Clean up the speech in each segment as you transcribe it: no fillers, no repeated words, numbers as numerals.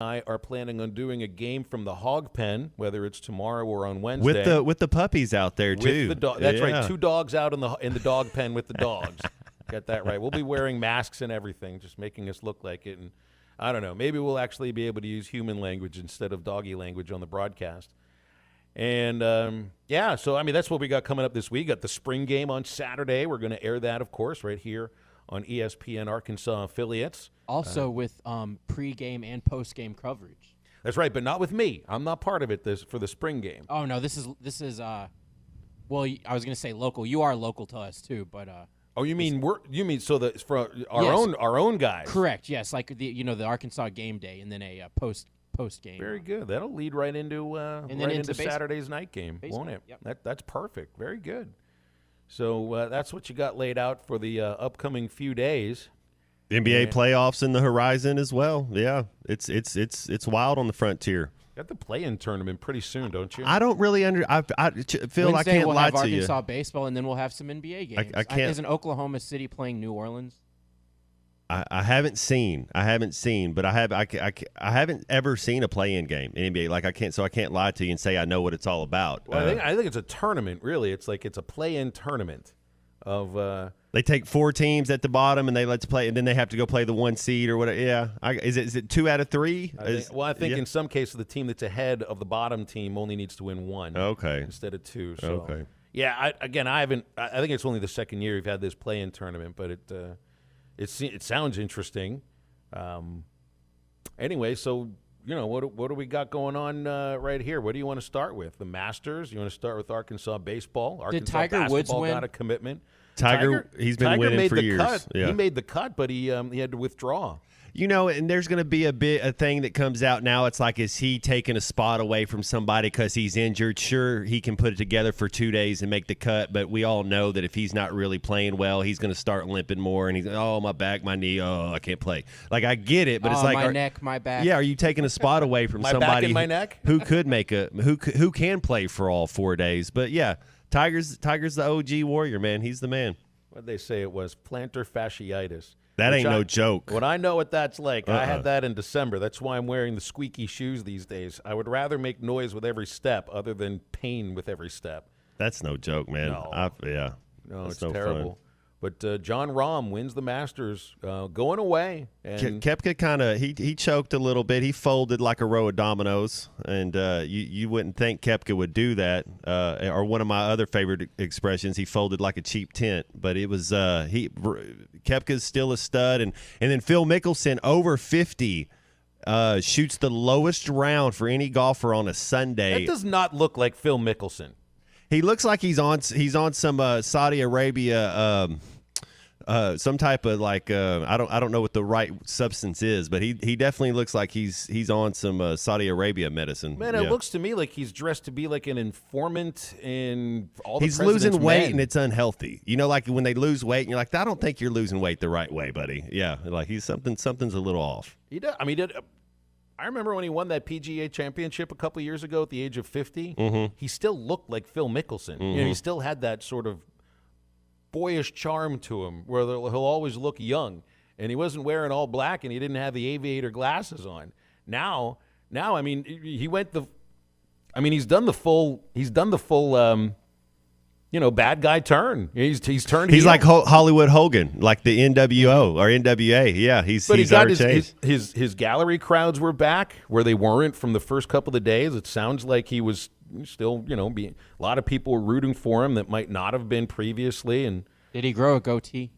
I are planning on doing a game from the hog pen, whether it's tomorrow or on Wednesday. With the puppies out there too. That's right, 2 dogs out in the dog pen with the dogs. Got that right. We'll be wearing masks and everything, just making us look like it. And I don't know, maybe we'll actually be able to use human language instead of doggy language on the broadcast. And so I mean that's what we got coming up this week. Got the spring game on Saturday. We're going to air that, of course, right here on ESPN Arkansas affiliates. Also with pre-game and post-game coverage. That's right, but not with me. I'm not part of it for the spring game. Oh no, this is well, I was going to say local. You are local to us too, but oh, you mean so that for our own guys? Correct. Yes, like the Arkansas game day and then a post game. Very good. That'll lead right into into Saturday's night game, won't it? Yep. That's perfect. Very good. So that's what you got laid out for the upcoming few days. NBA playoffs in the horizon as well. Yeah, it's wild on the frontier. Got the play-in tournament pretty soon, don't you? I don't really I feel Wednesday I can't we'll lie have to you. Arkansas baseball, and then we'll have some NBA games. I can't. Isn't Oklahoma City playing New Orleans? I haven't seen, but I haven't ever seen a play-in game in NBA. Like I can't lie to you and say I know what it's all about. Well, I think it's a tournament. Really, it's a play-in tournament of. They take 4 teams at the bottom and they let's play, and then they have to go play the 1 seed or whatever. Yeah, is it 2 out of 3? I think in some cases the team that's ahead of the bottom team only needs to win 1. Okay. Instead of 2. So. Okay. Yeah. I haven't. I think it's only the second year we've had this play-in tournament, but it sounds interesting. Anyway, so what do we got going on right here? What do you want to start with? The Masters? You want to start with Arkansas baseball? Arkansas Did Tiger basketball Woods win? Got a commitment. Tiger, he's been winning made for the years. Cut. Yeah. He made the cut, but he had to withdraw. And there's going to be a thing that comes out now. It's like, is he taking a spot away from somebody because he's injured? Sure, he can put it together for 2 days and make the cut, but we all know that if he's not really playing well, he's going to start limping more, and he's, my back, my knee, I can't play. Like, I get it, but it's like my neck, my back. Yeah, are you taking a spot away from my somebody back and my neck? who could who can play for all 4 days? But yeah, Tiger's the OG warrior, man. He's the man. What they say it was plantar fasciitis. That ain't no joke. When I know what that's like, I had that in December. That's why I'm wearing the squeaky shoes these days. I would rather make noise with every step other than pain with every step. That's no joke, man. No, That's it's terrible. Fun. But John Rahm wins the Masters, going away. And Koepka kind of he choked a little bit. He folded like a row of dominoes, and you wouldn't think Koepka would do that. Or one of my other favorite expressions, he folded like a cheap tent. But it was Koepka's still a stud, and then Phil Mickelson over 50. Shoots the lowest round for any golfer on a Sunday. That does not look like Phil Mickelson. He looks like he's on some Saudi Arabia, some type of like I don't know what the right substance is, but he definitely looks like he's on some Saudi Arabia medicine. Man, it looks to me like he's dressed to be like an informant in all the He's president's losing weight men. and it's unhealthy. Like when they lose weight and you're like, I don't think you're losing weight the right way, buddy. Yeah, like something's a little off. He does. I mean, I remember when he won that PGA championship a couple of years ago at the age of 50. Mm-hmm. He still looked like Phil Mickelson. Mm-hmm. He still had that sort of boyish charm to him where he'll always look young. And he wasn't wearing all black and he didn't have the aviator glasses on. Now, I mean, he's done the full bad guy turn. He's turned. He's heel. like Hollywood Hogan, like the NWO or NWA. Yeah, he's got his gallery crowds were back where they weren't from the first couple of days. It sounds like he was still, a lot of people were rooting for him that might not have been previously. And did he grow a goatee?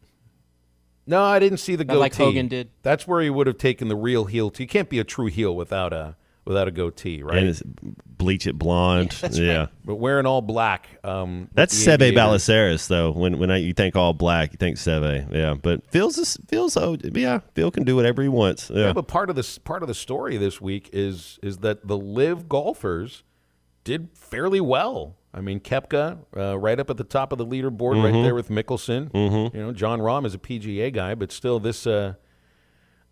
No, I didn't see the goatee. Like Hogan did. That's where he would have taken the real heel. You can't be a true heel without a goatee, right? And bleach it blonde. Yeah. Right. But wearing all black. That's Seve Ballesteros, though. When you think all black, you think Seve. Yeah. But Phil can do whatever he wants. Yeah. But part of the story this week is that the live golfers did fairly well. I mean, Koepka right up at the top of the leaderboard, mm-hmm. right there with Mickelson. Mm-hmm. John Rahm is a PGA guy, but still this.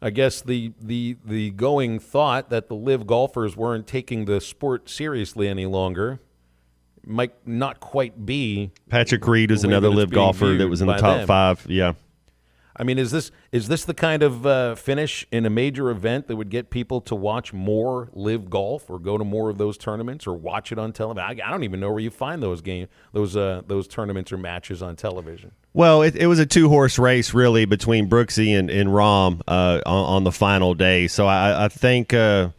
I guess the going thought that the live golfers weren't taking the sport seriously any longer might not quite be. Patrick Reed was another live golfer that was in the top 5. Yeah. I mean, is this the kind of finish in a major event that would get people to watch more live golf or go to more of those tournaments or watch it on television? I don't even know where you find those tournaments or matches on television. Well, it was a 2-horse race, really, between Brooksy and Rahm on the final day. So I think to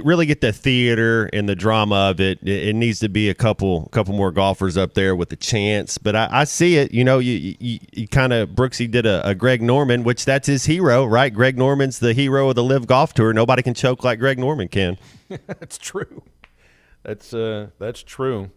really get the theater and the drama of it, it needs to be a couple more golfers up there with a chance. But I see it. You know, you kind of Brooksy did a Greg Norman, which that's his hero, right? Greg Norman's the hero of the Live Golf Tour. Nobody can choke like Greg Norman can. That's true. That's true.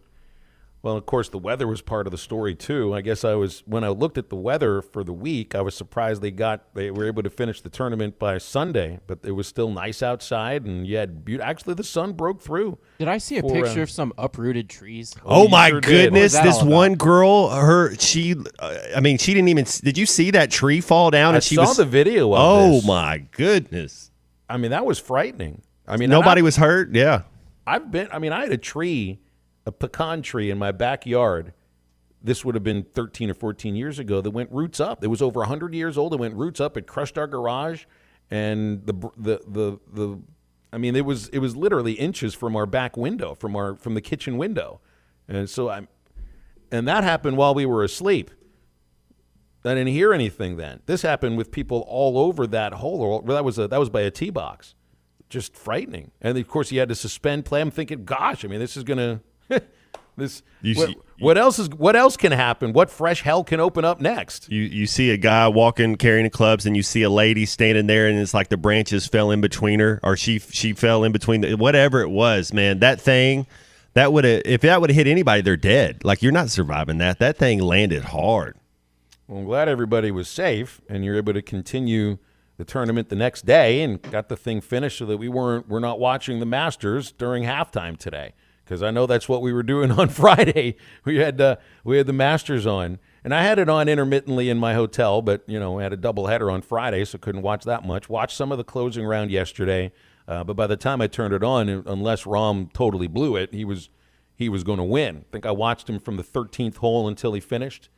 Well, of course, the weather was part of the story too. I guess when I looked at the weather for the week, I was surprised they were able to finish the tournament by Sunday, but it was still nice outside, and you had actually the sun broke through. Did I see a picture of some uprooted trees? Oh my sure goodness! What was This that all one girl, she didn't even. Did you see that tree fall down? I And she saw was, the video of Oh this. my goodness! I mean, that was frightening. I mean, Nobody was hurt. Yeah. I had a tree, a pecan tree in my backyard. This would have been 13 or 14 years ago that went roots up. It was over 100 years old. It went roots up. It crushed our garage, and it was literally inches from our back window, from the kitchen window, and and that happened while we were asleep. I didn't hear anything then. This happened with people all over that hole. That was by a tee box. Just frightening. And of course, you had to suspend play. I'm thinking, gosh, I mean, this is gonna. What else can happen? What fresh hell can open up next? You see a guy walking carrying clubs, and you see a lady standing there, and it's like the branches fell in between her, or she fell in between whatever it was. Man, that thing if that would have hit anybody, they're dead. Like, you're not surviving that. That thing landed hard. Well, I'm glad everybody was safe, and you're able to continue the tournament the next day and got the thing finished so that we're not watching the Masters during halftime today. Because I know that's what we were doing on Friday. We had the Masters on, and I had it on intermittently in my hotel, but we had a doubleheader on Friday, so couldn't watch that much. Watched some of the closing round yesterday, but by the time I turned it on, unless Rahm totally blew it, he was going to win. I think I watched him from the 13th hole until he finished.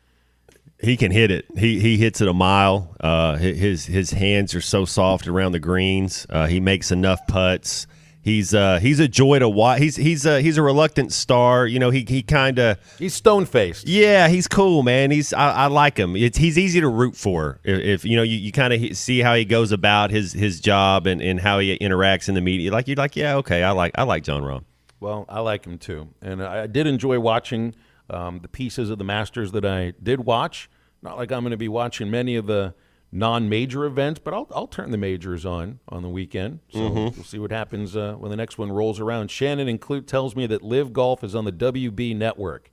He can hit it. He hits it a mile. His hands are so soft around the greens. He makes enough putts. He's a joy to watch. He's a reluctant star. He's stone faced. Yeah, he's cool, man. I like him. He's easy to root for. If you kind of see how he goes about his job and how he interacts in the media. Like, you're like, yeah, okay, I like John Rahm. Well, I like him too, and I did enjoy watching the pieces of the Masters that I did watch. Not like I'm going to be watching many of the non-major events, but I'll turn the majors on the weekend. So we'll see what happens when the next one rolls around. Shannon and Clute tells me that Live Golf is on the WB network.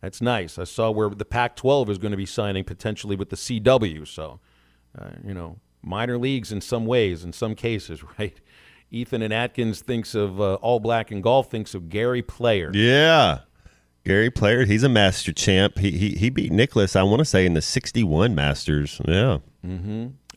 That's nice. I saw where the Pac-12 is going to be signing potentially with the CW. So, minor leagues in some ways, in some cases, right? Ethan and Atkins thinks of All Black in golf, thinks of Gary Player. Yeah. Gary Player, he's a master champ. He beat Nicklaus, I want to say, in the 61 Masters. Yeah.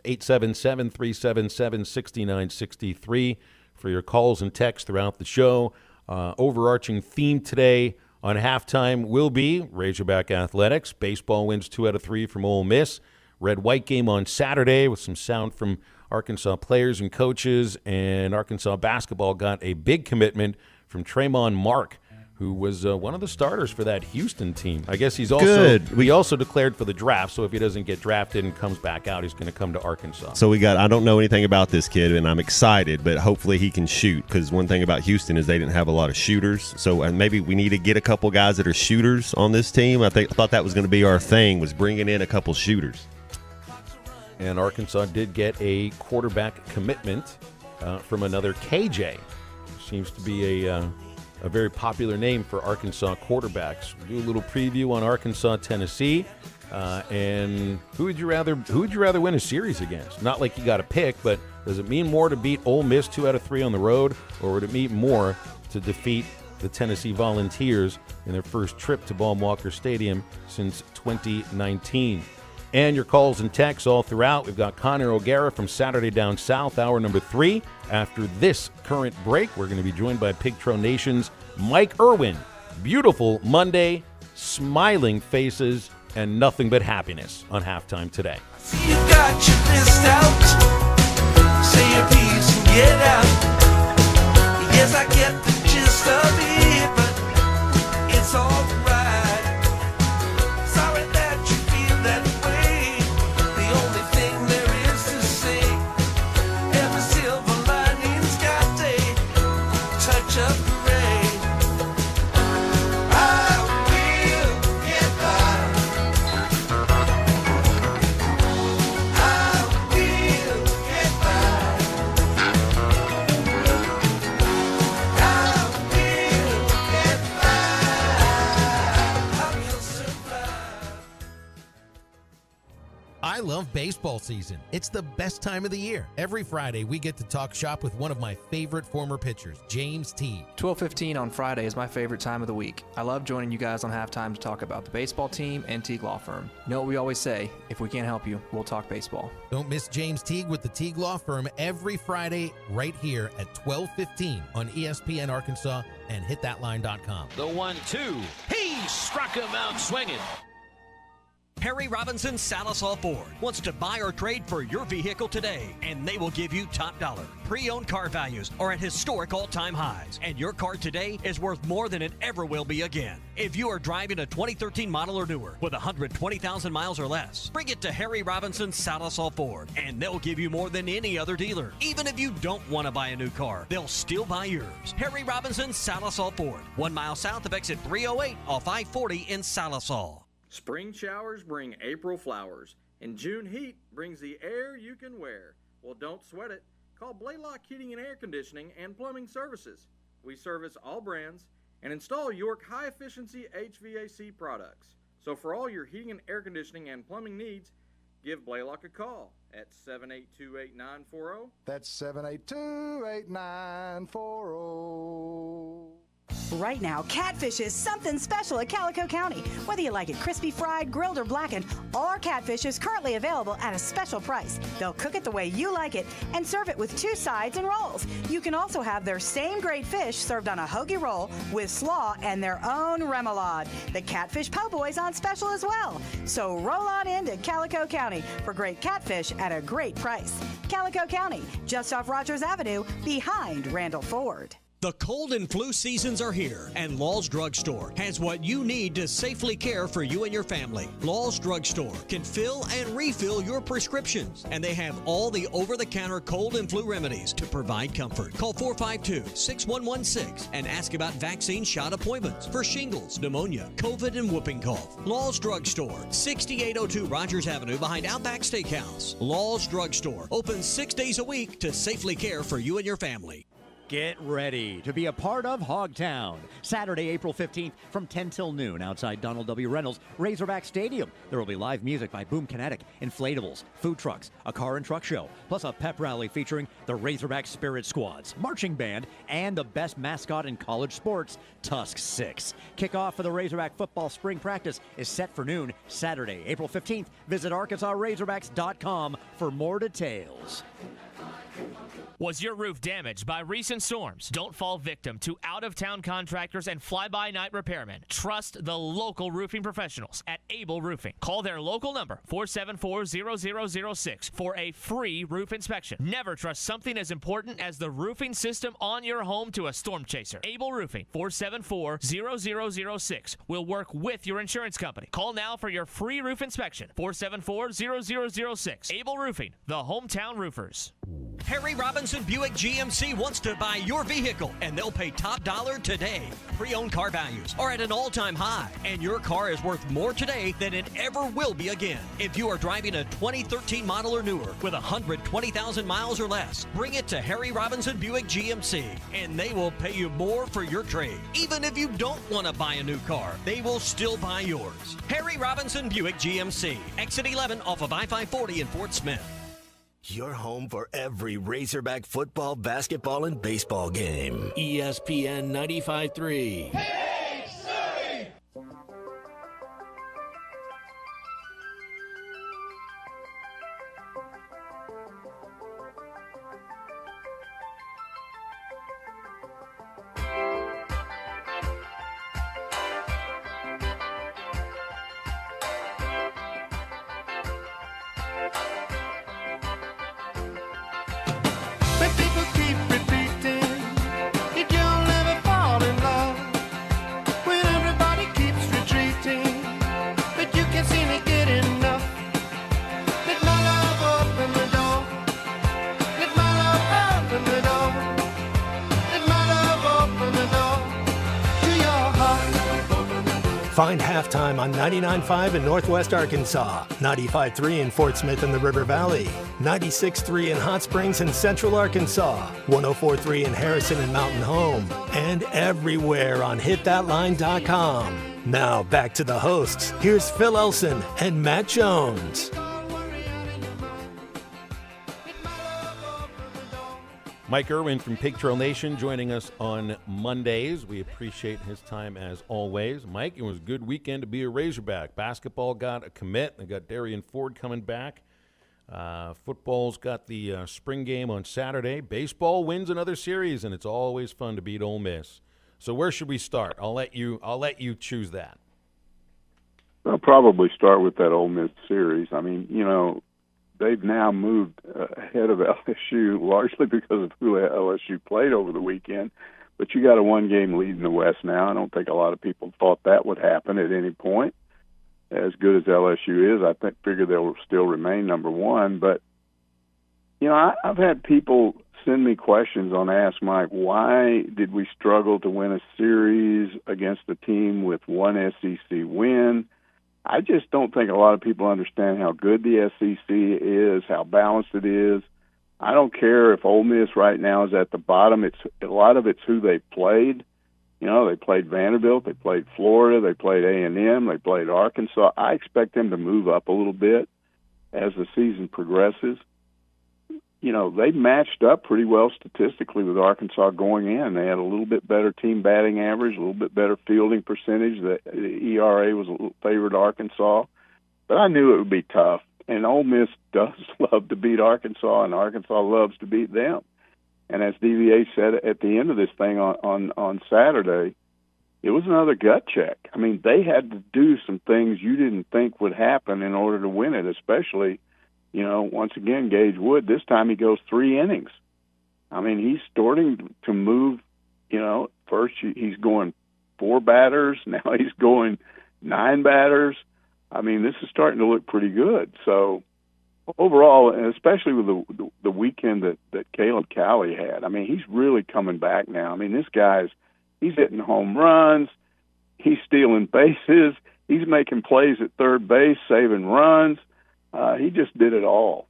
877-377-6963 for your calls and texts throughout the show. Overarching theme today on halftime will be Razorback Athletics. Baseball wins 2 out of 3 from Ole Miss. Red-white game on Saturday with some sound from Arkansas players and coaches. And Arkansas basketball got a big commitment from Tremont Mark, who was one of the starters for that Houston team. I guess he's also good. We also declared for the draft, so if he doesn't get drafted and comes back out, he's going to come to Arkansas. So I don't know anything about this kid, and I'm excited, but hopefully he can shoot, because one thing about Houston is they didn't have a lot of shooters. So maybe we need to get a couple guys that are shooters on this team. I thought that was going to be our thing, was bringing in a couple shooters. And Arkansas did get a quarterback commitment from another KJ. Seems to be a very popular name for Arkansas quarterbacks. We'll do a little preview on Arkansas, Tennessee, and who would you rather win a series against? Not like you got to pick, but does it mean more to beat Ole Miss 2 out of 3 on the road, or would it mean more to defeat the Tennessee Volunteers in their first trip to Baum-Walker Stadium since 2019? And your calls and texts all throughout. We've got Connor O'Gara from Saturday Down South, hour number 3. After this current break, we're going to be joined by Pigtro Nation's Mike Irwin. Beautiful Monday, smiling faces, and nothing but happiness on Halftime today. You got your list out. Say your piece and get out. Yes, I get the gist of it, but it's all right. Sorry that you feel that way. The only thing there is to say, every silver lining's got a touch of gray. I will get by. I will get by. I will get by. I will survive. I love baseball season. It's the best time of the year. Every Friday, we get to talk shop with one of my favorite former pitchers, James Teague. 12:15 on Friday is my favorite time of the week. I love joining you guys on halftime to talk about the baseball team and Teague Law Firm. You know what we always say, if we can't help you, we'll talk baseball. Don't miss James Teague with the Teague Law Firm every Friday right here at 12:15 on ESPN Arkansas and hitthatline.com. The 1-2. He struck him out swinging. Harry Robinson Salisol Ford wants to buy or trade for your vehicle today, and they will give you top dollar. Pre-owned car values are at historic all-time highs, and your car today is worth more than it ever will be again. If you are driving a 2013 model or newer with 120,000 miles or less, bring it to Harry Robinson Salisol Ford, and they'll give you more than any other dealer. Even if you don't want to buy a new car, they'll still buy yours. Harry Robinson Salisol Ford, 1 mile south of exit 308 off I-40 in Salisol. Spring showers bring April flowers, and June heat brings the air you can wear. Well, don't sweat it. Call Blaylock Heating and Air Conditioning and Plumbing Services. We service all brands and install York high-efficiency HVAC products. So for all your heating and air conditioning and plumbing needs, give Blaylock a call at 782-8940. That's 782-8940. Right now, Catfish is something special at Calico County. Whether you like it crispy fried, grilled, or blackened, our Catfish is currently available at a special price. They'll cook it the way you like it and serve it with 2 sides and rolls. You can also have their same great fish served on a hoagie roll with slaw and their own remoulade. The Catfish Po' Boy's on special as well. So roll on into Calico County for great catfish at a great price. Calico County, just off Rogers Avenue, behind Randall Ford. The cold and flu seasons are here, and Law's Drug Store has what you need to safely care for you and your family. Law's Drug Store can fill and refill your prescriptions, and they have all the over-the-counter cold and flu remedies to provide comfort. Call 452-6116 and ask about vaccine shot appointments for shingles, pneumonia, COVID, and whooping cough. Law's Drug Store, 6802 Rogers Avenue behind Outback Steakhouse. Law's Drug Store, open 6 days a week to safely care for you and your family. Get ready to be a part of Hogtown. Saturday, April 15th from 10 till noon outside Donald W. Reynolds Razorback Stadium. There will be live music by Boom Kinetic, inflatables, food trucks, a car and truck show, plus a pep rally featuring the Razorback Spirit Squads, marching band, and the best mascot in college sports, Tusk 6. Kickoff for the Razorback football spring practice is set for noon Saturday, April 15th. Visit ArkansasRazorbacks.com for more details. Was your roof damaged by recent storms? Don't fall victim to out-of-town contractors and fly-by-night repairmen. Trust the local roofing professionals at Able Roofing. Call their local number, 474-0006, for a free roof inspection. Never trust something as important as the roofing system on your home to a storm chaser. Able Roofing, 474-0006, will work with your insurance company. Call now for your free roof inspection, 474-0006. Able Roofing, the hometown roofers. Harry Robinson Buick GMC wants to buy your vehicle, and they'll pay top dollar today. Pre-owned car values are at an all-time high, and your car is worth more today than it ever will be again. If you are driving a 2013 model or newer with 120,000 miles or less, bring it to Harry Robinson Buick GMC, and they will pay you more for your trade. Even if you don't want to buy a new car, they will still buy yours. Harry Robinson Buick GMC, exit 11 off of I-540 in Fort Smith. Your home for every Razorback football, basketball, and baseball game. ESPN 95.3. Find Halftime on 99.5 in Northwest Arkansas, 95.3 in Fort Smith and the River Valley, 96.3 in Hot Springs and Central Arkansas, 104.3 in Harrison and Mountain Home, and everywhere on hitthatline.com. Now back to the hosts. Here's Phil Elson and Matt Jones. Mike Irwin from Pig Trail Nation joining us on Mondays. We appreciate his time as always. Mike, it was a good weekend to be a Razorback. Basketball got a commit. They got Darian Ford coming back. Football's got the spring game on Saturday. Baseball wins another series, and it's always fun to beat Ole Miss. So where should we start? I'll let you choose that. I'll probably start with that Ole Miss series. I mean, they've now moved ahead of LSU largely because of who LSU played over the weekend. But you got a one-game lead in the West now. I don't think a lot of people thought that would happen at any point. As good as LSU is, I figure they'll still remain number one. But, I've had people send me questions on Ask Mike, why did we struggle to win a series against a team with one SEC win? I just don't think a lot of people understand how good the SEC is, how balanced it is. I don't care if Ole Miss right now is at the bottom. A lot of it's who they played. They played Vanderbilt, they played Florida, they played A&M, they played Arkansas. I expect them to move up a little bit as the season progresses. They matched up pretty well statistically with Arkansas going in. They had a little bit better team batting average, a little bit better fielding percentage. The ERA was a little favored Arkansas. But I knew it would be tough. And Ole Miss does love to beat Arkansas, and Arkansas loves to beat them. And as DVA said at the end of this thing on Saturday, it was another gut check. I mean, they had to do some things you didn't think would happen in order to win it, especially – once again, Gage Wood, this time he goes 3 innings. I mean, he's starting to move, first he's going 4 batters. Now he's going 9 batters. I mean, this is starting to look pretty good. So overall, and especially with the weekend that Caleb Cowley had, I mean, he's really coming back now. I mean, this he's hitting home runs. He's stealing bases. He's making plays at third base, saving runs. He just did it all.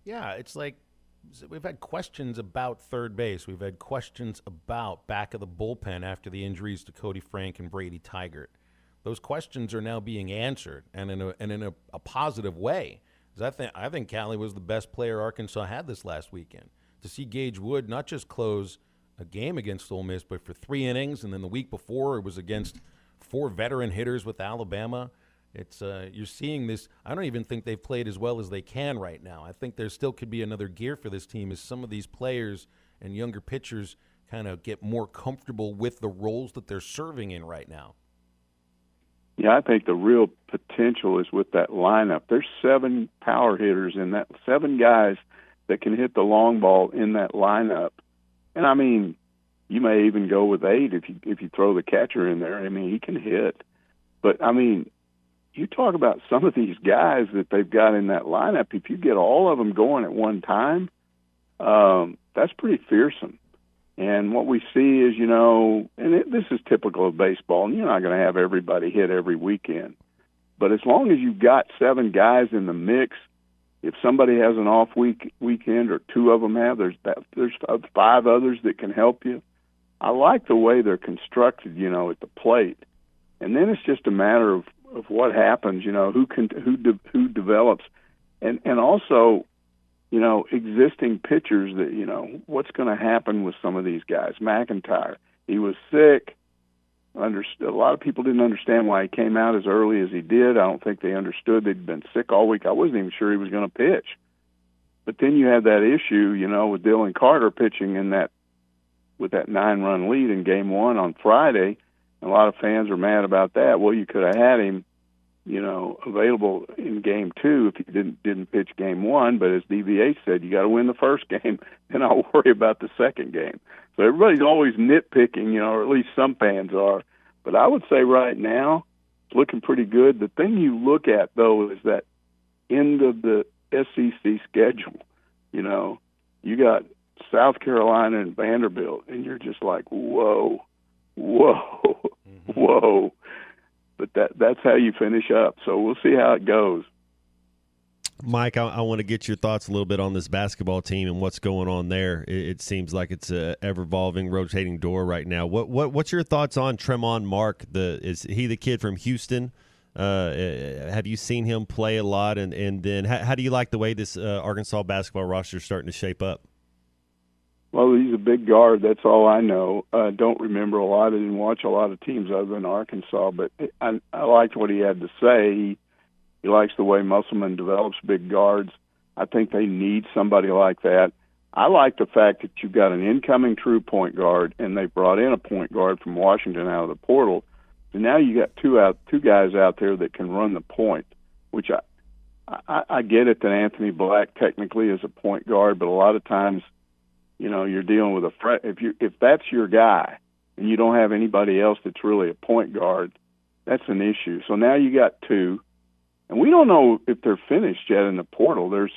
Yeah, it's like we've had questions about third base. We've had questions about back of the bullpen after the injuries to Cody Frank and Brady Tygart. Those questions are now being answered, and in a positive way. I think Cali was the best player Arkansas had this last weekend. To see Gage Wood not just close a game against Ole Miss, but for 3 innings, and then the week before it was against 4 veteran hitters with Alabama. It's you're seeing this. I don't even think they've played as well as they can right now. I think there still could be another gear for this team as some of these players and younger pitchers kind of get more comfortable with the roles that they're serving in right now. Yeah, I think the real potential is with that lineup. There's 7 power hitters in that, 7 guys that can hit the long ball in that lineup. And I mean, you may even go with 8 if you throw the catcher in there. I mean, he can hit. But I mean, you talk about some of these guys that they've got in that lineup. If you get all of them going at one time, that's pretty fearsome. And what we see is, this is typical of baseball, and you're not going to have everybody hit every weekend. But as long as you've got 7 guys in the mix, if somebody has an off weekend or 2 of them have, there's 5 others that can help you. I like the way they're constructed, at the plate. And then it's just a matter of what happens, who develops, and also, existing pitchers that, what's going to happen with some of these guys. McIntyre, he was sick. A lot of people didn't understand why he came out as early as he did. I don't think they understood they'd been sick all week. I wasn't even sure he was going to pitch. But then you had that issue, with Dylan Carter pitching with that 9-run lead in Game 1 on Friday. A lot of fans are mad about that. Well, you could have had him, available in Game 2 if he didn't pitch Game 1. But as DVA said, you got to win the first game, then I'll worry about the second game. So everybody's always nitpicking, or at least some fans are. But I would say right now it's looking pretty good. The thing you look at, though, is that end of the SEC schedule. You got South Carolina and Vanderbilt, and you're just like, whoa. whoa. But that's how you finish up. So we'll see how it goes. Mike, I want to get your thoughts a little bit on this basketball team and what's going on there. It seems like it's a ever-evolving, rotating door right now. What's your thoughts on Tremont Mark? Is he the kid from Houston? Have you seen him play a lot? And then how do you like the way this Arkansas basketball roster is starting to shape up? Well, he's a big guard. That's all I know. Don't remember a lot. I didn't watch a lot of teams other than Arkansas, but I liked what he had to say. He likes the way Musselman develops big guards. I think they need somebody like that. I like the fact that you've got an incoming true point guard, and they brought in a point guard from Washington out of the portal. So now you got two guys out there that can run the point, which I get it that Anthony Black technically is a point guard, but a lot of times, you're dealing with if that's your guy and you don't have anybody else that's really a point guard, that's an issue. So now you got two. And we don't know if they're finished yet in the portal.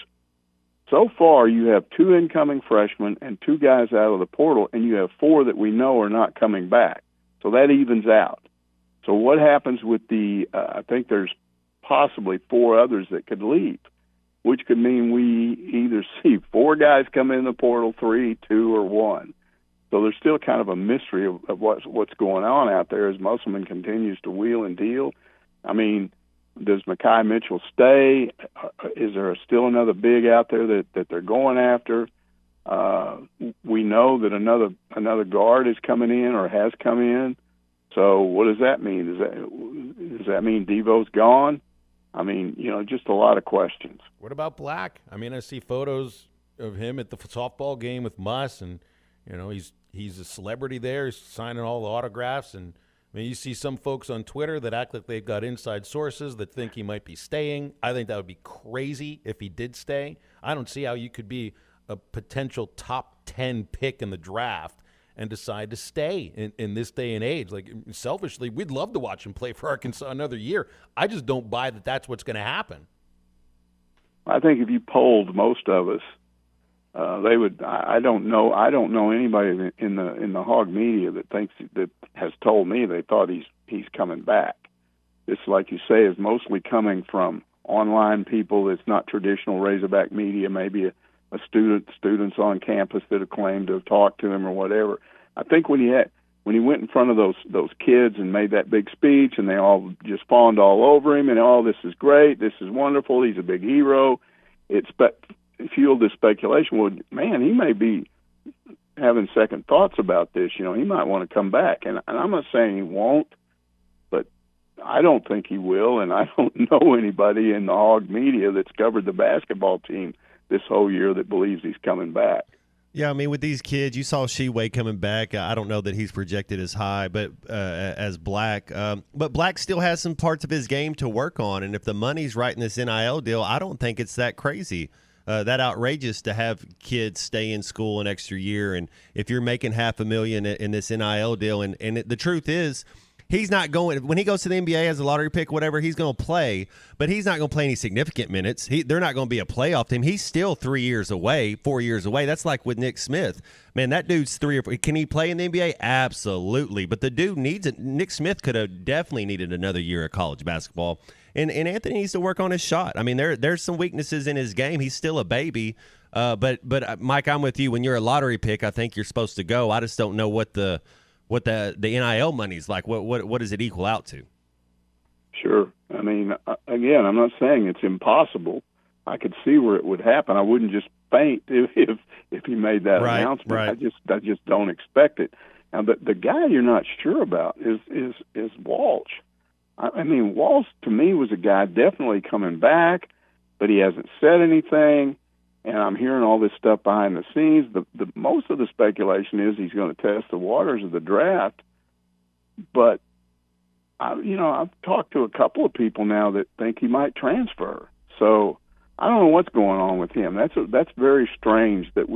So far, you have two incoming freshmen and two guys out of the portal, and you have four that we know are not coming back. So that evens out. So what happens with I think there's possibly four others that could leave, which could mean we either see four guys come in the portal, 3, 2, or 1. So there's still kind of a mystery of what's going on out there as Musselman continues to wheel and deal. I mean, does Mekhi Mitchell stay? Is there still another big out there that they're going after? We know that another guard is coming in or has come in. So what does that mean? Does that mean Devo's gone? I mean, just a lot of questions. What about Black? I mean, I see photos of him at the softball game with Muss, and he's a celebrity there. He's signing all the autographs, and I mean, you see some folks on Twitter that act like they've got inside sources that think he might be staying. I think that would be crazy if he did stay. I don't see how you could be a potential top 10 pick in the draft and decide to stay in this day and age. Like, selfishly, we'd love to watch him play for Arkansas another year. I just don't buy that that's what's going to happen. I think if you polled most of us, they would. I don't know anybody in the Hog media that has told me they thought he's coming back. This, like you say, is mostly coming from online people. It's not traditional Razorback media. Maybe a students on campus that have claimed to have talked to him or whatever. I think when he went in front of those kids and made that big speech, and they all just fawned all over him, and this is great, this is wonderful, he's a big hero. It fueled this speculation. Well, man, he may be having second thoughts about this. He might want to come back, and I'm not saying he won't, but I don't think he will, and I don't know anybody in the Hog media that's covered the basketball team this whole year that believes he's coming back. Yeah, I mean, with these kids, you saw Sheway coming back. I don't know that he's projected as high, but as Black. But Black still has some parts of his game to work on, and if the money's right in this NIL deal, I don't think it's that crazy. That outrageous to have kids stay in school an extra year, and if you're making $500,000 in this NIL deal, and the truth is, he's not going, when he goes to the NBA as a lottery pick, whatever, he's going to play, but he's not going to play any significant minutes. They're not going to be a playoff team. He's still 4 years away. That's like with Nick Smith. Man, that dude's 3 or 4. Can he play in the NBA? Absolutely. But the dude needs it. Nick Smith could have definitely needed another year of college basketball. And Anthony needs to work on his shot. I mean, there's some weaknesses in his game. He's still a baby. But Mike, I'm with you. When you're a lottery pick, I think you're supposed to go. I just don't know what the NIL money's like. What does it equal out to? Sure. I mean, again, I'm not saying it's impossible. I could see where it would happen. I wouldn't just faint if he made that announcement. Right. I just don't expect it. Now, the guy you're not sure about is Walsh. I mean, Walsh to me was a guy definitely coming back, but he hasn't said anything. And I'm hearing all this stuff behind the scenes. The most of the speculation is he's going to test the waters of the draft. But I've talked to a couple of people now that think he might transfer. So I don't know what's going on with him. That's very strange that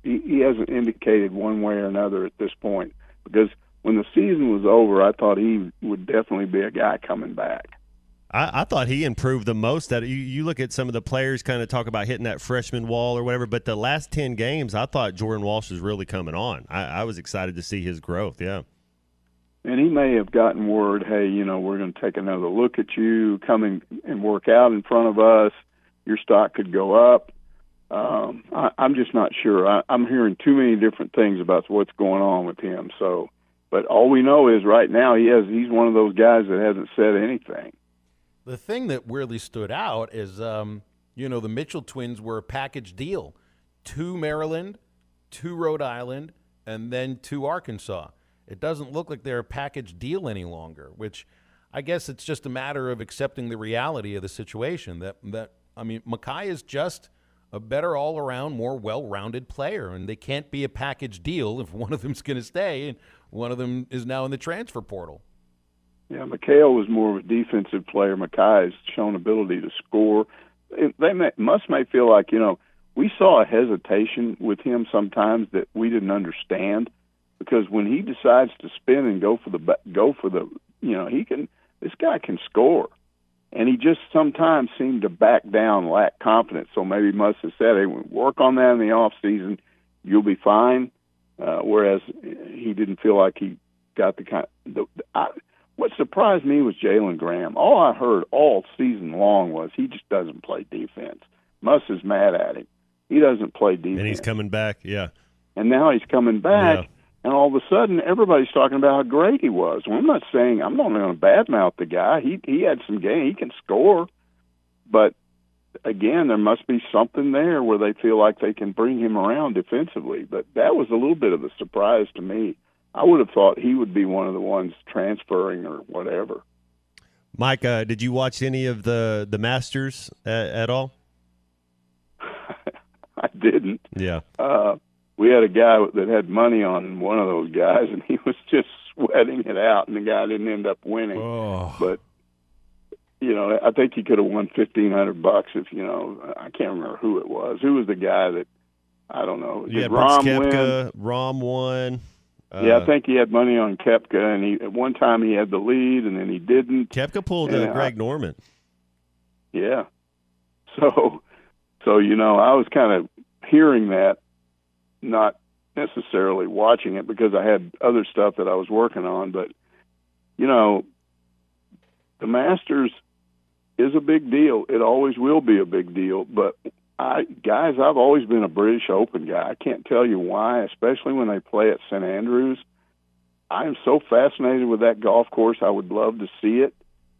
he hasn't indicated one way or another at this point. Because when the season was over, I thought he would definitely be a guy coming back. I thought he improved the most. That you look at some of the players kind of talk about hitting that freshman wall or whatever, but the last 10 games, I thought Jordan Walsh was really coming on. I was excited to see his growth, yeah. And he may have gotten word, hey, you know, we're going to take another look at you, come and work out in front of us. Your stock could go up. I'm just not sure. I'm hearing too many different things about what's going on with him. So, but all we know is right now he's one of those guys that hasn't said anything. The thing that weirdly stood out is, you know, the Mitchell twins were a package deal. 2 Maryland, 2 Rhode Island, and then 2 Arkansas. It doesn't look like they're a package deal any longer, which I guess it's just a matter of accepting the reality of the situation. That I mean, Mackay is just a better all-around, more well-rounded player, and they can't be a package deal if one of them's going to stay and one of them is now in the transfer portal. Yeah, McHale was more of a defensive player. Mackay has shown ability to score. They may feel like, you know, we saw a hesitation with him sometimes that we didn't understand, because when he decides to spin and go for the, you know, this guy can score. And he just sometimes seemed to back down, lack confidence. So maybe must have said, hey, work on that in the off season, you'll be fine. Whereas he didn't feel like he got the kind. What surprised me was Jalen Graham. All I heard all season long was he just doesn't play defense. Muss is mad at him. He doesn't play defense. And he's coming back, yeah. And now he's coming back. Yeah. And all of a sudden, everybody's talking about how great he was. Well, I'm not going to badmouth the guy. He had some game. He can score. But, again, there must be something there where they feel like they can bring him around defensively. But that was a little bit of a surprise to me. I would have thought he would be one of the ones transferring or whatever. Mike, did you watch any of the Masters at all? I didn't. Yeah. We had a guy that had money on one of those guys, and he was just sweating it out, and the guy didn't end up winning. Oh. But, you know, I think he could have won $1,500 if, you know, I can't remember who it was. Who was the guy that, I don't know. Yeah, Did Rahm Koepka, Rahm won. Yeah, I think he had money on Koepka, and at one time he had the lead, and then he didn't. Koepka pulled Greg Norman. Yeah. So, you know, I was kind of hearing that, not necessarily watching it because I had other stuff that I was working on. But, you know, the Masters is a big deal. It always will be a big deal. But, I've always been a British Open guy. I can't tell you why, especially when they play at St. Andrews. I am so fascinated with that golf course. I would love to see it.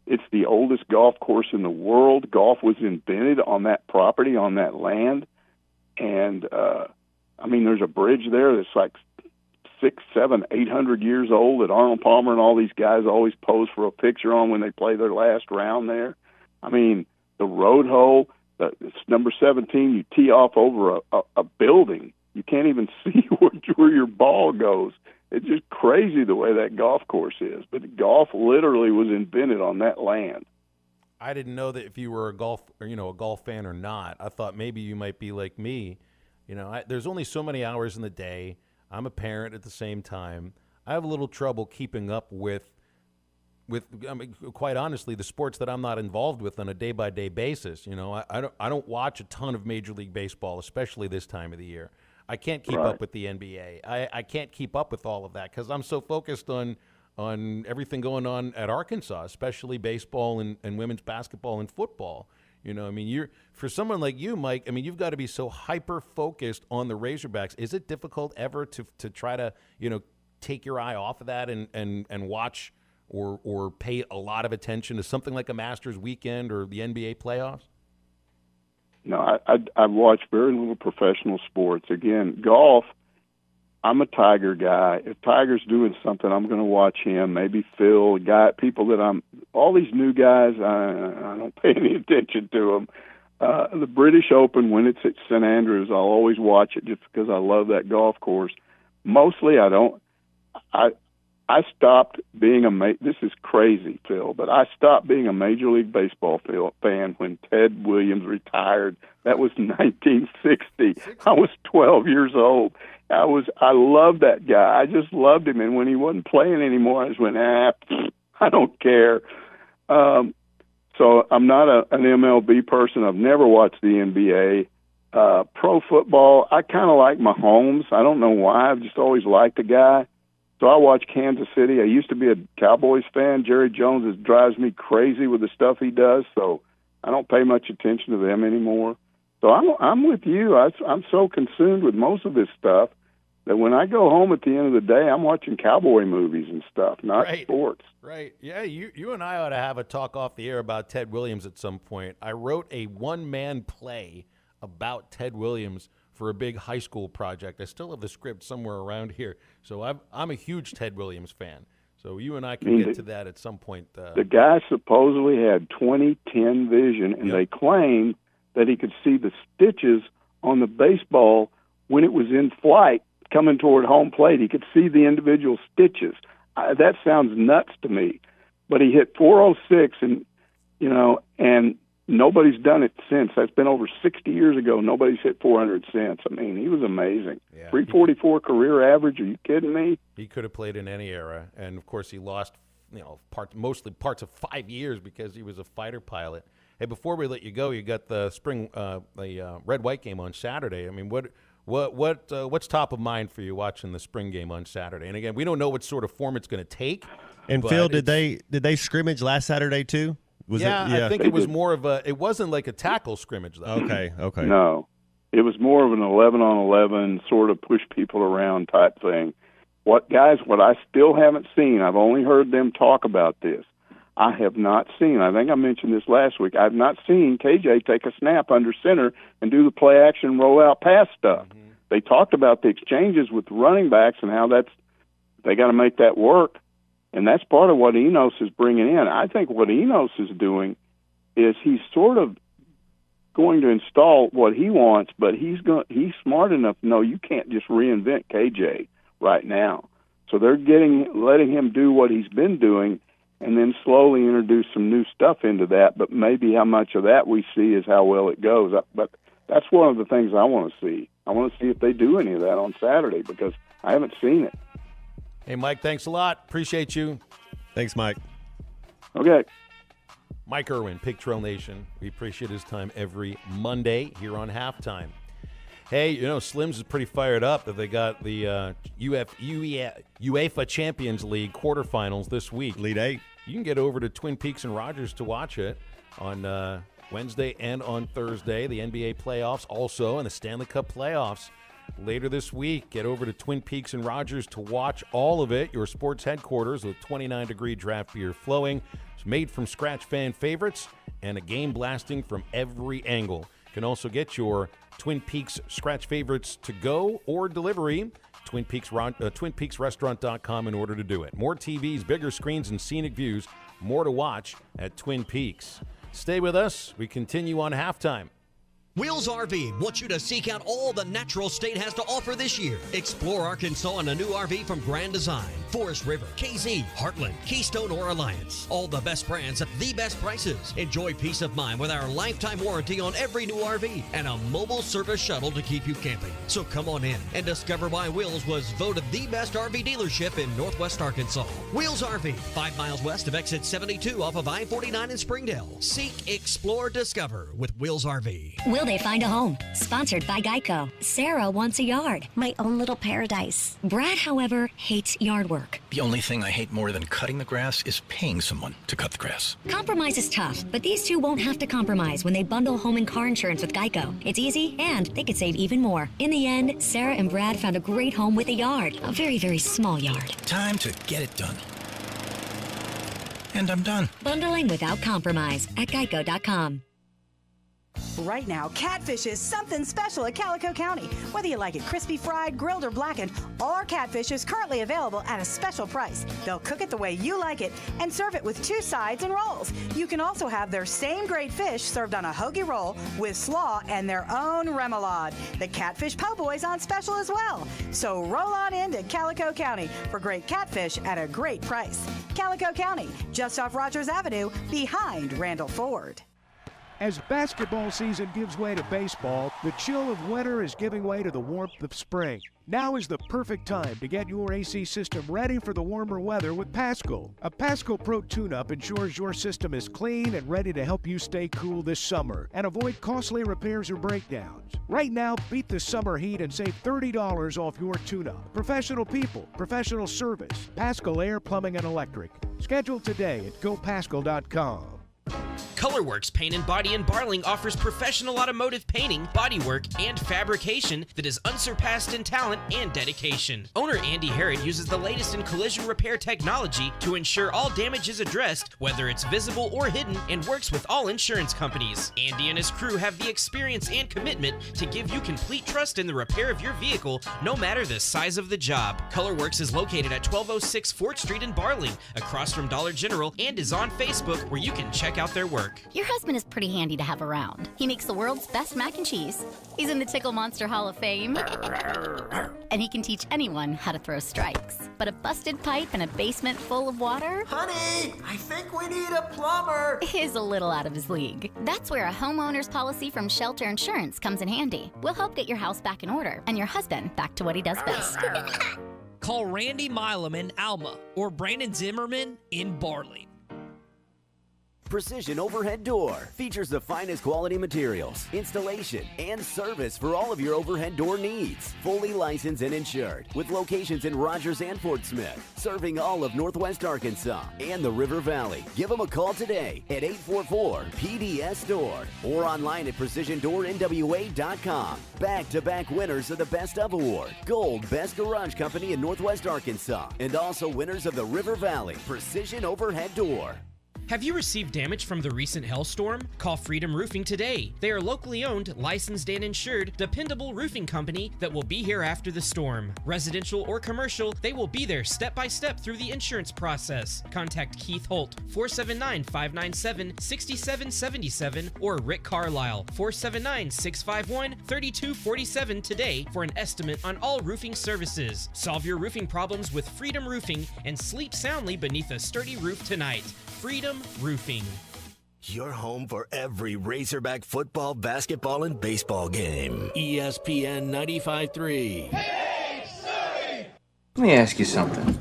It's the oldest golf course in the world. Golf was invented on that property, on that land. And, I mean, there's a bridge there that's like 600, 700, 800 years old that Arnold Palmer and all these guys always pose for a picture on when they play their last round there. I mean, the road hole, it's number 17, you tee off over a building. You can't even see where your ball goes. It's just crazy the way that golf course is. But golf literally was invented on that land. I didn't know that if you were a golf fan or not. I thought maybe you might be like me. You know, there's only so many hours in the day. I'm a parent at the same time. I have a little trouble keeping up with I mean, quite honestly, the sports that I'm not involved with on a day-by-day basis. You know, I don't watch a ton of Major League Baseball, especially this time of the year. I can't keep up with the NBA. I can't keep up with all of that because I'm so focused on everything going on at Arkansas, especially baseball and women's basketball and football. You know, I mean, for someone like you, Mike, I mean, you've got to be so hyper-focused on the Razorbacks. Is it difficult ever to try to, you know, take your eye off of that and watch or pay a lot of attention to something like a Masters weekend or the NBA playoffs? No, I watch very little professional sports. Again, golf, I'm a Tiger guy. If Tiger's doing something, I'm going to watch him. Maybe Phil, people that all these new guys, I don't pay any attention to them. The British Open, when it's at St. Andrews, I'll always watch it just because I love that golf course. Mostly I don't. I stopped being this is crazy, Phil, but I stopped being a Major League Baseball fan when Ted Williams retired. That was 1960. I was 12 years old. I loved that guy. I just loved him. And when he wasn't playing anymore, I just went, I don't care. So I'm not an MLB person. I've never watched the NBA. Pro football, I kind of like Mahomes. I don't know why. I've just always liked the guy. So I watch Kansas City. I used to be a Cowboys fan. Jerry Jones drives me crazy with the stuff he does, so I don't pay much attention to them anymore. So I'm with you. I'm so consumed with most of this stuff that when I go home at the end of the day, I'm watching cowboy movies and stuff, not sports. Right. Yeah, you and I ought to have a talk off the air about Ted Williams at some point. I wrote a one-man play about Ted Williams for a big high school project. I still have the script somewhere around here. So I'm a huge Ted Williams fan. So you and I can get to that at some point. The guy supposedly had 20/10 vision, and they claimed that he could see the stitches on the baseball when it was in flight coming toward home plate. He could see the individual stitches. That sounds nuts to me. But he hit 406, and nobody's done it since. That's been over 60 years ago. Nobody's hit 400 since. I mean, he was amazing. Yeah. 344 career average. Are you kidding me? He could have played in any era, and of course, he lost mostly parts of 5 years because he was a fighter pilot. Hey, before we let you go, you got the spring, the red-white game on Saturday. I mean, what's top of mind for you watching the spring game on Saturday? And again, we don't know what sort of form it's going to take. And Phil, did they scrimmage last Saturday too? I think it was more of a. It wasn't like a tackle scrimmage though. Okay. No, it was more of an 11-on-11 sort of push people around type thing. What I still haven't seen. I've only heard them talk about this. I have not seen, I think I mentioned this last week, I've not seen KJ take a snap under center and do the play action roll out pass stuff. Mm-hmm. They talked about the exchanges with the running backs and how they got to make that work. And that's part of what Enos is bringing in. I think what Enos is doing is he's sort of going to install what he wants, but he's smart enough to know you can't just reinvent KJ right now. So they're letting him do what he's been doing, and then slowly introduce some new stuff into that. But maybe how much of that we see is how well it goes. But that's one of the things I want to see. I want to see if they do any of that on Saturday because I haven't seen it. Hey, Mike, thanks a lot. Appreciate you. Thanks, Mike. Okay. Mike Irwin, Pig Trail Nation. We appreciate his time every Monday here on Halftime. Hey, Slims is pretty fired up that they got the UEFA Champions League quarterfinals this week. Elite Eight. You can get over to Twin Peaks and Rogers to watch it on Wednesday and on Thursday. The NBA playoffs also and the Stanley Cup playoffs later this week. Get over to Twin Peaks and Rogers to watch all of it. Your sports headquarters with 29-degree draft beer flowing. It's made from scratch fan favorites and a game blasting from every angle. You can also get your Twin Peaks scratch favorites to go or delivery. TwinPeaksRestaurant.com in order to do it. More TVs, bigger screens, and scenic views. More to watch at Twin Peaks. Stay with us. We continue on Halftime. Wheels RV wants you to seek out all the natural state has to offer this year. Explore Arkansas in a new RV from Grand Design, Forest River, KZ, Heartland, Keystone, or Alliance. All the best brands at the best prices. Enjoy peace of mind with our lifetime warranty on every new RV and a mobile service shuttle to keep you camping. So come on in and discover why Wheels was voted the best RV dealership in Northwest Arkansas. Wheels RV, 5 miles west of exit 72 off of I-49 in Springdale. Seek, explore, discover with Wheels RV. Will they find a home? Sponsored by Geico. Sarah wants a yard. My own little paradise. Brad, however, hates yard work. The only thing I hate more than cutting the grass is paying someone to cut the grass. Compromise is tough, but these two won't have to compromise when they bundle home and car insurance with Geico. It's easy, and they could save even more. In the end, Sarah and Brad found a great home with a yard. A very, very small yard. Time to get it done. And I'm done. Bundling without compromise at Geico.com. Right now, catfish is something special at Calico County. Whether you like it crispy fried, grilled, or blackened, our catfish is currently available at a special price. They'll cook it the way you like it and serve it with 2 sides and rolls. You can also have their same great fish served on a hoagie roll with slaw and their own remoulade. The Catfish Po' Boy's on special as well. So roll on into Calico County for great catfish at a great price. Calico County, just off Rogers Avenue, behind Randall Ford. As basketball season gives way to baseball, the chill of winter is giving way to the warmth of spring. Now is the perfect time to get your AC system ready for the warmer weather with Pascal. A Pascal Pro tune-up ensures your system is clean and ready to help you stay cool this summer and avoid costly repairs or breakdowns. Right now, beat the summer heat and save $30 off your tune-up. Professional people, professional service, Pascal Air, Plumbing, and Electric. Schedule today at gopascal.com. Colorworks Paint and Body in Barling offers professional automotive painting, bodywork, and fabrication that is unsurpassed in talent and dedication. Owner Andy Herod uses the latest in collision repair technology to ensure all damage is addressed, whether it's visible or hidden, and works with all insurance companies. Andy and his crew have the experience and commitment to give you complete trust in the repair of your vehicle, no matter the size of the job. Colorworks is located at 1206 4th Street in Barling, across from Dollar General, and is on Facebook, where you can check out their work. Your husband is pretty handy to have around. He makes the world's best mac and cheese. He's in the Tickle Monster Hall of Fame. And he can teach anyone how to throw strikes. But a busted pipe in a basement full of water? Honey, I think we need a plumber. Is a little out of his league. That's where a homeowner's policy from Shelter Insurance comes in handy. We'll help get your house back in order and your husband back to what he does best. Call Randy Milam in Alma or Brandon Zimmerman in Barley. Precision Overhead Door features the finest quality materials, installation, and service for all of your overhead door needs. Fully licensed and insured, with locations in Rogers and Fort Smith, serving all of Northwest Arkansas and the River Valley. Give them a call today at 844-PDS-STORE or online at PrecisionDoorNWA.com. Back-to-back winners of the Best of Award, Gold Best Garage Company in Northwest Arkansas, and also winners of the River Valley Precision Overhead Door. Have you received damage from the recent hailstorm? Call Freedom Roofing today. They are locally owned, licensed, and insured, dependable roofing company that will be here after the storm. Residential or commercial, they will be there step by step through the insurance process. Contact Keith Holt, 479-597-6777, or Rick Carlisle, 479-651-3247 today for an estimate on all roofing services. Solve your roofing problems with Freedom Roofing and sleep soundly beneath a sturdy roof tonight. Freedom Roofing. Your home for every Razorback football, basketball, and baseball game. ESPN 95.3. Let me ask you something.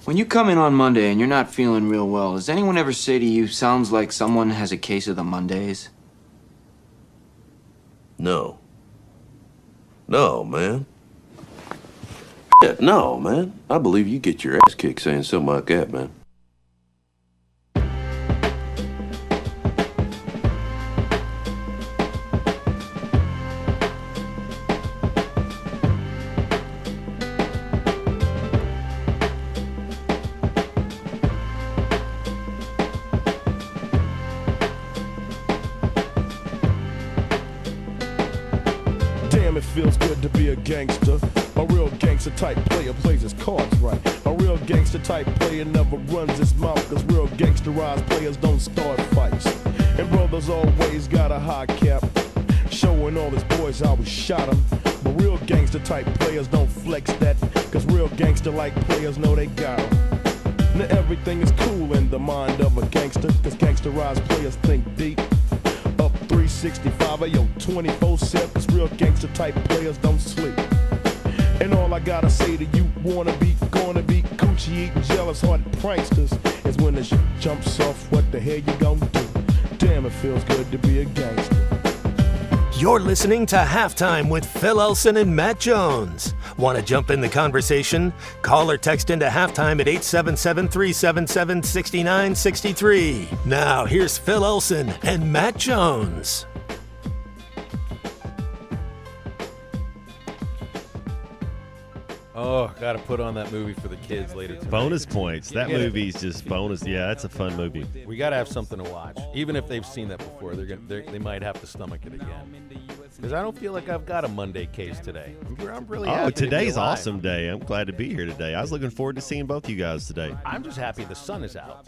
When you come in on Monday and you're not feeling real well, does anyone ever say to you, sounds like someone has a case of the Mondays? No. No, man. No, man. I believe you get your ass kicked saying something like that, man. Feels good to be a gangster. A real gangster type player plays his cards right. A real gangster type player never runs his mouth, cause real gangsterized players don't start fights. And brothers always got a high cap, showing all his boys how we shot him. But real gangster type players don't flex that, cause real gangster like players know they got him. Now everything is cool in the mind of a gangster, cause gangsterized players think deep. 365, yo, 24/7, cause real gangster type players don't sleep. And all I gotta say to you, wanna be, gonna be, coochie eating, jealous hearted pranksters, is when the shit jumps off, what the hell you gonna do? Damn, it feels good to be a gangster. You're listening to Halftime with Phil Elson and Matt Jones. Want to jump in the conversation? Call or text into Halftime at 877-377-6963. Now, here's Phil Elson and Matt Jones. Oh, got to put on that movie for the kids later tonight. Bonus points. That movie's just bonus. Yeah, that's a fun movie. We got to have something to watch. Even if they've seen that before, they might have to stomach it again. Because I don't feel like I've got a Monday case today. I'm really happy. Oh, to be today's alive. awesome day. I'm glad to be here today. I was looking forward to seeing both you guys today. I'm just happy the sun is out.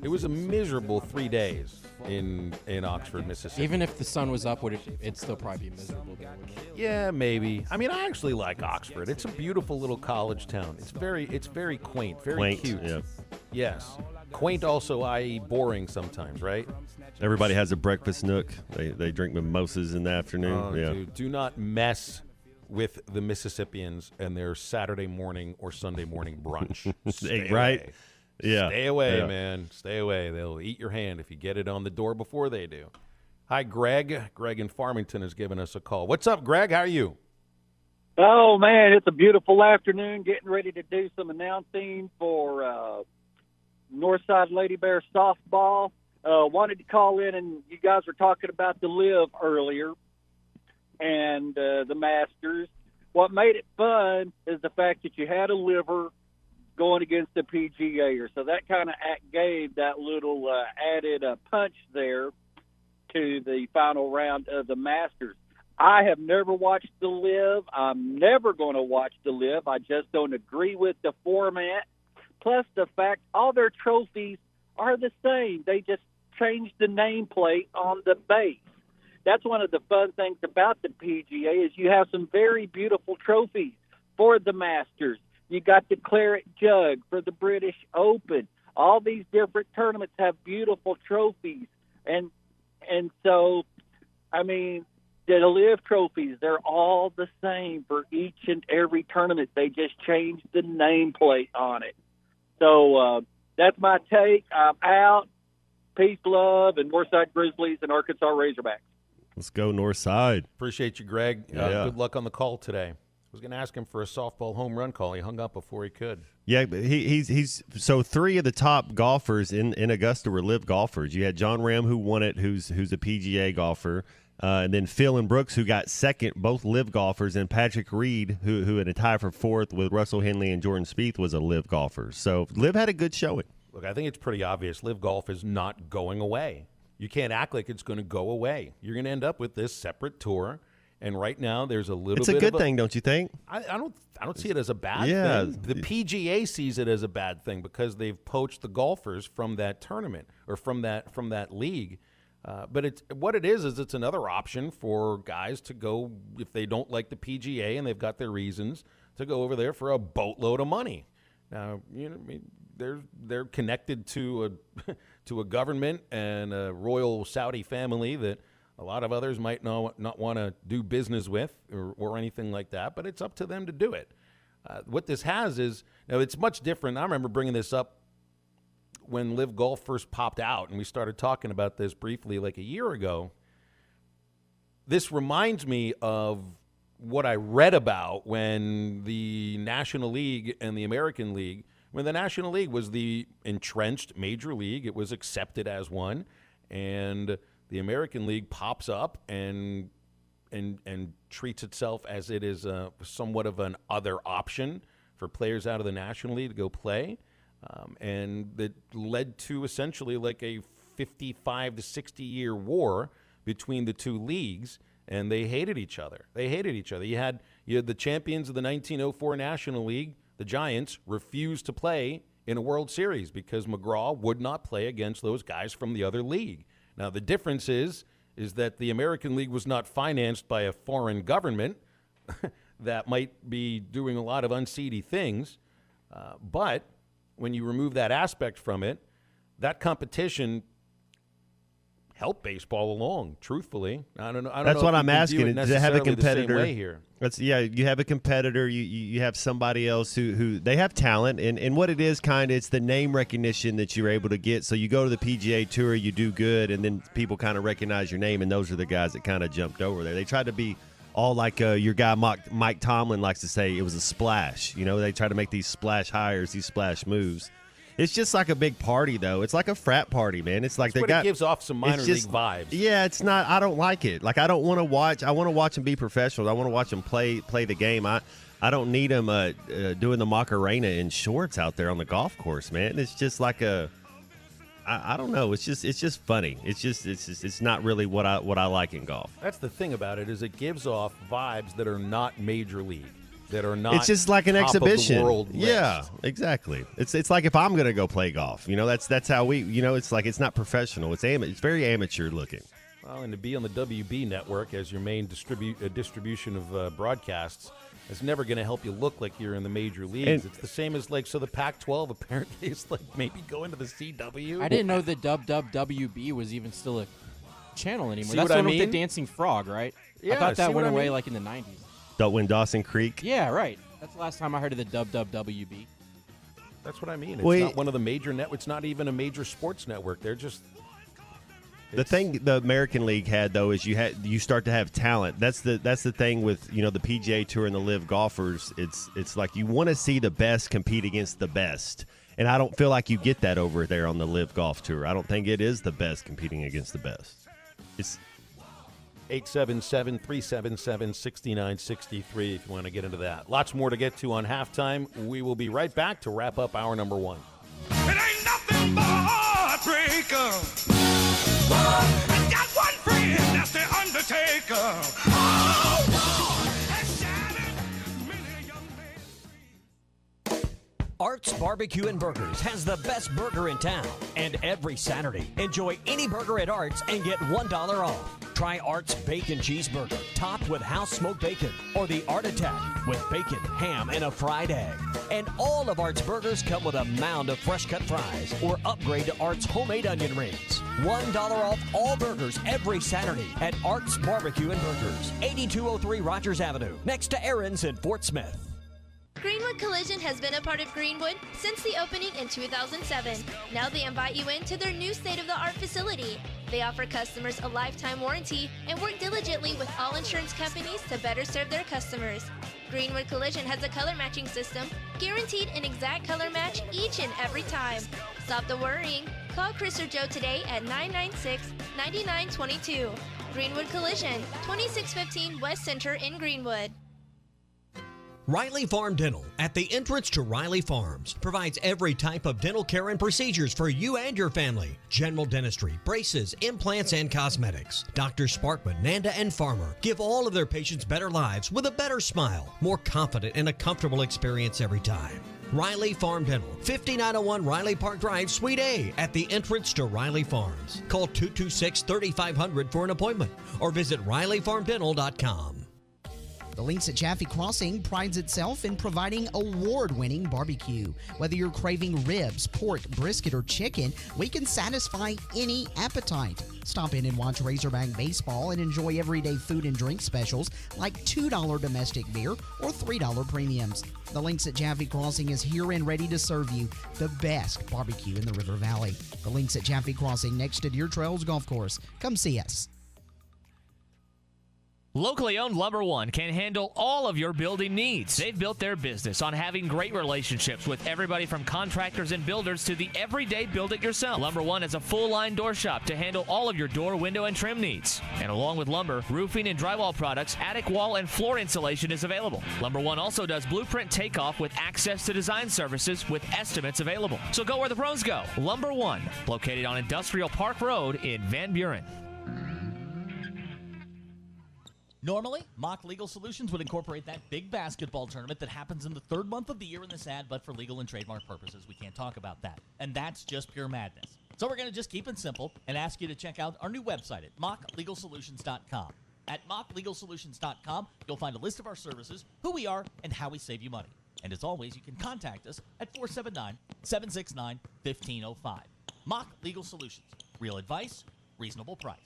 It was a miserable 3 days in Oxford, Mississippi. Even if the sun was up, would it'd still probably be miserable there, wouldn't it? Yeah, maybe. I mean, I actually like Oxford. It's a beautiful little college town. It's very quaint, very Quaint, cute. yeah. Yes. Quaint also, i.e. boring sometimes, right? Everybody has a breakfast nook. They drink mimosas in the afternoon. Yeah. Dude, do not mess with the Mississippians and their Saturday morning or Sunday morning brunch. Stay right? away. Yeah. Stay away, Yeah. man. Stay away. They'll eat your hand if you get it on the door before they do. Hi, Greg. Greg in Farmington has given us a call. What's up, Greg? How are you? Oh, man, it's a beautiful afternoon. Getting ready to do some announcing for Northside Lady Bear softball. Wanted to call in, and you guys were talking about the Live earlier and the Masters. What made it fun is the fact that you had a liver going against the PGA. So that kind of gave that little added punch there to the final round of the Masters. I have never watched the Live. I'm never going to watch the Live. I just don't agree with the format. Plus the fact all their trophies are the same. They just changed the nameplate on the base. That's one of the fun things about the PGA is you have some very beautiful trophies for the Masters. You got the Claret Jug for the British Open. All these different tournaments have beautiful trophies. And so, I mean, the Live trophies, they're all the same for each and every tournament. They just changed the nameplate on it. So that's my take. I'm out. Peace, love, and Northside Grizzlies and Arkansas Razorbacks. Let's go Northside. Appreciate you, Greg. Yeah. Good luck on the call today. I was going to ask him for a softball home run call. He hung up before he could. Yeah, but he's so three of the top golfers in Augusta were Live golfers. You had John Rahm, who won it, who's a PGA golfer. And then Phil and Brooks, who got second, both Live golfers, and Patrick Reed, who had a tie for fourth with Russell Henley and Jordan Spieth, was a Live golfer. So Live had a good showing. Look, I think it's pretty obvious. Live golf is not going away. You can't act like it's going to go away. You're going to end up with this separate tour. And right now, there's a little. It's bit a good of thing, don't you think? I don't see it as a bad Yeah. thing. The PGA sees it as a bad thing because they've poached the golfers from that tournament or from that league. But it's another option for guys to go if they don't like the PGA and they've got their reasons to go over there for a boatload of money. Now, they're connected to a government and a royal Saudi family that a lot of others might not want to do business with or anything like that, but it's up to them to do it. What this has is, now it's much different. I remember bringing this up when Live Golf first popped out, and we started talking about this briefly like a year ago. This reminds me of what I read about when the National League and the American League, when the National League was the entrenched major league, it was accepted as one, and the American League pops up and treats itself as it is somewhat of an other option for players out of the National League to go play. And that led to essentially like a 55 to 60-year war between the two leagues, and they hated each other. You had the champions of the 1904 National League, the Giants, refused to play in a World Series because McGraw would not play against those guys from the other league. Now, the difference is that the American League was not financed by a foreign government that might be doing a lot of unseedy things, but when you remove that aspect from it, that competition helped baseball along. Truthfully, I don't know. That's what I'm asking. Does it have a competitor? The same way here. You have a competitor. You have somebody else who they have talent, and what it is it's the name recognition that you're able to get. So you go to the PGA Tour, you do good, and then people kind of recognize your name, and those are the guys that kind of jumped over there. They tried to be all like your guy Mike Tomlin likes to say, it was a splash. They try to make these splash hires, these splash moves. It's just like a big party, though. It's like a frat party, man. It's like it gives off some minor league vibes. Yeah, it's not. I don't like it. Like I don't want to watch. I want to watch them be professionals. I want to watch them play the game. I don't need them doing the Macarena in shorts out there on the golf course, man. It's just like I don't know. It's just funny. It's not really what I like in golf. That's the thing about it is it gives off vibes that are not major league. That are not. It's just like an exhibition. Of the world yeah, list. Exactly. It's like if I'm going to go play golf. That's how we. It's like it's not professional. It's very amateur looking. Well, and to be on the WB network as your main distribution of broadcasts, It's never going to help you look like you're in the major leagues. It's the same as so the Pac-12 apparently is maybe going to the CW. I didn't know the WWB was even still a channel anymore. See That's what the I one with mean? the dancing frog, right? Yeah, I thought that see went what I away mean? in the 90s. When Dawson Creek. Yeah, right. That's the last time I heard of the WWB. That's what I mean. It's not one of the major networks. It's not even a major sports network. They're just... The thing the American League had, though, is you start to have talent. That's the thing with the PGA Tour and the LIV golfers. It's like you want to see the best compete against the best, and I don't feel like you get that over there on the LIV Golf Tour. I don't think it is the best competing against the best. It's 877-377-6963 if you want to get into that. Lots more to get to on halftime. We will be right back to wrap up hour number one. It ain't nothing but a heartbreaker. I got one friend, that's the Undertaker. Art's Barbecue and Burgers has the best burger in town. And every Saturday, enjoy any burger at Art's and get $1 off. Try Art's Bacon Cheeseburger, topped with house-smoked bacon, or the Art Attack with bacon, ham, and a fried egg. And all of Art's burgers come with a mound of fresh-cut fries, or upgrade to Art's homemade onion rings. $1 off all burgers every Saturday at Art's Barbecue and Burgers, 8203 Rogers Avenue, next to Aaron's in Fort Smith. Greenwood Collision has been a part of Greenwood since the opening in 2007. Now they invite you into their new state-of-the-art facility. They offer customers a lifetime warranty and work diligently with all insurance companies to better serve their customers. Greenwood Collision has a color matching system, guaranteed an exact color match each and every time. Stop the worrying. Call Chris or Joe today at 996-9922. Greenwood Collision, 2615 West Center in Greenwood. Riley Farm Dental, at the entrance to Riley Farms, provides every type of dental care and procedures for you and your family. General dentistry, braces, implants, and cosmetics. Drs. Sparkman, Nanda, and Farmer give all of their patients better lives with a better smile, more confident, and a comfortable experience every time. Riley Farm Dental, 5901 Riley Park Drive, Suite A, at the entrance to Riley Farms. Call 226-3500 for an appointment or visit RileyFarmDental.com. The Links at Chaffee Crossing prides itself in providing award-winning barbecue. Whether you're craving ribs, pork, brisket, or chicken, we can satisfy any appetite. Stop in and watch Razorback baseball and enjoy everyday food and drink specials like $2 domestic beer or $3 premiums. The Links at Chaffee Crossing is here and ready to serve you the best barbecue in the River Valley. The Links at Chaffee Crossing next to Deer Trails Golf Course. Come see us. Locally owned Lumber One can handle all of your building needs. They've built their business on having great relationships with everybody from contractors and builders to the everyday build-it-yourself. Lumber One is a full-line door shop to handle all of your door, window, and trim needs. And along with lumber, roofing and drywall products, attic wall and floor insulation is available. Lumber One also does blueprint takeoff with access to design services with estimates available. So go where the pros go. Lumber One, located on Industrial Park Road in Van Buren. Normally, Mock Legal Solutions would incorporate that big basketball tournament that happens in the third month of the year in this ad, but for legal and trademark purposes, we can't talk about that. And that's just pure madness. So we're going to just keep it simple and ask you to check out our new website at mocklegalsolutions.com. At mocklegalsolutions.com, you'll find a list of our services, who we are, and how we save you money. And as always, you can contact us at 479-769-1505. Mock Legal Solutions. Real advice, reasonable price.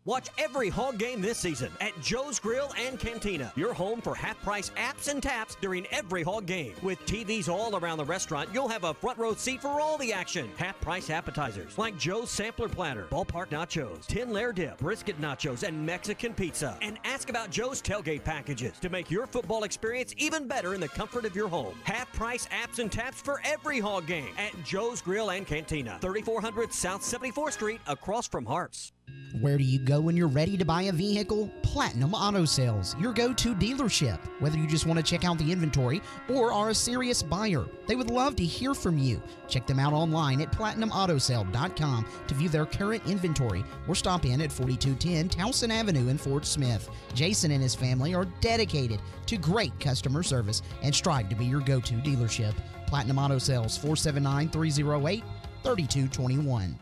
Watch every Hog game this season at Joe's Grill and Cantina, your home for half-price apps and taps during every Hog game. With TVs all around the restaurant, you'll have a front row seat for all the action. Half-price appetizers like Joe's Sampler Platter, Ballpark Nachos, 10-layer dip, brisket nachos, and Mexican pizza. And ask about Joe's tailgate packages to make your football experience even better in the comfort of your home. Half-price apps and taps for every Hog game at Joe's Grill and Cantina, 3400 South 74th Street, across from Harps. Where do you go when you're ready to buy a vehicle? Platinum Auto Sales, your go-to dealership. Whether you just want to check out the inventory or are a serious buyer, they would love to hear from you. Check them out online at PlatinumAutoSale.com to view their current inventory or stop in at 4210 Towson Avenue in Fort Smith. Jason and his family are dedicated to great customer service and strive to be your go-to dealership. Platinum Auto Sales, 479-308-3221.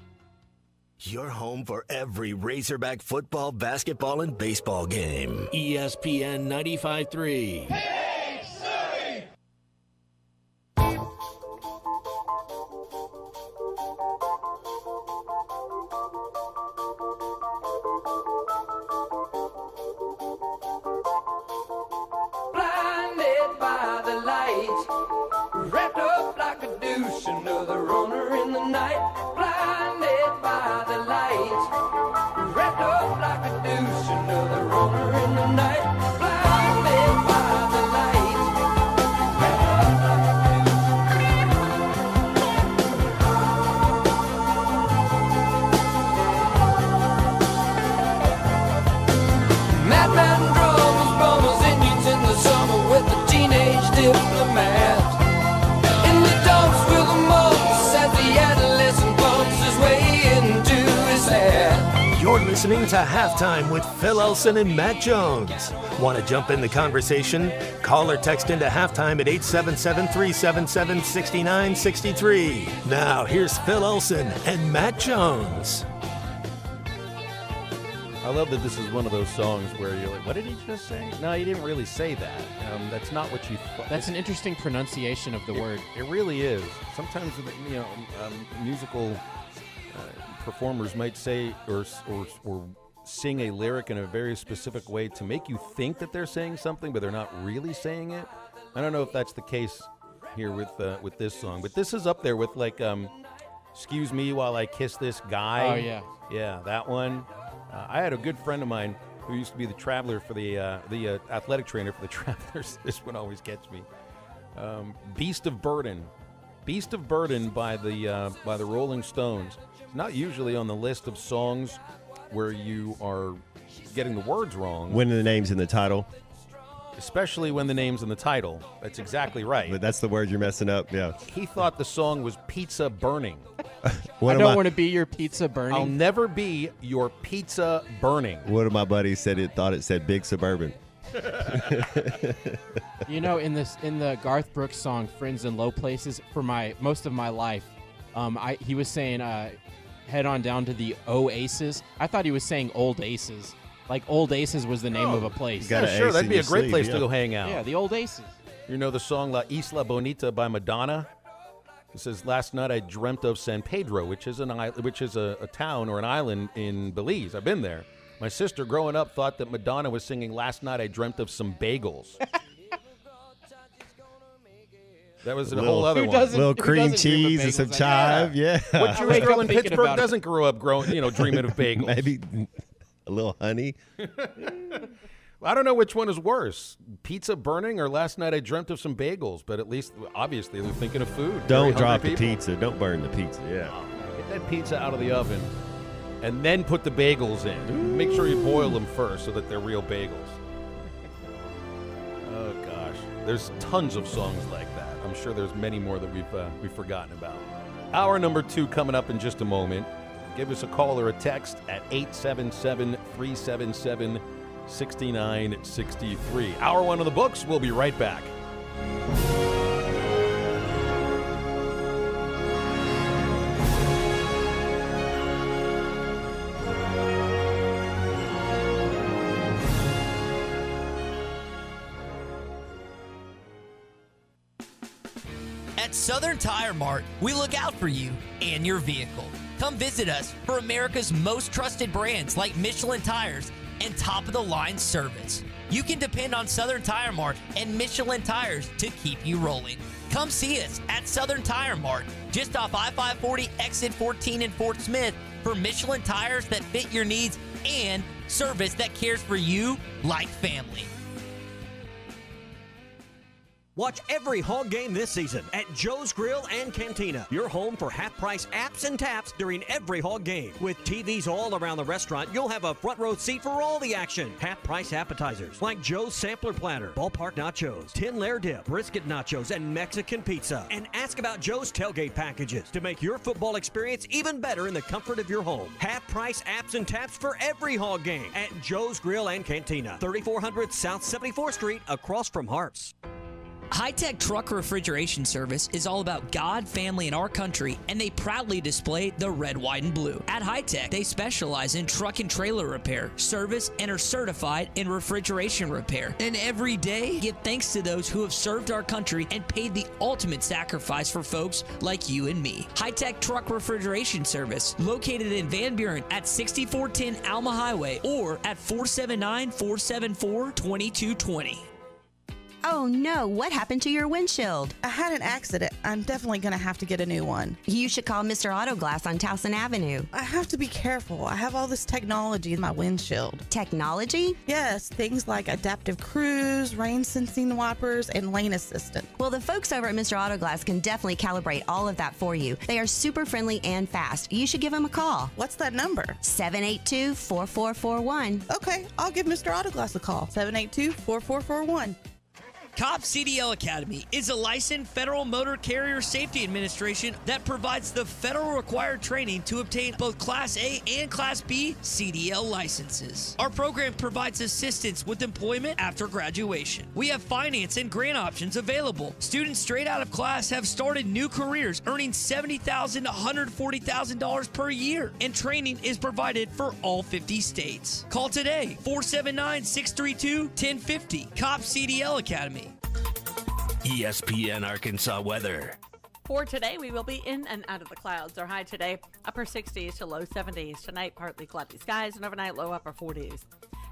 Your home for every Razorback football, basketball, and baseball game. ESPN 95.3. Hey! aftermath. In the dumps with the mumps as the adolescent bumps his way into his hair. You're listening to Halftime with Phil Elson and Matt Jones. Want to jump in the conversation? Call or text into Halftime at 877-377-6963. Now, here's Phil Elson and Matt Jones. I love that this is one of those songs where you're like, what did he just say? No, he didn't really say that. That's not what you thought. That's an interesting pronunciation of the word. It really is. Sometimes, musical performers might say or sing a lyric in a very specific way to make you think that they're saying something, but they're not really saying it. I don't know if that's the case here with this song, but this is up there with like, "Excuse Me While I Kiss This Guy." Oh, yeah. Yeah, that one. I had a good friend of mine who used to be the traveler for the athletic trainer for the Travelers. This one always gets me. "Beast of Burden." "Beast of Burden" by the Rolling Stones. It's not usually on the list of songs where you are getting the words wrong. When the name's in the title. Especially when the name's in the title. That's exactly right. But that's the word you're messing up, yeah. He thought the song was "Pizza Burning." I don't want to be your pizza burning. I'll never be your pizza burning. One of my buddies thought it said Big Suburban. You know, in the Garth Brooks song "Friends in Low Places," for most of my life, he was saying head on down to the Oasis. I thought he was saying Old Aces. Like Old Aces was the name of a place. Yeah, sure, that'd be a great place to go hang out. Yeah, the Old Aces. You know the song "La Isla Bonita" by Madonna? It says, "Last night I dreamt of San Pedro," which is a town or an island in Belize. I've been there. My sister growing up thought that Madonna was singing "Last night I dreamt of some bagels." That was a whole other one. Little cream cheese and some chive, yeah. What Jewish girl in Pittsburgh doesn't grow up dreaming of bagels? Maybe a little honey. I don't know which one is worse, pizza burning or "Last night I dreamt of some bagels," but at least, obviously, they're thinking of food. Don't drop the pizza. Don't burn the pizza, yeah. Get that pizza out of the oven and then put the bagels in. Make sure you boil them first so that they're real bagels. Oh, gosh. There's tons of songs like that. I'm sure there's many more that we've forgotten about. Hour number 2 coming up in just a moment. Give us a call or a text at 877-377-6963. Hour 1 of the books. We'll be right back. At Southern Tire Mart, we look out for you and your vehicle. Come visit us for America's most trusted brands like Michelin Tires and top-of-the-line service. You can depend on Southern Tire Mart and Michelin Tires to keep you rolling. Come see us at Southern Tire Mart, just off I-540 exit 14 in Fort Smith, for Michelin tires that fit your needs and service that cares for you like family. Watch every Hog game this season at Joe's Grill and Cantina, your home for half-price apps and taps during every Hog game. With TVs all around the restaurant, you'll have a front row seat for all the action. Half-price appetizers like Joe's Sampler Platter, Ballpark Nachos, Tin Layer Dip, Brisket Nachos, and Mexican Pizza. And ask about Joe's tailgate packages to make your football experience even better in the comfort of your home. Half-price apps and taps for every Hog game at Joe's Grill and Cantina, 3400 South 74th Street, across from Harps. High-Tech Truck Refrigeration Service is all about God, family, and our country, and they proudly display the red, white, and blue. At High-Tech, they specialize in truck and trailer repair, service, and are certified in refrigeration repair. And every day, give thanks to those who have served our country and paid the ultimate sacrifice for folks like you and me. High-Tech Truck Refrigeration Service, located in Van Buren at 6410 Alma Highway or at 479-474-2220. Oh no, what happened to your windshield? I had an accident. I'm definitely going to have to get a new one. You should call Mr. Auto Glass on Towson Avenue. I have to be careful. I have all this technology in my windshield. Technology? Yes, things like adaptive cruise, rain sensing wipers, and lane assistant. Well, the folks over at Mr. Auto Glass can definitely calibrate all of that for you. They are super friendly and fast. You should give them a call. What's that number? 782-4441. Okay, I'll give Mr. Auto Glass a call. 782-4441. COP CDL Academy is a licensed Federal Motor Carrier Safety Administration that provides the federal required training to obtain both Class A and Class B CDL licenses. Our program provides assistance with employment after graduation. We have finance and grant options available. Students straight out of class have started new careers earning $70,000 to $140,000 per year, and training is provided for all 50 states. Call today, 479-632-1050, COP CDL Academy. ESPN Arkansas weather. For today, we will be in and out of the clouds. Our high today, upper 60s to low 70s. Tonight, partly cloudy skies, and overnight, low upper 40s.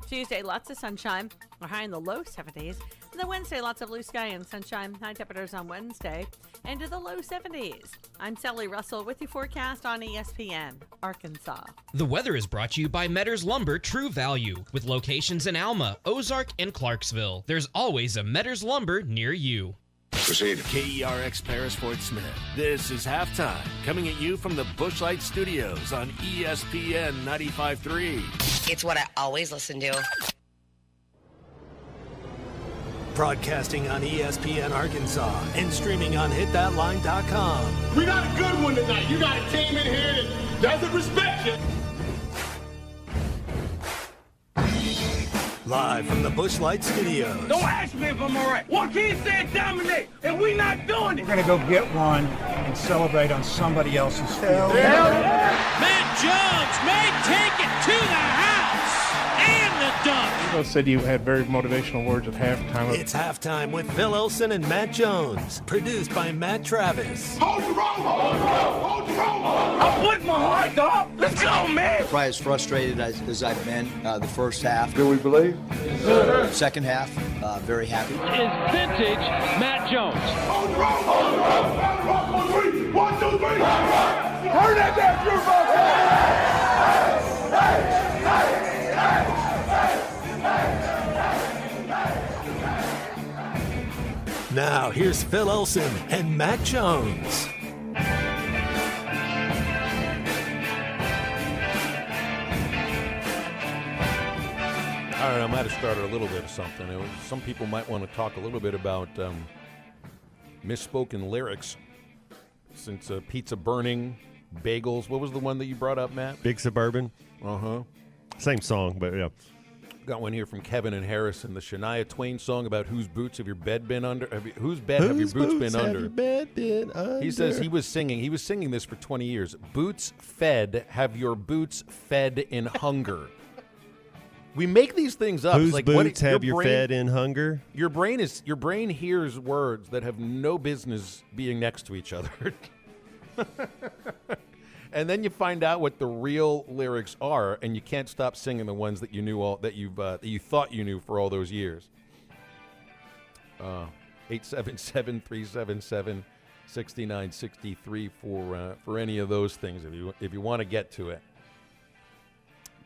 Tuesday, lots of sunshine. Our high in the low 70s. And then Wednesday, lots of blue sky and sunshine. High temperatures on Wednesday into the low 70s. I'm Sally Russell with your forecast on ESPN Arkansas. The weather is brought to you by Metters Lumber True Value, with locations in Alma, Ozark, and Clarksville. There's always a Metters Lumber near you. Proceed. KERX Paris Fort Smith. This is halftime, coming at you from the Bushlight Studios on ESPN 95.3. It's what I always listen to. Broadcasting on ESPN Arkansas and streaming on hitthatline.com. We got a good one tonight. You got a team in here that doesn't respect you. Live from the Bushlight Studios. Don't ask me if I'm all right. Joaquin said dominate, and we not doing it. We're going to go get one and celebrate on somebody else's field. Matt Jones may take it to the house and the dunk. You said you had very motivational words at halftime. It's halftime with Phil Olsen and Matt Jones. Produced by Matt Travis. Hold the rope! Hold the rope! Hold the rope! I'm putting my heart up. Let's go, man! Probably as frustrated as I've been the first half. Do we believe? Second half, very happy. Is vintage Matt Jones. Hold the rope! Hold the rope! Hold the rope! 1, 2, 3! Turn that back, your Now, here's Phil Olsen and Matt Jones. I don't know, I might have started a little bit of something. Some people might want to talk a little bit about misspoken lyrics, since pizza burning, bagels. What was the one that you brought up, Matt? Big Suburban. Uh-huh. Same song, but yeah. Got one here from Kevin and Harrison, the Shania Twain song about whose boots have your bed been under? Whose bed have your boots been under? Your bed been under? He says he was singing this for 20 years. Boots fed, have your boots fed in hunger. We make these things up. Whose like, boots have your fed in hunger? Your brain hears words that have no business being next to each other. And then you find out what the real lyrics are, and you can't stop singing the ones that you knew that you thought you knew for all those years. 877-377-6963 for any of those things if you want to get to it.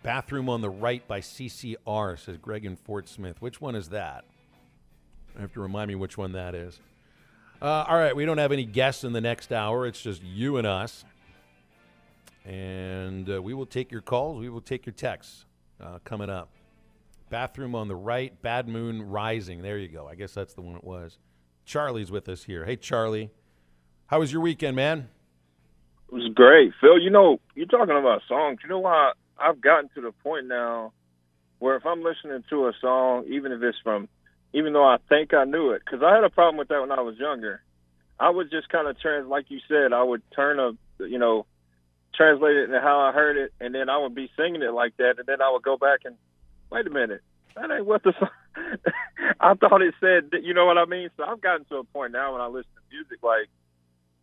Bathroom on the Right by CCR, says Greg in Fort Smith. Which one is that? I have to remind me which one that is. All right, we don't have any guests in the next hour. It's just you and us. And we will take your calls. We will take your texts coming up. Bathroom on the Right, Bad Moon Rising. There you go. I guess that's the one it was. Charlie's with us here. Hey, Charlie. How was your weekend, man? It was great. Phil, you're talking about songs. You know why I've gotten to the point now where if I'm listening to a song, even though I think I knew it, because I had a problem with that when I was younger, I would just kind of like you said, I would translate it into how I heard it, and then I would be singing it like that, and then I would go back and, wait a minute, that ain't what the song, I thought it said, you know what I mean? So I've gotten to a point now when I listen to music, like,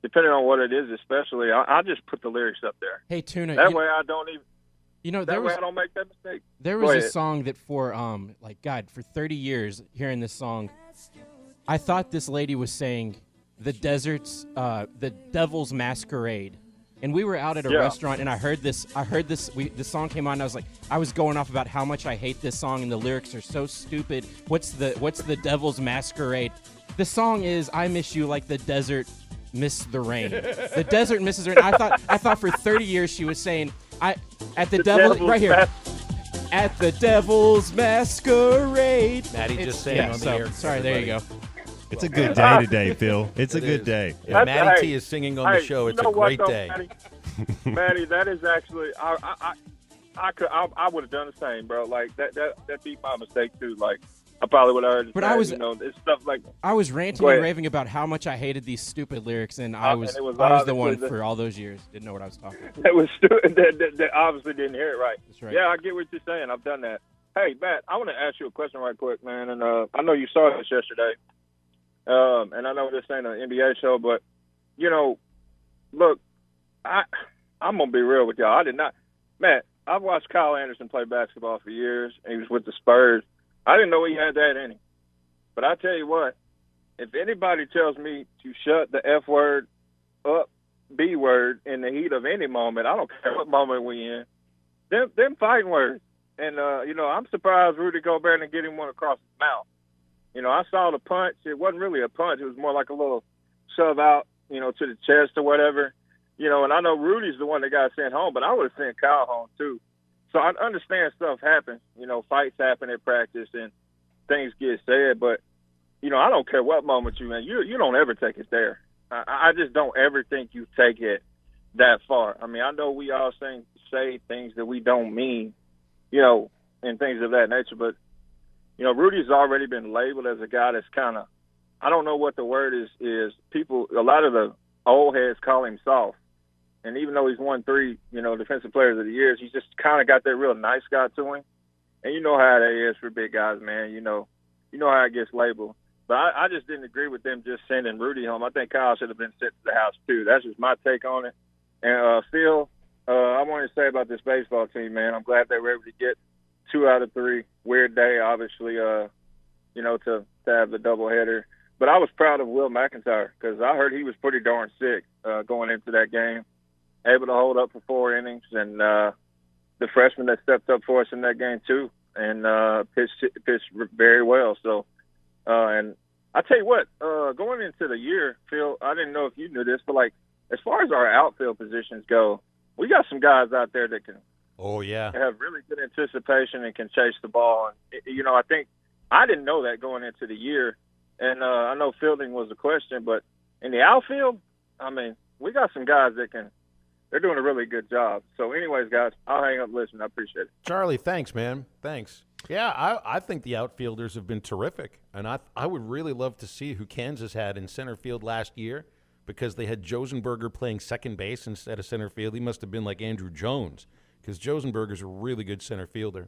depending on what it is especially, I just put the lyrics up there. Hey, Tuna. That way I don't even, I don't make that mistake. There was a song that for 30 years hearing this song, I thought this lady was saying the Devil's Masquerade. And we were out at a restaurant, and I heard this. The song came on, and I was going off about how much I hate this song, and the lyrics are so stupid. What's the Devil's Masquerade? The song is "I miss you like the desert miss the rain." The desert misses the rain. I thought for 30 years she was saying at the Devil's Masquerade. Maddie just saying on the air. Sorry, there you go. It's a good day today, Phil. It's a good day. If Matty T is singing on the show, it's a great day. Matty, that is actually I would have done the same, bro. Like that be my mistake too. Like I probably would have heard. But I was, it's stuff like I was ranting and raving about how much I hated these stupid lyrics, and I was the one for all those years. Didn't know what I was talking about. That was stupid. That obviously didn't hear it right. That's right. Yeah, I get what you're saying. I've done that. Hey, Matt, I want to ask you a question right quick, man. And I know you saw this yesterday. And I know this ain't an NBA show, but look, I'm gonna be real with y'all. I did not, Matt. I've watched Kyle Anderson play basketball for years. And he was with the Spurs. I didn't know he had that in him. But I tell you what, if anybody tells me to shut the F word up, B word in the heat of any moment, I don't care what moment we in, them fighting words. And, I'm surprised Rudy Gobert didn't get him one across his mouth. I saw the punch. It wasn't really a punch. It was more like a little shove out, to the chest or whatever. And I know Rudy's the one that got sent home, but I would have sent Kyle home too. So I understand stuff happens. Fights happen at practice and things get said. But, I don't care what moment you in. You don't ever take it there. I just don't ever think you take it that far. I mean, I know we all say things that we don't mean, and things of that nature. But, Rudy's already been labeled as a guy that's kind of, I don't know what the word is people, a lot of the old heads call him soft. And even though he's won 3, defensive players of the year, he's just kind of got that real nice guy to him. And you know how that is for big guys, man. You know how it gets labeled. But I just didn't agree with them just sending Rudy home. I think Kyle should have been sent to the house too. That's just my take on it. And Phil, I wanted to say about this baseball team, man. I'm glad they were able to get 2 out of 3. Weird day, obviously, to have the doubleheader. But I was proud of Will McIntyre because I heard he was pretty darn sick going into that game. Able to hold up for 4 innings, and the freshman that stepped up for us in that game too, and pitched very well. So, and I tell you what, going into the year, Phil, I didn't know if you knew this, but like as far as our outfield positions go, we got some guys out there that can. Oh yeah, have really good anticipation and can chase the ball. And I think I didn't know that going into the year, and I know fielding was a question, but in the outfield, I mean, we got some guys that can. They're doing a really good job. So anyways, guys, I'll hang up and listen. I appreciate it. Charlie, thanks, man. Thanks. Yeah, I think the outfielders have been terrific. And I would really love to see who Kansas had in center field last year because they had Josenberger playing second base instead of center field. He must have been like Andrew Jones because Josenberger's a really good center fielder.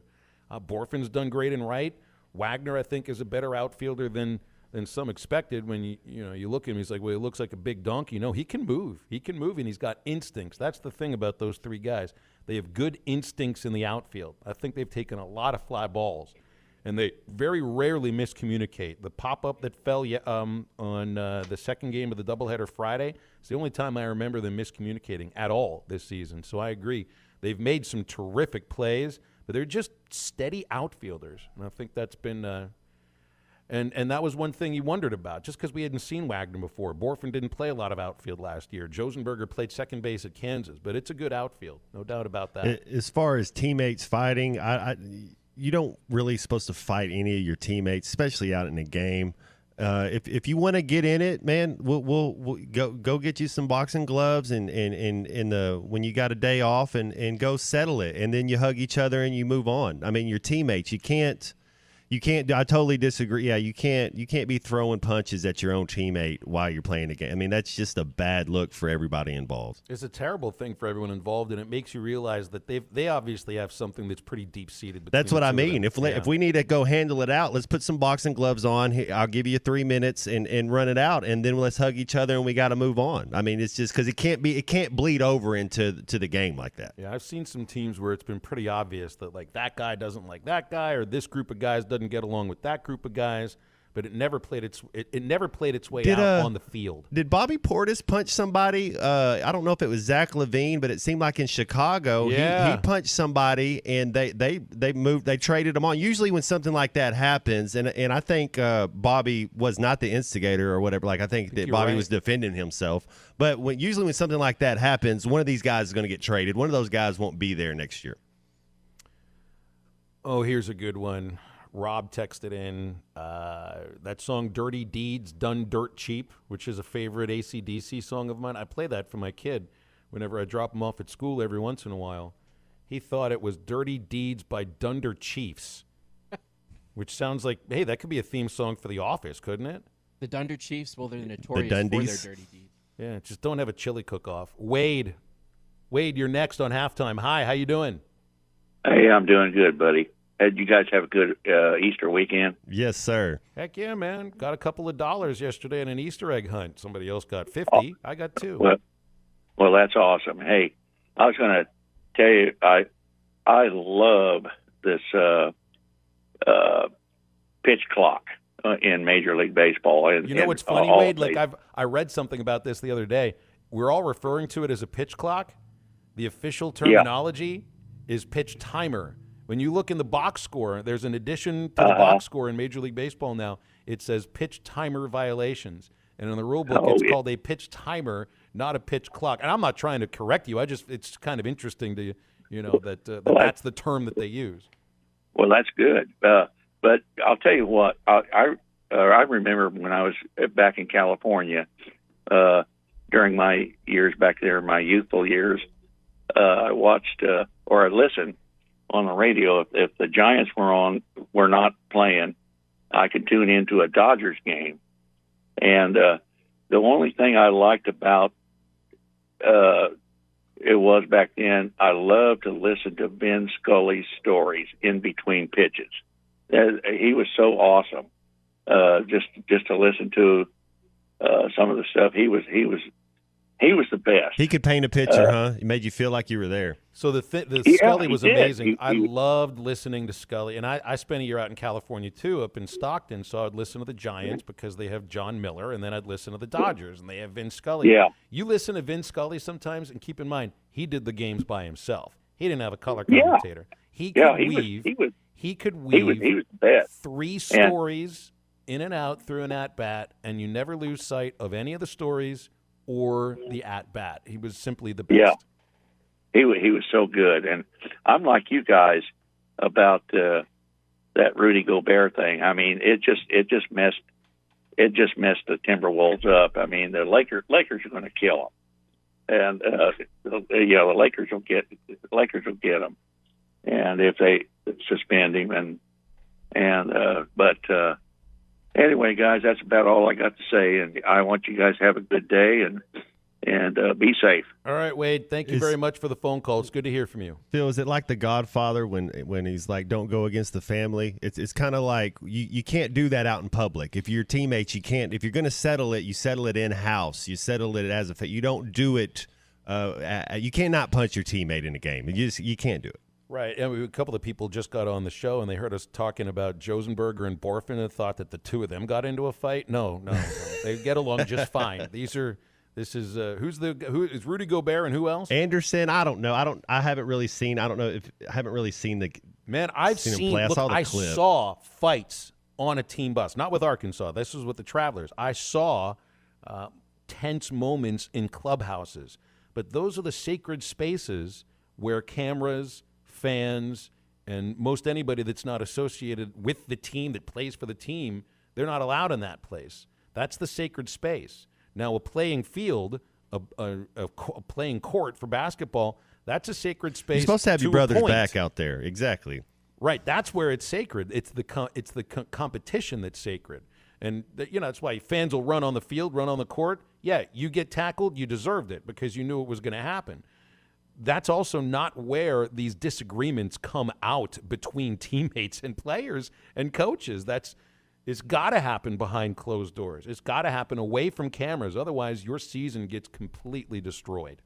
Borfin's done great in right. Wagner, I think, is a better outfielder than some expected. When you look at him, he's like, well, he looks like a big donkey. No, he can move. He can move, and he's got instincts. That's the thing about those 3 guys. They have good instincts in the outfield. I think they've taken a lot of fly balls, and they very rarely miscommunicate. The pop-up that fell on the second game of the doubleheader Friday is the only time I remember them miscommunicating at all this season. So I agree. They've made some terrific plays, but they're just steady outfielders, and I think that's been And that was one thing you wondered about, just because we hadn't seen Wagner before. Borfin didn't play a lot of outfield last year. Josenberger played second base at Kansas, but it's a good outfield, no doubt about that. As far as teammates fighting, you don't really supposed to fight any of your teammates, especially out in a game. If you want to get in it, man, we'll go get you some boxing gloves and when you got a day off and go settle it, and then you hug each other and you move on. I mean, your teammates, you can't. I totally disagree. Yeah, you can't be throwing punches at your own teammate while you're playing the game. I mean, that's just a bad look for everybody involved. It's a terrible thing for everyone involved, and it makes you realize that they obviously have something that's pretty deep-seated. That's what I mean. If we need to go handle it out, let's put some boxing gloves on. I'll give you 3 minutes and run it out, and then let's hug each other, and we got to move on. I mean, it's just because it can't bleed over into the game like that. Yeah, I've seen some teams where it's been pretty obvious that like that guy doesn't like that guy, or this group of guys doesn't get along with that group of guys, but it never played its way out on the field. Did Bobby Portis punch somebody? I don't know if it was Zach LaVine, but it seemed like in Chicago he punched somebody and they traded him on. Usually when something like that happens, and I think Bobby was not the instigator or whatever. Like I think that Bobby was defending himself. But usually when something like that happens, one of these guys is going to get traded. One of those guys won't be there next year. Oh, here's a good one. Rob texted in that song Dirty Deeds Done Dirt Cheap, which is a favorite AC/DC song of mine. I play that for my kid whenever I drop him off at school every once in a while. He thought it was Dirty Deeds by Dunder Chiefs, which sounds like, hey, that could be a theme song for The Office, couldn't it? The Dunder Chiefs, well, they're notorious The for their Dundies. dirty deeds. Yeah, just don't have a chili cook-off. Wade, you're next on Halftime. Hi, how you doing? Hey, I'm doing good, buddy. You guys have a good Easter weekend? Yes, sir. Heck yeah, man. Got a couple of dollars yesterday in an Easter egg hunt. Somebody else got 50. I got 2. Well, that's awesome. Hey, I was going to tell you, I love this pitch clock in Major League Baseball. And, you know what's funny, Wade? Like I read something about this the other day. We're all referring to it as a pitch clock. The official terminology is pitch timer. When you look in the box score, there's an addition to the box score in Major League Baseball now. It says pitch timer violations. And in the rule book, it's called a pitch timer, not a pitch clock. And I'm not trying to correct you. It's kind of interesting to that that's the term that they use. Well, that's good. But I'll tell you what, I remember when I was back in California during my years back there, my youthful years, I watched or I listened on the radio. If the Giants were not playing, I could tune into a Dodgers game. And the only thing I liked about it was back then, I loved to listen to Vin Scully's stories in between pitches. He was so awesome. Just to listen to some of the stuff, he was the best. He could paint a picture, huh? He made you feel like you were there. So the Scully was amazing. I loved listening to Scully, and I spent a year out in California too, up in Stockton. So I'd listen to the Giants because they have John Miller, and then I'd listen to the Dodgers, and they have Vin Scully. Yeah. You listen to Vin Scully sometimes, and keep in mind he did the games by himself. He didn't have a color commentator. He could weave 3 stories in and out through an at-bat, and you never lose sight of any of the stories or the at-bat. He was simply the best. Yeah, he was so good. And I'm like you guys about that Rudy Gobert thing. I mean, it just messed the Timberwolves up. I mean, the Lakers are going to kill them, and the Lakers will get them. And if they suspend him, but anyway, guys, that's about all I got to say. And I want you guys to have a good day and be safe. All right, Wade. Thank you very much for the phone call. It's good to hear from you. Phil, is it like The Godfather when he's like, "Don't go against the family"? It's kind of like you can't do that out in public. If you're teammates, you can't. If you're going to settle it, you settle it in house. You settle it as you don't do it. You cannot punch your teammate in a game. You can't do it. Right, and a couple of people just got on the show, and they heard us talking about Josenberger and Borfin and thought that the two of them got into a fight. No, they get along just fine. This is who is Rudy Gobert and who else? Anderson. I don't know. I haven't really seen. I don't know if I haven't really seen the. Man, I've seen. Him play. I saw fights on a team bus, not with Arkansas. This was with the Travelers. I saw tense moments in clubhouses, but those are the sacred spaces where cameras, fans, and most anybody that's not associated with the team that plays for the team, they're not allowed in that place. That's the sacred space. Now, a playing field, a playing court for basketball, that's a sacred space. You're supposed to have your brother's back out there. Exactly. Right. That's where it's sacred. It's the competition that's sacred. And, that's why fans will run on the field, run on the court. Yeah, you get tackled, you deserved it because you knew it was going to happen. That's also not where these disagreements come out between teammates and players and coaches. It's got to happen behind closed doors. It's got to happen away from cameras. Otherwise, your season gets completely destroyed.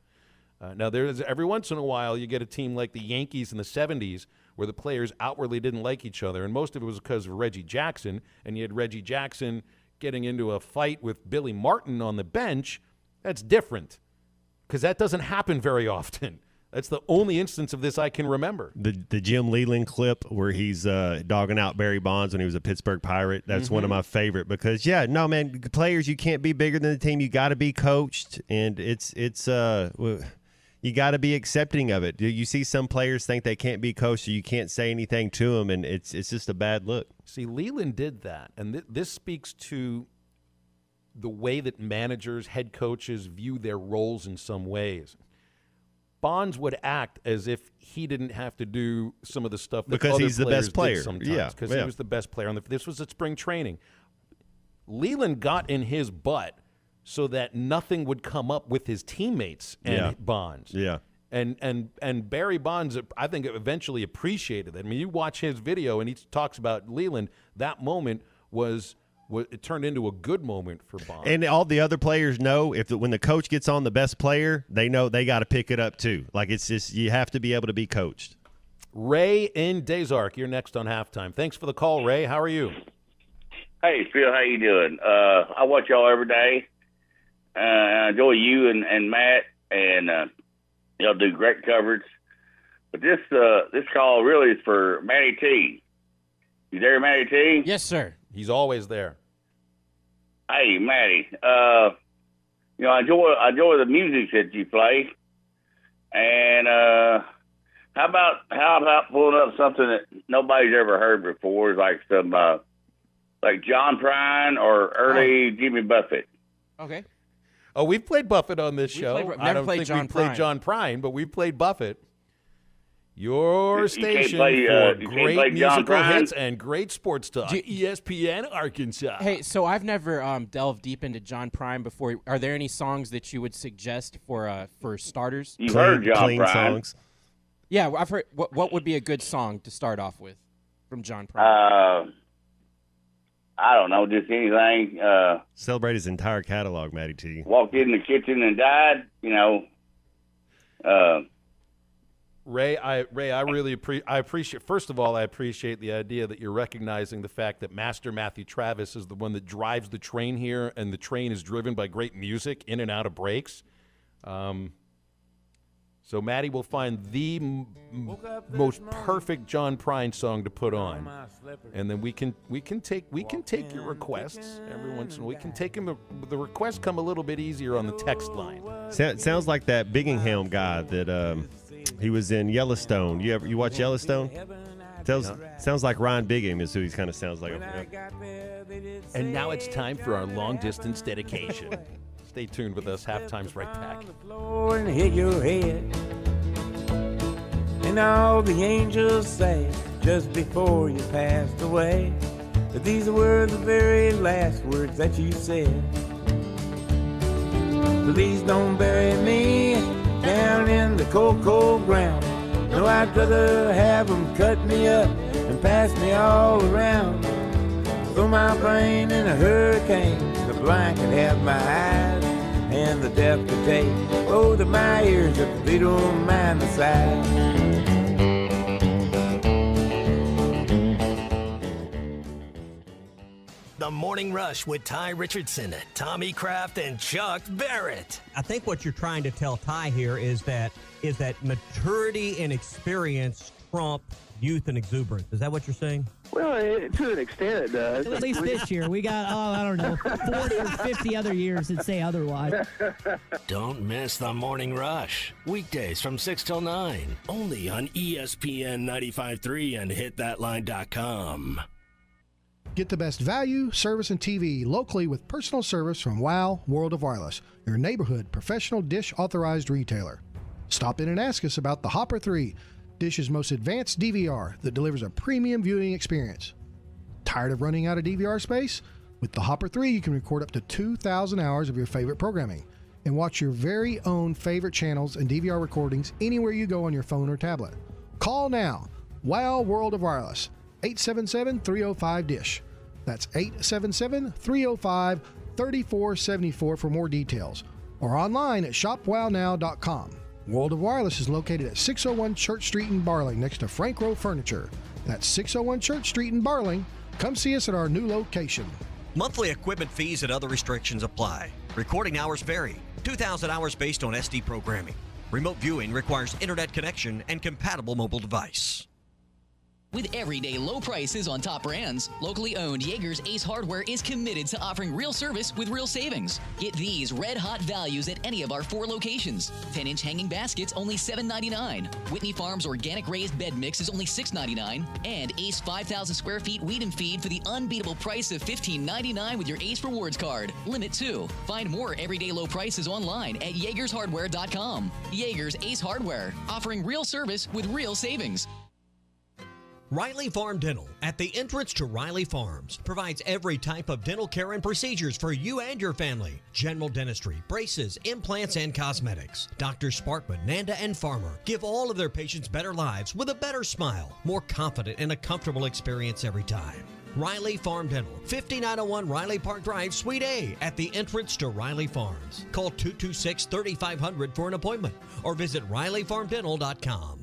Now, every once in a while, you get a team like the Yankees in the 70s where the players outwardly didn't like each other, and most of it was because of Reggie Jackson, and you had Reggie Jackson getting into a fight with Billy Martin on the bench. That's different. Because that doesn't happen very often. That's the only instance of this I can remember. The Jim Leland clip where he's dogging out Barry Bonds when he was a Pittsburgh Pirate, that's one of my favorite because, players, you can't be bigger than the team. You got to be coached, and you got to be accepting of it. You see some players think they can't be coached, or you can't say anything to them, and it's just a bad look. See, Leland did that, and this speaks to the way that managers, head coaches view their roles in some ways. Bonds would act as if he didn't have to do some of the stuff that because other he's the players best player. did sometimes. Yeah, because he was the best player. This was at spring training. Leland got in his butt so that nothing would come up with his teammates and Bonds. Yeah. And Barry Bonds, I think, eventually appreciated it. I mean, you watch his video, and he talks about Leland. That moment it turned into a good moment for Bonds. And all the other players know when the coach gets on the best player, they know they got to pick it up too. Like, it's just, you have to be able to be coached. Ray in Des Arc, you're next on Halftime. Thanks for the call, Ray. How are you? Hey, Phil, how you doing? I watch y'all every day. I enjoy you and Matt, and y'all do great coverage. But this call really is for Matty T. You there, Matty T? Yes, sir. He's always there. Hey, Matty. I enjoy the music that you play, and how about pulling up something that nobody's ever heard before, like some like John Prine or early Jimmy Buffett. Okay. Oh, we've played Buffett on this show. I don't think we played John Prine, but we've played Buffett. Your station for great musical hits and great sports talk. ESPN Arkansas. Hey, so I've never delved deep into John Prine before. Are there any songs that you would suggest for starters? You've heard John Prine songs. Yeah, I've heard. What would be a good song to start off with from John Prine? I don't know, just anything. Celebrate his entire catalog, Matty T. Walked in the kitchen and died, Ray, I really appreciate. First of all, I appreciate the idea that you're recognizing the fact that Master Matthew Travis is the one that drives the train here, and the train is driven by great music in and out of breaks. So Matty will find the most perfect John Prine song to put on, and then we can take your requests every once in a while. We can take them. The requests come a little bit easier on the text line. Sounds like that Bingham guy that he was in Yellowstone. You watch Yellowstone? Sounds like Ryan Bigham is who he kind of sounds like. And now it's time for our long distance dedication. Stay tuned with us. Halftime's right back. And hit your head. And all the angels say just before you passed away that these were the very last words that you said. Please don't bury me down in the cold, cold ground. No, I'd rather have them cut me up and pass me all around. Throw my brain in a hurricane, the blanket have my eyes, and the death to take both of my ears if they don't mind the size. The Morning Rush with Ty Richardson, Tommy Kraft, and Chuck Barrett. I think what you're trying to tell Ty here is that maturity and experience trump youth and exuberance. Is that what you're saying? Well, to an extent it does. At least this year. We got, I don't know, 40 or 50 other years that say otherwise. Don't miss the Morning Rush. Weekdays from 6 till 9. Only on ESPN 95.3 and hitthatline.com. Get the best value, service, and TV locally with personal service from WOW World of Wireless, your neighborhood professional Dish authorized retailer. Stop in and ask us about the Hopper 3, Dish's most advanced DVR that delivers a premium viewing experience. Tired of running out of DVR space? With the Hopper 3, you can record up to 2,000 hours of your favorite programming and watch your very own favorite channels and DVR recordings anywhere you go on your phone or tablet. Call now. WOW World of Wireless. 877-305-DISH. That's 877-305-3474 for more details. Or online at shopwownow.com. World of Wireless is located at 601 Church Street in Barling next to Frank Rowe Furniture. That's 601 Church Street in Barling. Come see us at our new location. Monthly equipment fees and other restrictions apply. Recording hours vary. 2,000 hours based on SD programming. Remote viewing requires internet connection and compatible mobile device. With everyday low prices on top brands, locally owned Jaeger's Ace Hardware is committed to offering real service with real savings. Get these red-hot values at any of our 4 locations. 10-inch hanging baskets, only $7.99. Whitney Farms Organic Raised Bed Mix is only $6.99. And Ace 5,000 square feet Weed and Feed for the unbeatable price of $15.99 with your Ace Rewards card. Limit 2. Find more everyday low prices online at JaegersHardware.com. Jaeger's Ace Hardware, offering real service with real savings. Riley Farm Dental, at the entrance to Riley Farms, provides every type of dental care and procedures for you and your family. General dentistry, braces, implants, and cosmetics. Drs. Sparkman, Nanda, and Farmer give all of their patients better lives with a better smile, more confident, and a comfortable experience every time. Riley Farm Dental, 5901 Riley Park Drive, Suite A, at the entrance to Riley Farms. Call 226-3500 for an appointment or visit RileyFarmDental.com.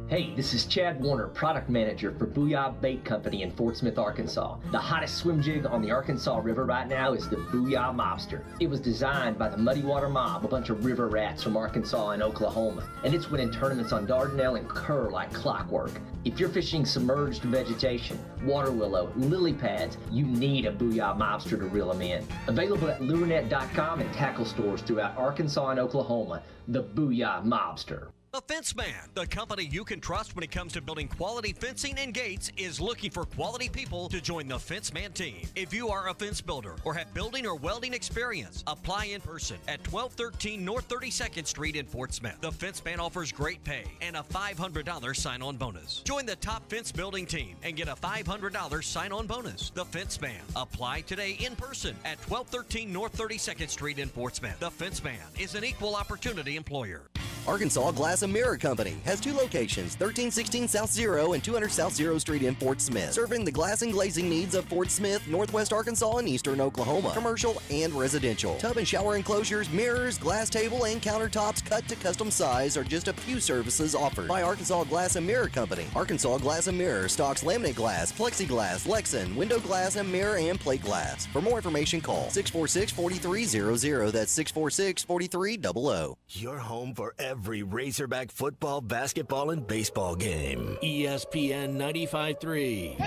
Hey, this is Chad Warner, product manager for Booyah Bait Company in Fort Smith, Arkansas. The hottest swim jig on the Arkansas River right now is the Booyah Mobster. It was designed by the Muddy Water Mob, a bunch of river rats from Arkansas and Oklahoma, and it's winning tournaments on Dardanelle and Kerr like clockwork. If you're fishing submerged vegetation, water willow, lily pads, you need a Booyah Mobster to reel them in. Available at lurenet.com and tackle stores throughout Arkansas and Oklahoma, the Booyah Mobster. The Fence Man, the company you can trust when it comes to building quality fencing and gates, is looking for quality people to join the Fence Man team. If you are a fence builder or have building or welding experience, apply in person at 1213 North 32nd Street in Fort Smith. The Fence Man offers great pay and a $500 sign-on bonus. Join the top fence building team and get a $500 sign-on bonus. The Fence Man. Apply today in person at 1213 North 32nd Street in Fort Smith. The Fence Man is an equal opportunity employer. Arkansas Glass and Mirror Company has 2 locations, 1316 South Zero and 200 South Zero Street in Fort Smith, serving the glass and glazing needs of Fort Smith, Northwest Arkansas, and Eastern Oklahoma, commercial and residential. Tub and shower enclosures, mirrors, glass table, and countertops cut to custom size are just a few services offered by Arkansas Glass and Mirror Company. Arkansas Glass and Mirror stocks laminate glass, plexiglass, Lexan, window glass, and mirror and plate glass. For more information, call 646-4300. That's 646-4300. Your home for every Razorback football, basketball, and baseball game. ESPN 95.3.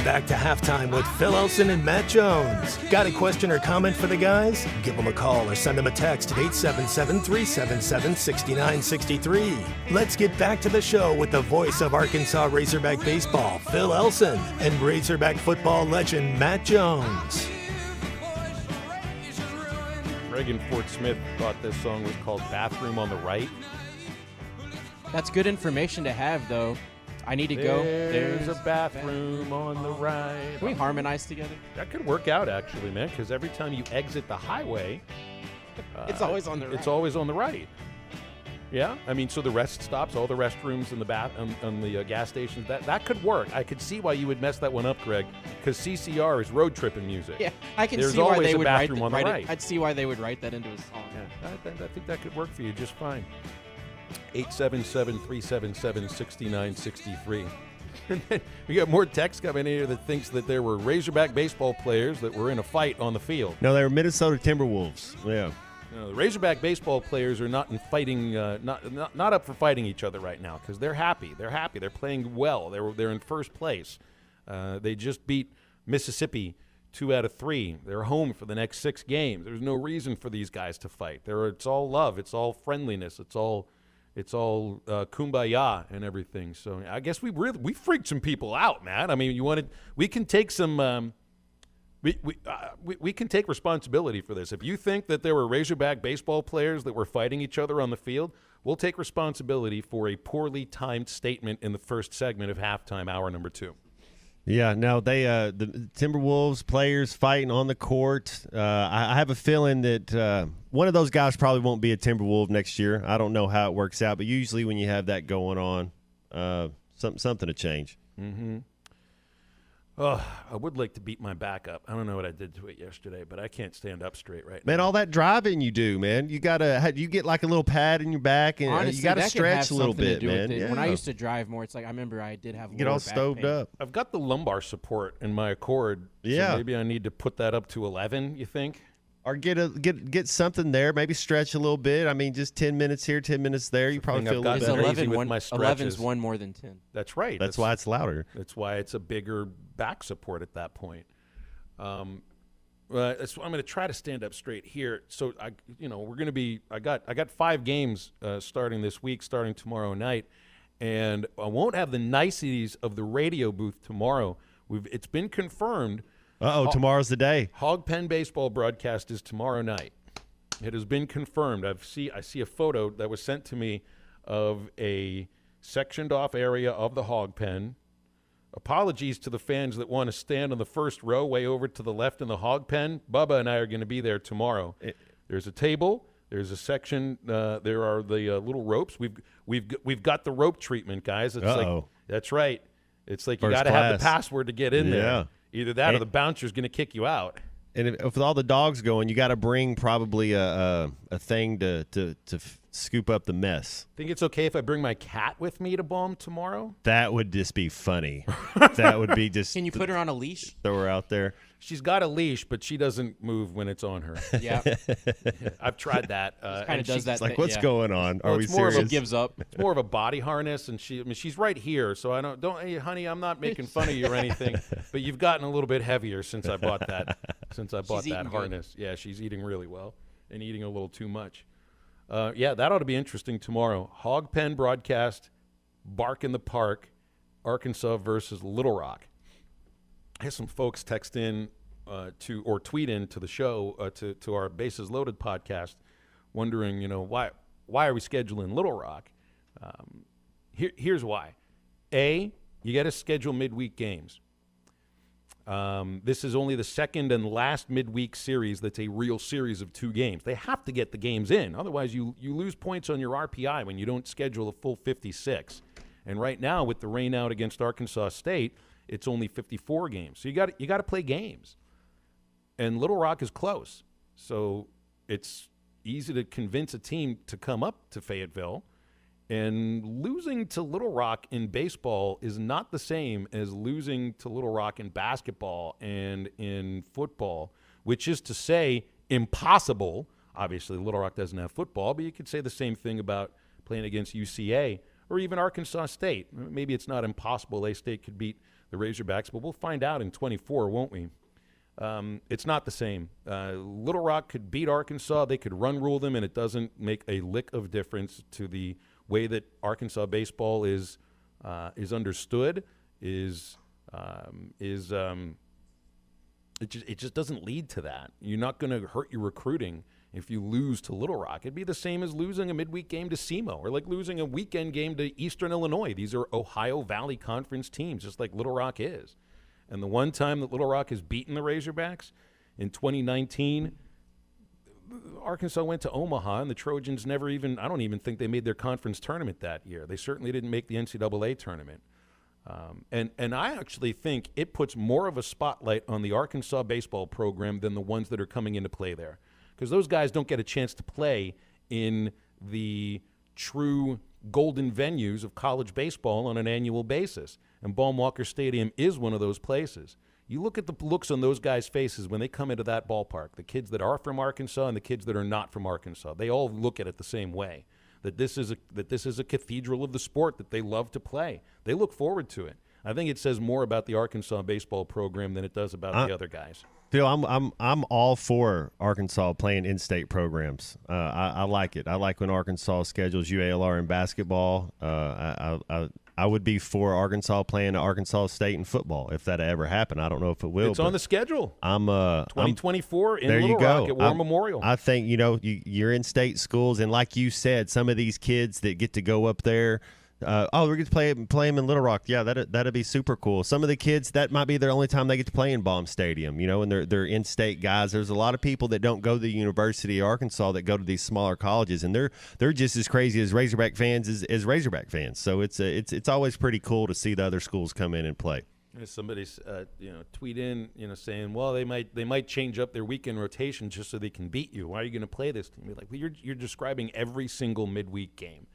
Back to halftime with Phil Elson and Matt Jones. Got a question or comment for the guys? Give them a call or send them a text at 877-377-6963. Let's get back to the show with the voice of Arkansas Razorback baseball, Phil Elson, and Razorback football legend Matt Jones. Greg in Fort Smith thought this song was called Bathroom on the Right. That's good information to have, though. I need to go. There's a bathroom on the right. Can we harmonize together? That could work out, actually, man, because every time you exit the highway, it's always on the right. It's always on the right. Yeah, I mean, so the rest stops, all the restrooms and the on the gas stations, that could work. I could see why you would mess that one up, Greg, because CCR is road tripping music. Yeah, I can There's see why they always would a bathroom on the right. I'd see why they would write that into a song. Yeah, I think that could work for you just fine. 877-377-6963. And then we got more text coming in here that thinks that there were Razorback baseball players that were in a fight on the field. No, they were Minnesota Timberwolves. Yeah. No, the Razorback baseball players are not in fighting, not up for fighting each other right now because they're happy. They're happy. They're playing well. They're in first place. They just beat Mississippi 2 out of 3. They're home for the next 6 games. There's no reason for these guys to fight. It's all love. It's all friendliness. It's all kumbaya and everything. So I guess we freaked some people out, man. I mean, we can take some we can take responsibility for this. If you think that there were Razorback baseball players that were fighting each other on the field, we'll take responsibility for a poorly timed statement in the first segment of halftime, hour number 2. Yeah, no, the Timberwolves players fighting on the court. I have a feeling that one of those guys probably won't be a Timberwolf next year. I don't know how it works out, but usually when you have that going on, something to change. Mm-hmm. Oh, I would like to beat my back up. I don't know what I did to it yesterday, but I can't stand up straight right now. Man, all that driving you do, man. You get like a little pad in your back, and Honestly, you got to that could have stretch a little something to bit, do with man. it. Yeah. When I used to drive more, it's like I remember I did have Get all lower back stoved pain. up. I've got the lumbar support in my Accord. Yeah. So maybe I need to put that up to 11, you think? Or get something there. Maybe stretch a little bit. I mean, just 10 minutes here, 10 minutes there. You probably feel a little better. 11's one more than 10. That's right. That's why it's louder. That's why it's a bigger back support at that point. That's why I'm going to try to stand up straight here. So we're going to be. I got 5 games starting this week, starting tomorrow night, and I won't have the niceties of the radio booth tomorrow. It's been confirmed. Tomorrow's the day. Hog Pen baseball broadcast is tomorrow night. It has been confirmed. I see a photo that was sent to me of a sectioned off area of the Hog Pen. Apologies to the fans that want to stand on the first row way over to the left in the Hog Pen. Bubba and I are going to be there tomorrow. There's a table. There's a section. There are the little ropes. We've got the rope treatment, guys. It's like that's right. It's like you got to have the password to get in there. Either that or the bouncer's going to kick you out. And if with all the dogs going, you got to bring probably a thing to scoop up the mess. Think it's okay if I bring my cat with me to Balm tomorrow? That would just be funny. That would be just. Can you put her on a leash? Throw her out there. She's got a leash, but she doesn't move when it's on her. Yeah. I've tried that. Kind of does that. It's like, what's going on? Are we serious? serious? Gives up. It's more of a body harness, and she's right here, so I don't. Hey, honey, I'm not making fun of you or anything, but you've gotten a little bit heavier since I bought that. Harness. Yeah, she's eating really well and eating a little too much. That ought to be interesting tomorrow. Hog Pen broadcast, Bark in the Park, Arkansas versus Little Rock. I had some folks text in or tweet in to the show, to our Bases Loaded podcast, wondering, why are we scheduling Little Rock? Here's why. A, you got to schedule midweek games. This is only the second and last midweek series that's a real series of 2 games. They have to get the games in. Otherwise, you lose points on your RPI when you don't schedule a full 56. And right now, with the rain out against Arkansas State, it's only 54 games. So you got to play games. And Little Rock is close. So it's easy to convince a team to come up to Fayetteville. And losing to Little Rock in baseball is not the same as losing to Little Rock in basketball and in football, which is to say impossible. Obviously, Little Rock doesn't have football, but you could say the same thing about playing against UCA or even Arkansas State. Maybe it's not impossible A-State could beat the Razorbacks, but we'll find out in 24, won't we? It's not the same. Little Rock could beat Arkansas. They could run rule them, and it doesn't make a lick of difference to the way that Arkansas baseball is understood. It just doesn't lead to that. You're not going to hurt your recruiting if you lose to Little Rock. It'd be the same as losing a midweek game to SEMO or like losing a weekend game to Eastern Illinois. These are Ohio Valley Conference teams, just like Little Rock is. And the one time that Little Rock has beaten the Razorbacks in 2019, Arkansas went to Omaha, and the Trojans I don't even think they made their conference tournament that year. They certainly didn't make the NCAA tournament. And I actually think it puts more of a spotlight on the Arkansas baseball program than the ones that are coming into play there. Because those guys don't get a chance to play in the true golden venues of college baseball on an annual basis. And Baum-Walker Stadium is one of those places. You look at the looks on those guys' faces when they come into that ballpark, the kids that are from Arkansas and the kids that are not from Arkansas. They all look at it the same way, that this is a cathedral of the sport that they love to play. They look forward to it. I think it says more about the Arkansas baseball program than it does about the other guys. Phil, I'm all for Arkansas playing in-state programs. I like it. I like when Arkansas schedules UALR in basketball. I would be for Arkansas playing Arkansas State in football if that ever happened. I don't know if it will. It's on the schedule. 2024 in there Little you go. Rock at War Memorial. I think you're in state schools, and like you said, some of these kids that get to go up there, We're going to play them in Little Rock. Yeah, that'd be super cool. Some of the kids, that might be their only time they get to play in Baum Stadium, and they're in-state guys. There's a lot of people that don't go to the University of Arkansas that go to these smaller colleges, and they're just as crazy as Razorback fans as Razorback fans. So it's always pretty cool to see the other schools come in and play. Somebody's tweet in saying, well, they might change up their weekend rotation just so they can beat you. Why are you going to play this team? Like, well, you're describing every single midweek game.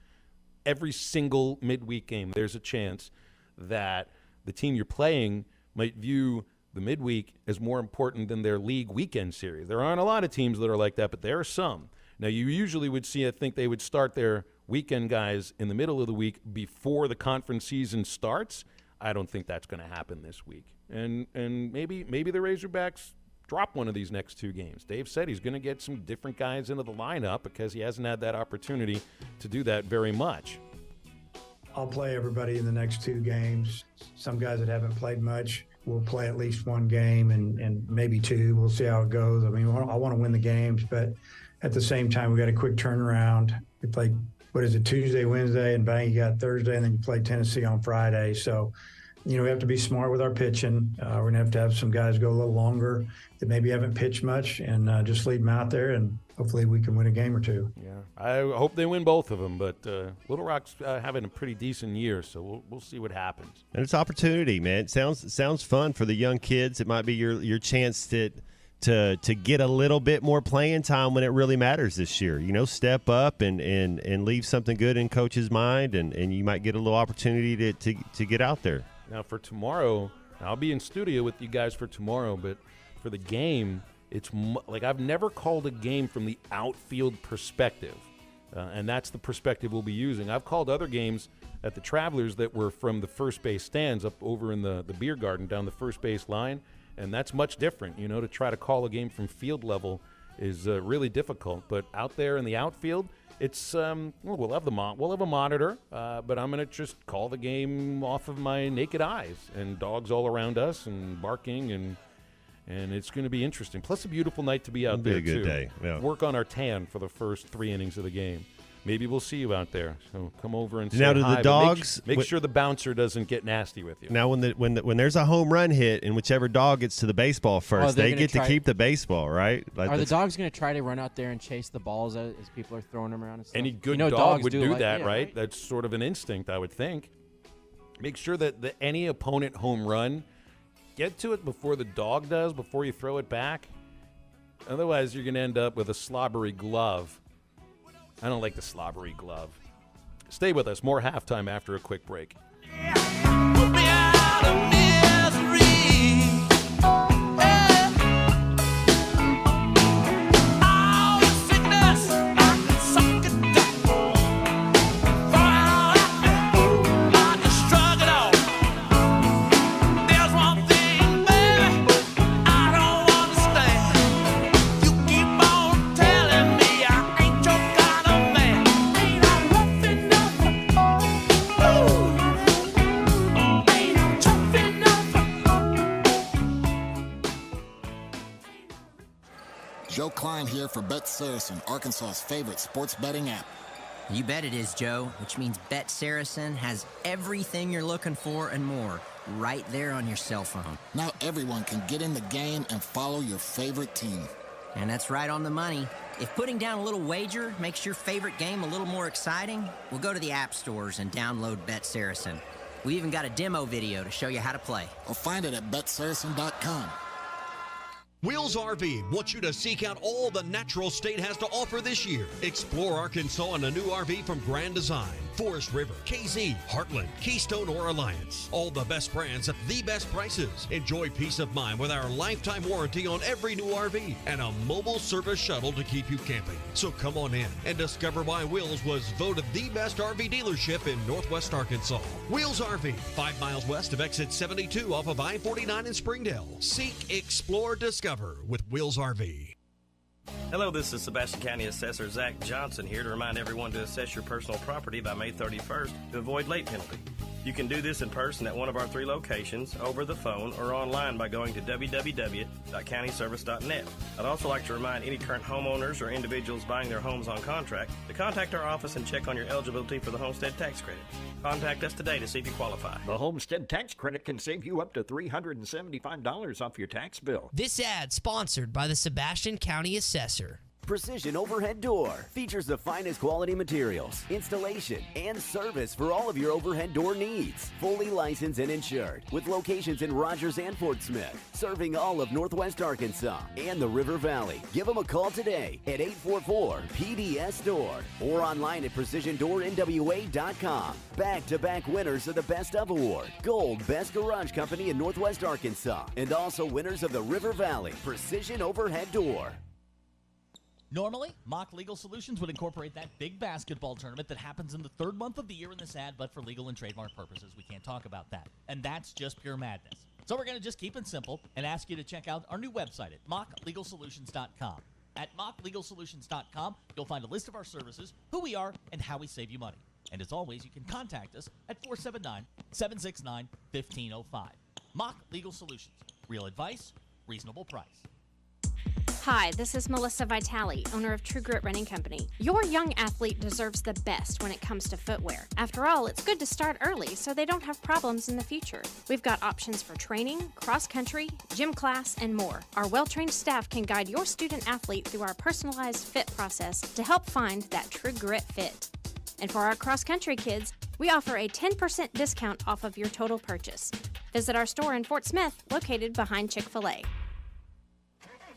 Every single midweek game, there's a chance that the team you're playing might view the midweek as more important than their league weekend series. There aren't a lot of teams that are like that, but there are some. Now, you usually would see, I think they would start their weekend guys in the middle of the week before the conference season starts. I don't think that's going to happen this week. And maybe the Razorbacks drop one of these next 2 games. Dave said he's going to get some different guys into the lineup because he hasn't had that opportunity to do that very much. I'll play everybody in the next 2 games. Some guys that haven't played much will play at least 1 game and maybe 2. We'll see how it goes. I mean, I want to win the games, but at the same time, we got a quick turnaround. We played, Tuesday, Wednesday, and bang, you got Thursday, and then you play Tennessee on Friday. So, we have to be smart with our pitching. We're going to have some guys go a little longer that maybe haven't pitched much and just leave them out there, and hopefully we can win a game or 2. Yeah, I hope they win both of them, but Little Rock's having a pretty decent year, so we'll see what happens. And it's opportunity, man. It sounds fun for the young kids. It might be your chance to get a little bit more playing time when it really matters this year. Step up and leave something good in coach's mind, and you might get a little opportunity to get out there. Now, for tomorrow, I'll be in studio with you guys for tomorrow, but for the game, it's like I've never called a game from the outfield perspective, and that's the perspective we'll be using. I've called other games at the Travelers that were from the first base stands up over in the beer garden down the first base line, and that's much different. To try to call a game from field level is really difficult, but out there in the outfield, it's we'll have a monitor, but I'm going to just call the game off of my naked eyes and dogs all around us and barking, and it's going to be interesting. Plus a beautiful night to be out there, too. It'll be a good day. Yeah. Work on our tan for the first 3 innings of the game. Maybe we'll see you out there. So come over and say now, hi. do the dogs make sure the bouncer doesn't get nasty with you. Now, when there's a home run hit and whichever dog gets to the baseball first, they get to keep the baseball, right? Are the dogs going to try to run out there and chase the balls as people are throwing them around and stuff? Any good dog would do that, right? That's sort of an instinct, I would think. Make sure that any opponent home run, get to it before the dog does, before you throw it back. Otherwise, you're going to end up with a slobbery glove. I don't like the slobbery glove. Stay with us. More halftime after a quick break. Joe Klein here for Bet Saracen, Arkansas's favorite sports betting app. You bet it is, Joe, which means Bet Saracen has everything you're looking for and more right there on your cell phone. Now everyone can get in the game and follow your favorite team. And that's right on the money. If putting down a little wager makes your favorite game a little more exciting, we'll go to the app stores and download Bet Saracen. We even got a demo video to show you how to play. Or find it at betsaracen.com. Wheels RV wants you to seek out all the natural state has to offer this year. Explore Arkansas in a new RV from Grand Design, Forest River, KZ, Heartland, Keystone, or Alliance. All the best brands at the best prices. Enjoy peace of mind with our lifetime warranty on every new RV and a mobile service shuttle to keep you camping. So come on in and discover why Wheels was voted the best RV dealership in Northwest Arkansas. Wheels RV, 5 miles west of exit 72 off of I-49 in Springdale. Seek, explore, discover with Wheels RV. Hello, this is Sebastian County Assessor Zach Johnson here to remind everyone to assess your personal property by May 31st to avoid late penalty. You can do this in person at one of our 3 locations, over the phone, or online by going to www.countyservice.net. I'd also like to remind any current homeowners or individuals buying their homes on contract to contact our office and check on your eligibility for the homestead tax credit. Contact us today to see if you qualify. The homestead tax credit can save you up to $375 off your tax bill. This ad sponsored by the Sebastian County Assessor. Precision Overhead Door features the finest quality materials, installation, and service for all of your overhead door needs. Fully licensed and insured, with locations in Rogers and Fort Smith, serving all of Northwest Arkansas and the River Valley. Give them a call today at 844-PDS-DOOR or online at PrecisionDoorNWA.com. Back-to-back winners of the Best of Award, Gold Best Garage Company in Northwest Arkansas, and also winners of the River Valley Precision Overhead Door. Normally, Mock Legal Solutions would incorporate that big basketball tournament that happens in the 3rd month of the year in this ad, but for legal and trademark purposes, we can't talk about that. And that's just pure madness. So we're going to just keep it simple and ask you to check out our new website at mocklegalsolutions.com. At mocklegalsolutions.com, you'll find a list of our services, who we are, and how we save you money. And as always, you can contact us at 479-769-1505. Mock Legal Solutions. Real advice, reasonable price. Hi, this is Melissa Vitale, owner of True Grit Running Company. Your young athlete deserves the best when it comes to footwear. After all, it's good to start early so they don't have problems in the future. We've got options for training, cross-country, gym class, and more. Our well-trained staff can guide your student athlete through our personalized fit process to help find that True Grit fit. And for our cross-country kids, we offer a 10% discount off of your total purchase. Visit our store in Fort Smith, located behind Chick-fil-A.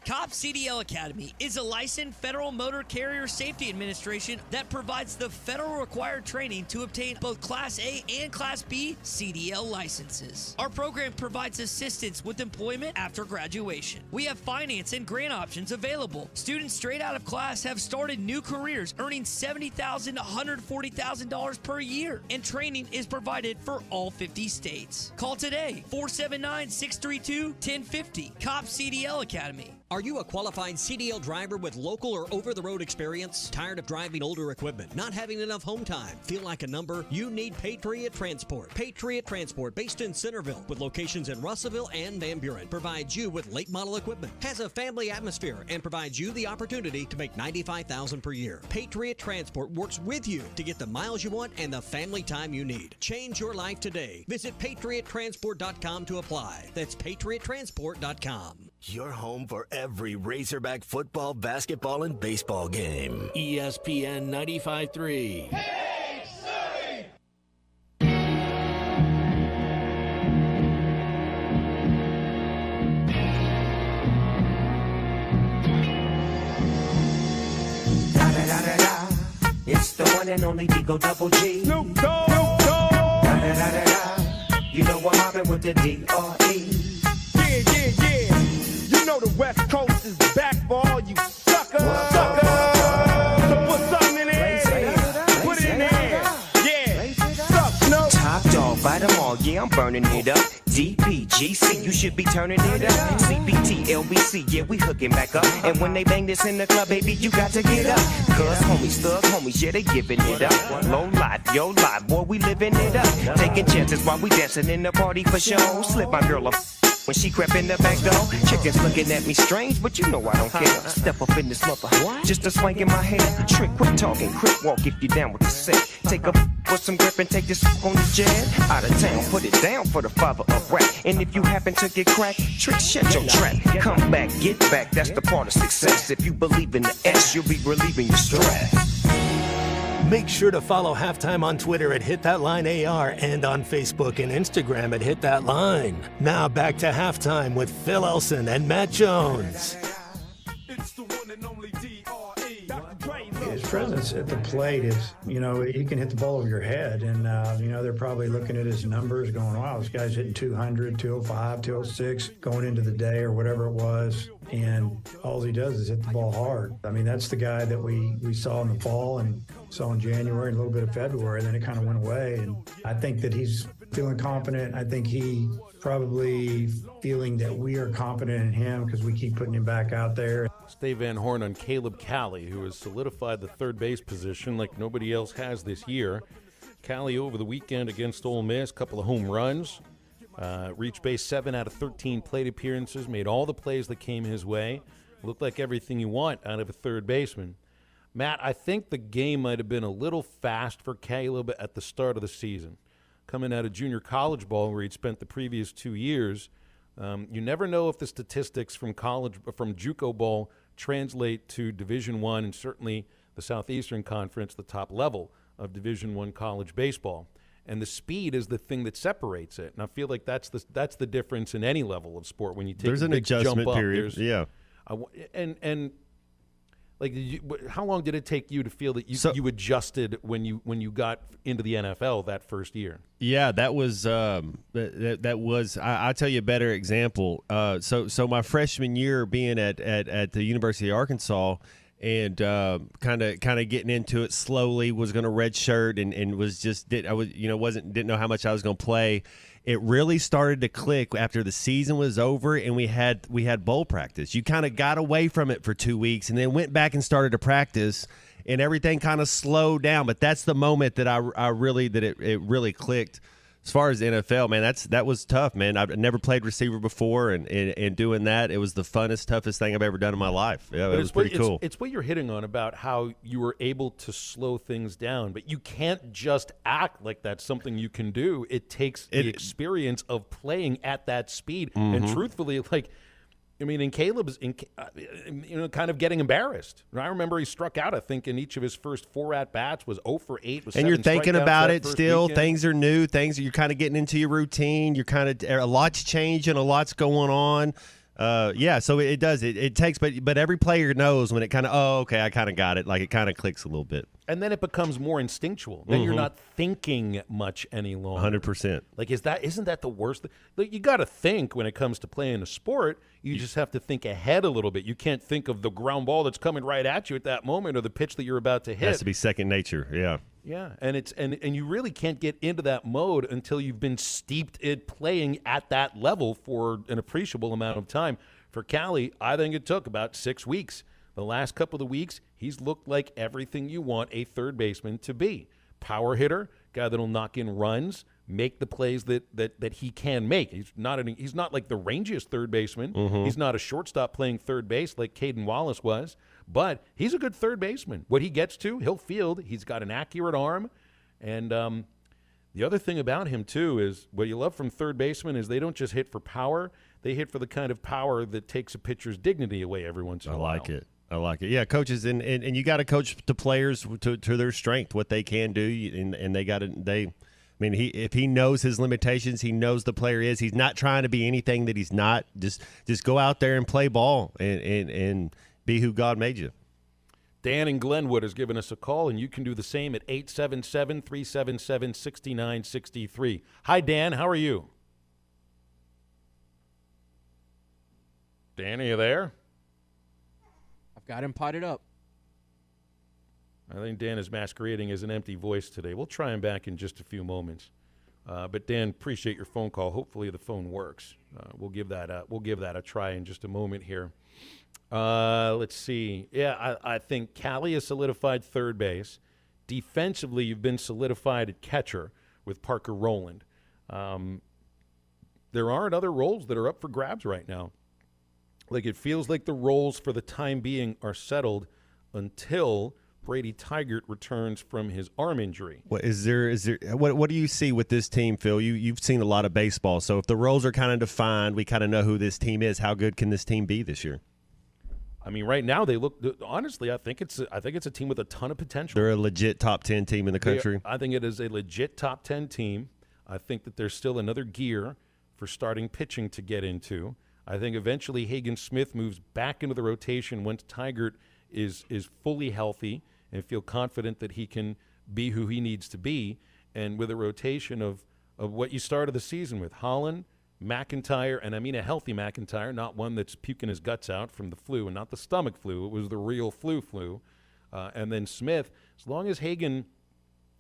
COP CDL Academy is a licensed Federal Motor Carrier Safety Administration that provides the federal required training to obtain both Class A and Class B CDL licenses. Our program provides assistance with employment after graduation. We have finance and grant options available. Students straight out of class have started new careers earning $70,000 to $140,000 per year, and training is provided for all 50 states. Call today, 479-632-1050, COP CDL Academy. Are you a qualified CDL driver with local or over-the-road experience? Tired of driving older equipment? Not having enough home time? Feel like a number? You need Patriot Transport. Patriot Transport, based in Centerville, with locations in Russellville and Van Buren, provides you with late model equipment, has a family atmosphere, and provides you the opportunity to make $95,000 per year. Patriot Transport works with you to get the miles you want and the family time you need. Change your life today. Visit PatriotTransport.com to apply. That's PatriotTransport.com. Your home for every Razorback football, basketball, and baseball game. ESPN 95.3. Hey, Surrey! Da-da-da-da-da. It's the one and only Digo Double G. Snoop Dogg. Da-da-da-da-da. You know what happened with the D.R.E. Yeah. You know the West Coast is back for all you suckers. So put something in there. Put it in there. Yeah. Suck, no. Top dog, bite them all. Yeah, I'm burning it up. DPGC, you should be turning it up. CBT, LBC, yeah, we hooking back up. And when they bang this in the club, baby, you got to get up. Cuz homies, thug homies, yeah, they giving it up. Low life, yo life, boy, we living it up. Taking chances while we dancing in the party for show. Slip my girl up when she crept in the back door. Chickens looking at me strange, but you know I don't care. Step up in this mother, just a swing in my hair. Trick, quit talking, quick walk if you down with the set. Take a put some grip and take this on the jet. Out of town, put it down for the father of rap. And if you happen to get cracked, Trick, shut your trap. Come back, get back, that's the part of success. If you believe in the S, you'll be relieving your stress. Make sure to follow Halftime on Twitter at HitThatLineAR and on Facebook and Instagram at HitThatLine. Now back to Halftime with Phil Elson and Matt Jones. His presence at the plate is, he can hit the ball over your head. And, they're probably looking at his numbers going, wow, this guy's hitting 200, 205, 206 going into the day or whatever it was. And all he does is hit the ball hard. I mean, that's the guy that we saw in the fall and saw in January and a little bit of February. And then it kind of went away. And I think that he's feeling confident. I think he probably feeling that we are confident in him because we keep putting him back out there. Dave Van Horn on Caleb Cali, who has solidified the third base position like nobody else has this year. Cali over the weekend against Ole Miss, couple of home runs. Reached base 7 out of 13 plate appearances, made all the plays that came his way. Looked like everything you want out of a third baseman. Matt, I think the game might have been a little fast for Caleb at the start of the season. Coming out of junior college ball where he'd spent the previous 2 years, you never know if the statistics from JUCO ball translate to Division I and certainly the Southeastern Conference, the top level of Division I college baseball. And the speed is the thing that separates it. And I feel like that's the difference in any level of sport when you take there's a an big adjustment jump up. period. Yeah. And like, how long did it take you to feel that you adjusted when you got into the NFL that first year? Yeah, that was that was. I'll tell you a better example. So my freshman year being at the University of Arkansas. And kind of getting into it slowly, was going to redshirt and was just didn't know how much I was going to play. It really started to click after the season was over and we had bowl practice. You kind of got away from it for 2 weeks and then went back and started to practice, and everything kind of slowed down. But that's the moment that it really clicked. As far as NFL, man, that was tough, man. I've never played receiver before, and doing that, it was the funnest, toughest thing I've ever done in my life. Yeah, it was pretty cool. It's what you're hitting on about how you were able to slow things down, but you can't just act like that's something you can do. It takes the experience of playing at that speed, and truthfully, like. I mean, and Caleb's, kind of getting embarrassed. I remember he struck out, I think, in each of his first 4 at-bats, was 0 for 8. And you're thinking about it still. Weekend. Things are new. You're kind of getting into your routine. A lot's changing, a lot's going on. So it does. It takes, but every player knows when it kind of, okay, I kind of got it. Like, it kind of clicks a little bit. And then it becomes more instinctual. Then you're not thinking much any longer. 100%. Like, isn't that the worst? Like, you got to think when it comes to playing a sport. You just have to think ahead a little bit. You can't think of the ground ball that's coming right at you at that moment or the pitch that you're about to hit. It has to be second nature. Yeah. Yeah, and you really can't get into that mode until you've been steeped in playing at that level for an appreciable amount of time. For Cali, I think it took about 6 weeks. The last couple of weeks, he's looked like everything you want a third baseman to be. Power hitter, guy that'll knock in runs, make the plays that he can make. He's not like the rangiest third baseman. He's not a shortstop playing third base like Caden Wallace was, but he's a good third baseman. What he gets to, he'll field. He's got an accurate arm. And the other thing about him, too, is what you love from third baseman is they don't just hit for power. They hit for the kind of power that takes a pitcher's dignity away every once in a while. I like it. Yeah, coaches, and you got to coach the players to their strength, what they can do, and they got to – I mean, if he knows his limitations, he knows the player is. He's not trying to be anything that he's not. Just go out there and play ball and be who God made you. Dan in Glenwood has given us a call, and you can do the same at 877-377-6963. Hi, Dan. How are you? Dan, are you there? I've got him potted up. I think Dan is masquerading as an empty voice today. We'll try him back in just a few moments. But Dan, appreciate your phone call. Hopefully the phone works. We'll give that a try in just a moment here. Let's see. Yeah, I think Cali has solidified third base. Defensively, you've been solidified at catcher with Parker Rowland. There aren't other roles that are up for grabs right now. Like, it feels like the roles for the time being are settled until Brady Tigert returns from his arm injury. What do you see with this team, Phil? You've seen a lot of baseball, so if the roles are kind of defined, we kind of know who this team is. How good can this team be this year? I mean, right now they look. Honestly, I think it's a team with a ton of potential. They're a legit top 10 team in the country. I think it is a legit top 10 team. I think that there's still another gear for starting pitching to get into. I think eventually Hagen Smith moves back into the rotation once Tigert is fully healthy and feel confident that he can be who he needs to be. And with a rotation of what you started the season with, Holland, McIntyre, and I mean a healthy McIntyre, not one that's puking his guts out from the flu and not the stomach flu. It was the real flu. And then Smith, as long as Hagen,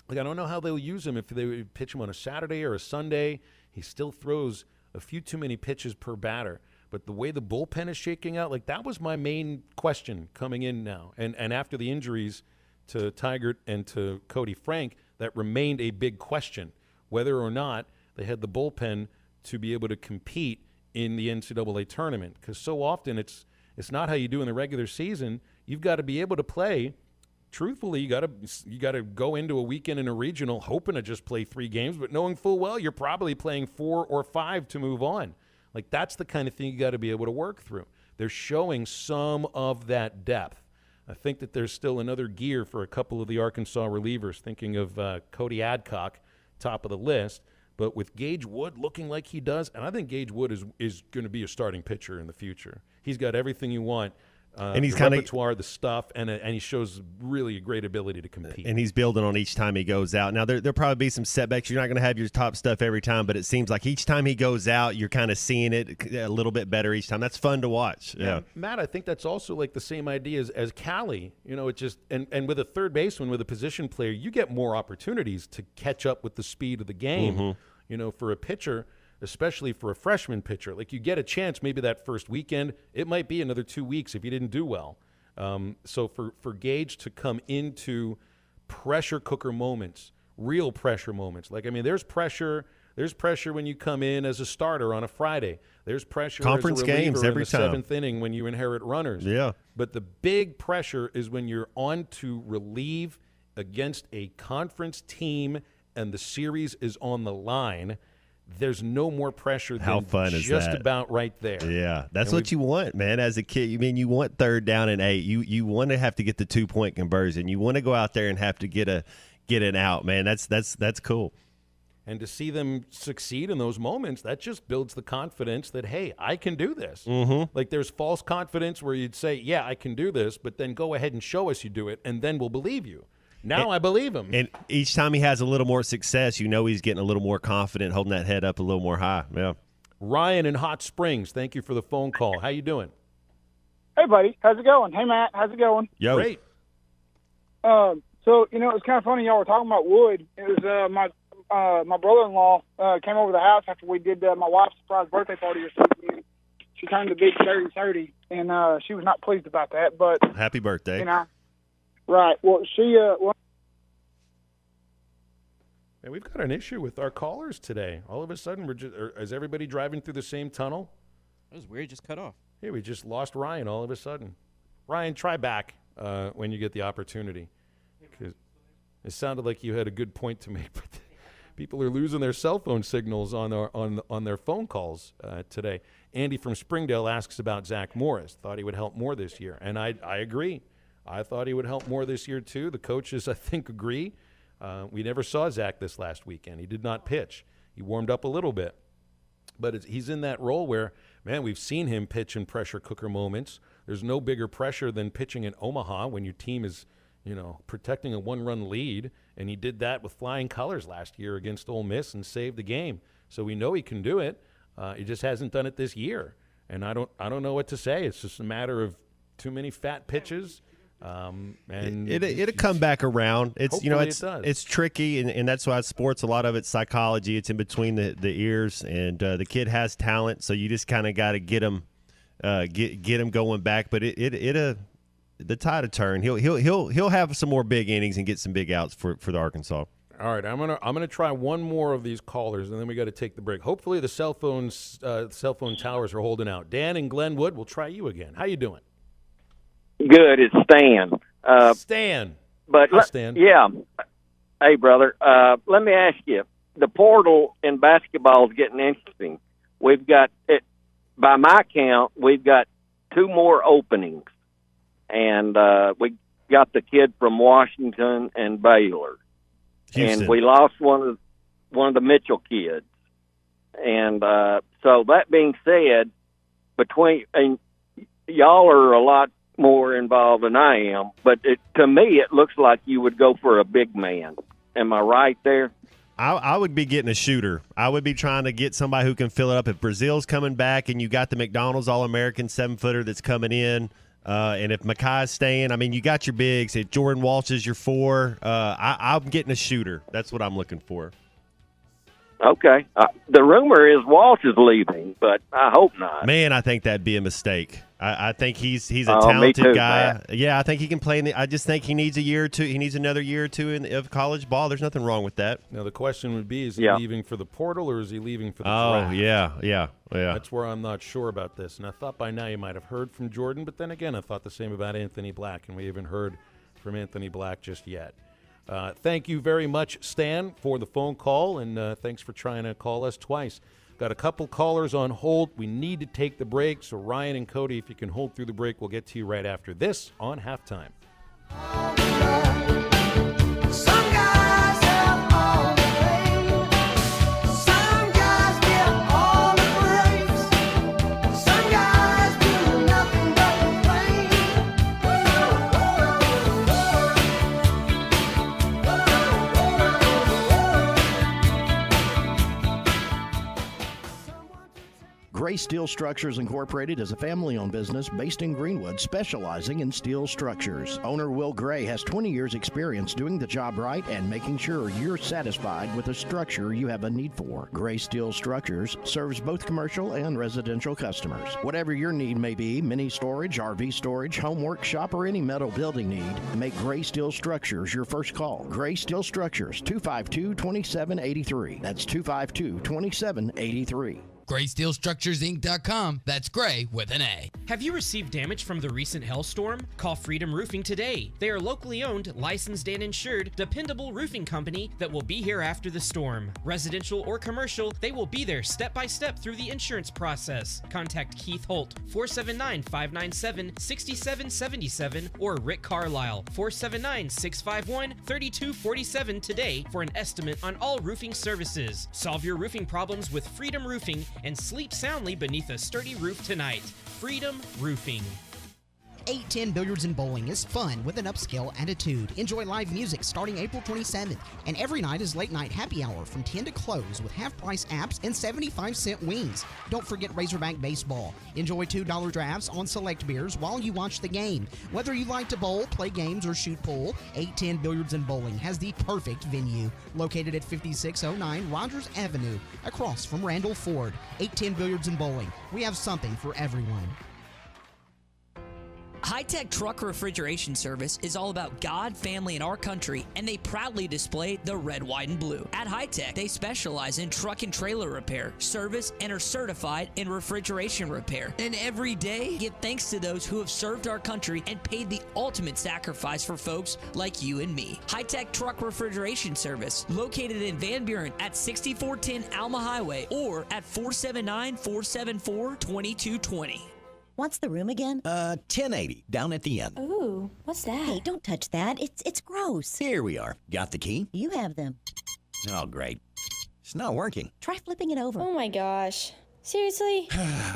like, I don't know how they'll use him if they pitch him on a Saturday or a Sunday. He still throws a few too many pitches per batter. But the way the bullpen is shaking out, like, that was my main question coming in now. And after the injuries to Tigert and to Cody Frank, that remained a big question, whether or not they had the bullpen to be able to compete in the NCAA tournament. Because so often it's not how you do in the regular season. You've got to be able to play. Truthfully, you got to go into a weekend in a regional hoping to just play 3 games, but knowing full well you're probably playing 4 or 5 to move on. Like, that's the kind of thing you got to be able to work through. They're showing some of that depth. I think that there's still another gear for a couple of the Arkansas relievers, thinking of Cody Adcock, top of the list. But with Gage Wood looking like he does, and I think Gage Wood is going to be a starting pitcher in the future. He's got everything you want. And he's the kind of repertoire, the stuff, and he shows really a great ability to compete. And he's building on each time he goes out. Now there'll probably be some setbacks. You're not going to have your top stuff every time, but it seems like each time he goes out, you're kind of seeing it a little bit better each time. That's fun to watch. Yeah, Matt, I think that's also like the same idea as Cali. You know, it just and with a third baseman, with a position player, you get more opportunities to catch up with the speed of the game. Mm-hmm. You know, for a pitcher, especially for a freshman pitcher, like you get a chance maybe that first weekend. It might be another 2 weeks if you didn't do well. So for Gage to come into pressure cooker moments, real pressure moments, like, I mean, there's pressure when you come in as a starter on a Friday. There's pressure conference as a reliever games every in the time. 7th inning when you inherit runners. Yeah. But the big pressure is when you're on to relieve against a conference team and the series is on the line. There's no more pressure than How fun is just that? about right there. Yeah, that's And what you want, man. As a kid, you want 3rd down and 8. You want to have to get the 2-point conversion. You want to go out there and have to get an out, man. That's cool. And to see them succeed in those moments, that just builds the confidence that, hey, I can do this. Mm-hmm. Like, there's false confidence where you'd say, yeah, I can do this, but then go ahead and show us you do it, and then we'll believe you. Now I believe him. And each time he has a little more success, you know he's getting a little more confident, holding that head up a little more high. Yeah. Ryan in Hot Springs, thank you for the phone call. How you doing? Hey, buddy. How's it going? Hey, Matt. How's it going? Yo. Great. So, you know, it's kind of funny y'all were talking about Wood. It was my brother-in-law came over to the house after we did my wife's surprise birthday party or something. She turned the big 30-30, and she was not pleased about that. But happy birthday. You know, right. Well, And we've got an issue with our callers today. All of a sudden, is everybody driving through the same tunnel? That was weird. Just cut off. Yeah, we just lost Ryan all of a sudden. Ryan, try back when you get the opportunity. 'Cause it sounded like you had a good point to make, but people are losing their cell phone signals on their phone calls today. Andy from Springdale asks about Zach Morris. Thought he would help more this year, and I agree. I thought he would help more this year too. The coaches, I think, agree. We never saw Zach this last weekend. He did not pitch. He warmed up a little bit. But he's in that role where, man, we've seen him pitch in pressure cooker moments. There's no bigger pressure than pitching in Omaha when your team is, you know, protecting a 1-run lead. And he did that with flying colors last year against Ole Miss and saved the game. So we know he can do it. He just hasn't done it this year. And I don't know what to say. It's just a matter of too many fat pitches. And it'll come back around. It's, you know, it's tricky, and that's why sports, a lot of it's psychology. It's in between the ears, and the kid has talent, so you just kind of got to get him going back. But the tide will turn. He'll have some more big innings and get some big outs for the Arkansas. All right, I'm gonna try one more of these callers, and then we got to take the break. Hopefully, the cell phone towers are holding out. Dan in Glenwood, we'll try you again. How you doing? Good, it's Stan. Stan. But Hi, Stan. Yeah. Hey, brother. Let me ask you. The portal in basketball is getting interesting. We've got it. By my count, we've got 2 more openings, and we got the kid from Washington and Baylor, Houston. and we lost one of the Mitchell kids. And so that being said, and y'all are a lot more involved than I am, but to me it looks like you would go for a big man. Am I right there? I would be getting a shooter. I would be trying to get somebody who can fill it up. If Brazil's coming back and you got the McDonald's All-American 7-footer that's coming in, and if Makai's staying, I mean, you got your bigs. If Jordan Walsh is your 4, I'm getting a shooter. That's what I'm looking for. Okay. The rumor is Walsh is leaving, but I hope not. Man, I think that'd be a mistake. I think he's a Oh, talented me too, guy. Matt. Yeah, I think he can play. I just think he needs a year or two. He needs another year or two of college ball. There's nothing wrong with that. Now the question would be: is he leaving for the portal or is he leaving for the draft? Oh, yeah. That's where I'm not sure about this. And I thought by now you might have heard from Jordan, but then again, I thought the same about Anthony Black, and we haven't heard from Anthony Black just yet. Thank you very much, Stan, for the phone call, and thanks for trying to call us twice. Got a couple callers on hold. We need to take the break, so Ryan and Cody, if you can hold through the break, we'll get to you right after this on Halftime. Some guys have all the fame. Some guys get all the praise. Some guys do nothing but complain. Gray Steel Structures Incorporated is a family-owned business based in Greenwood specializing in steel structures. Owner Will Gray has 20 years experience doing the job right and making sure you're satisfied with the structure you have a need for. Gray Steel Structures serves both commercial and residential customers. Whatever your need may be, mini storage, RV storage, home workshop, or any metal building need, make Gray Steel Structures your first call. Gray Steel Structures, 252-2783. That's 252-2783. GraySteelStructuresInc.com. That's Gray with an A. Have you received damage from the recent hailstorm? Call Freedom Roofing today. They are locally owned, licensed, and insured, dependable roofing company that will be here after the storm. Residential or commercial, they will be there step by step through the insurance process. Contact Keith Holt, 479-597-6777, or Rick Carlisle, 479-651-3247 today for an estimate on all roofing services. Solve your roofing problems with Freedom Roofing and sleep soundly beneath a sturdy roof tonight. Freedom Roofing. 810 Billiards and Bowling is fun with an upscale attitude. Enjoy live music starting April 27th. And every night is late night happy hour from 10 to close with half-price apps and 75-cent wings. Don't forget Razorback Baseball. Enjoy $2 drafts on select beers while you watch the game. Whether you like to bowl, play games, or shoot pool, 810 Billiards and Bowling has the perfect venue. Located at 5609 Rogers Avenue, across from Randall Ford. 810 Billiards and Bowling. We have something for everyone. High-Tech Truck Refrigeration Service is all about God, family, and our country, and they proudly display the red, white, and blue. At High-Tech, they specialize in truck and trailer repair, service, and are certified in refrigeration repair. And every day, give thanks to those who have served our country and paid the ultimate sacrifice for folks like you and me. High-Tech Truck Refrigeration Service, located in Van Buren at 6410 Alma Highway or at 479-474-2220. What's the room again? 1080, down at the end. Ooh, what's that? Hey, don't touch that. It's gross. Here we are. Got the key? You have them. Oh, great. It's not working. Try flipping it over. Oh my gosh. Seriously?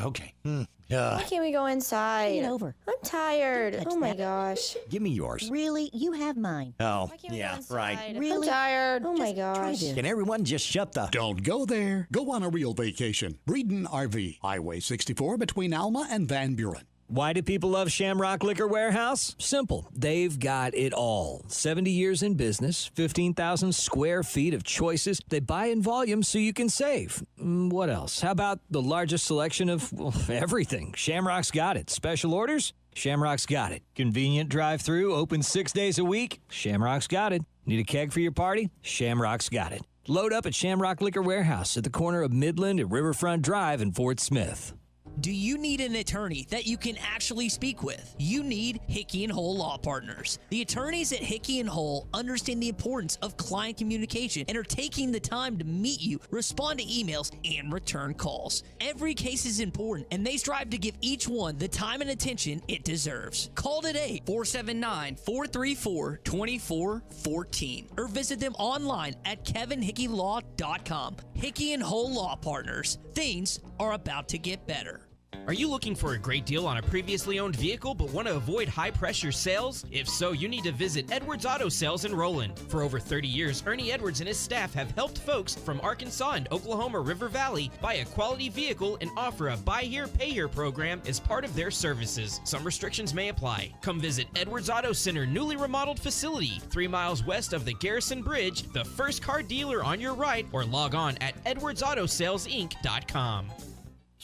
Okay. Why can't we go inside? Flip it over. I'm tired. Oh my that. gosh. Give me yours. Really? You have mine. Oh, yeah, right. Really? I'm tired. Oh my Try gosh. this. Can everyone just shut the... Don't go there. Go on a real vacation. Breeden RV, Highway 64 between Alma and Van Buren. Why do people love Shamrock Liquor Warehouse? Simple. They've got it all. 70 years in business, 15,000 square feet of choices. They buy in volume so you can save. What else? How about the largest selection of everything? Shamrock's got it. Special orders? Shamrock's got it. Convenient drive-through, open 6 days a week? Shamrock's got it. Need a keg for your party? Shamrock's got it. Load up at Shamrock Liquor Warehouse at the corner of Midland and Riverfront Drive in Fort Smith. Do you need an attorney that you can actually speak with? You need Hickey & Hull Law Partners. The attorneys at Hickey & Hull understand the importance of client communication and are taking the time to meet you, respond to emails, and return calls. Every case is important, and they strive to give each one the time and attention it deserves. Call today, 479-434-2414, or visit them online at kevinhickeylaw.com. Hickey & Hull Law Partners. Things are about to get better. Are you looking for a great deal on a previously owned vehicle but want to avoid high-pressure sales? If so, you need to visit Edwards Auto Sales in Roland. For over 30 years, Ernie Edwards and his staff have helped folks from Arkansas and Oklahoma River Valley buy a quality vehicle and offer a buy here, pay here program as part of their services. Some restrictions may apply. Come visit Edwards Auto Center newly remodeled facility, 3 miles west of the Garrison Bridge, the first car dealer on your right, or log on at edwardsautosalesinc.com.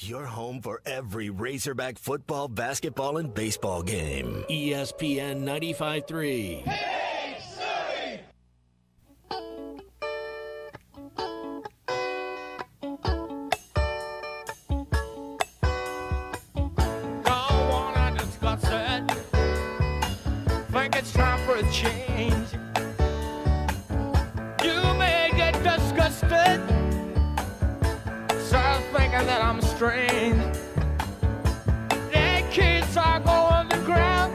Your home for every Razorback football, basketball, and baseball game. ESPN 95.3. Hey, Surrey! Don't wanna discuss it. Think it's time for a change. You may get disgusted. Start thinking that I'm strange. That kids are going to ground.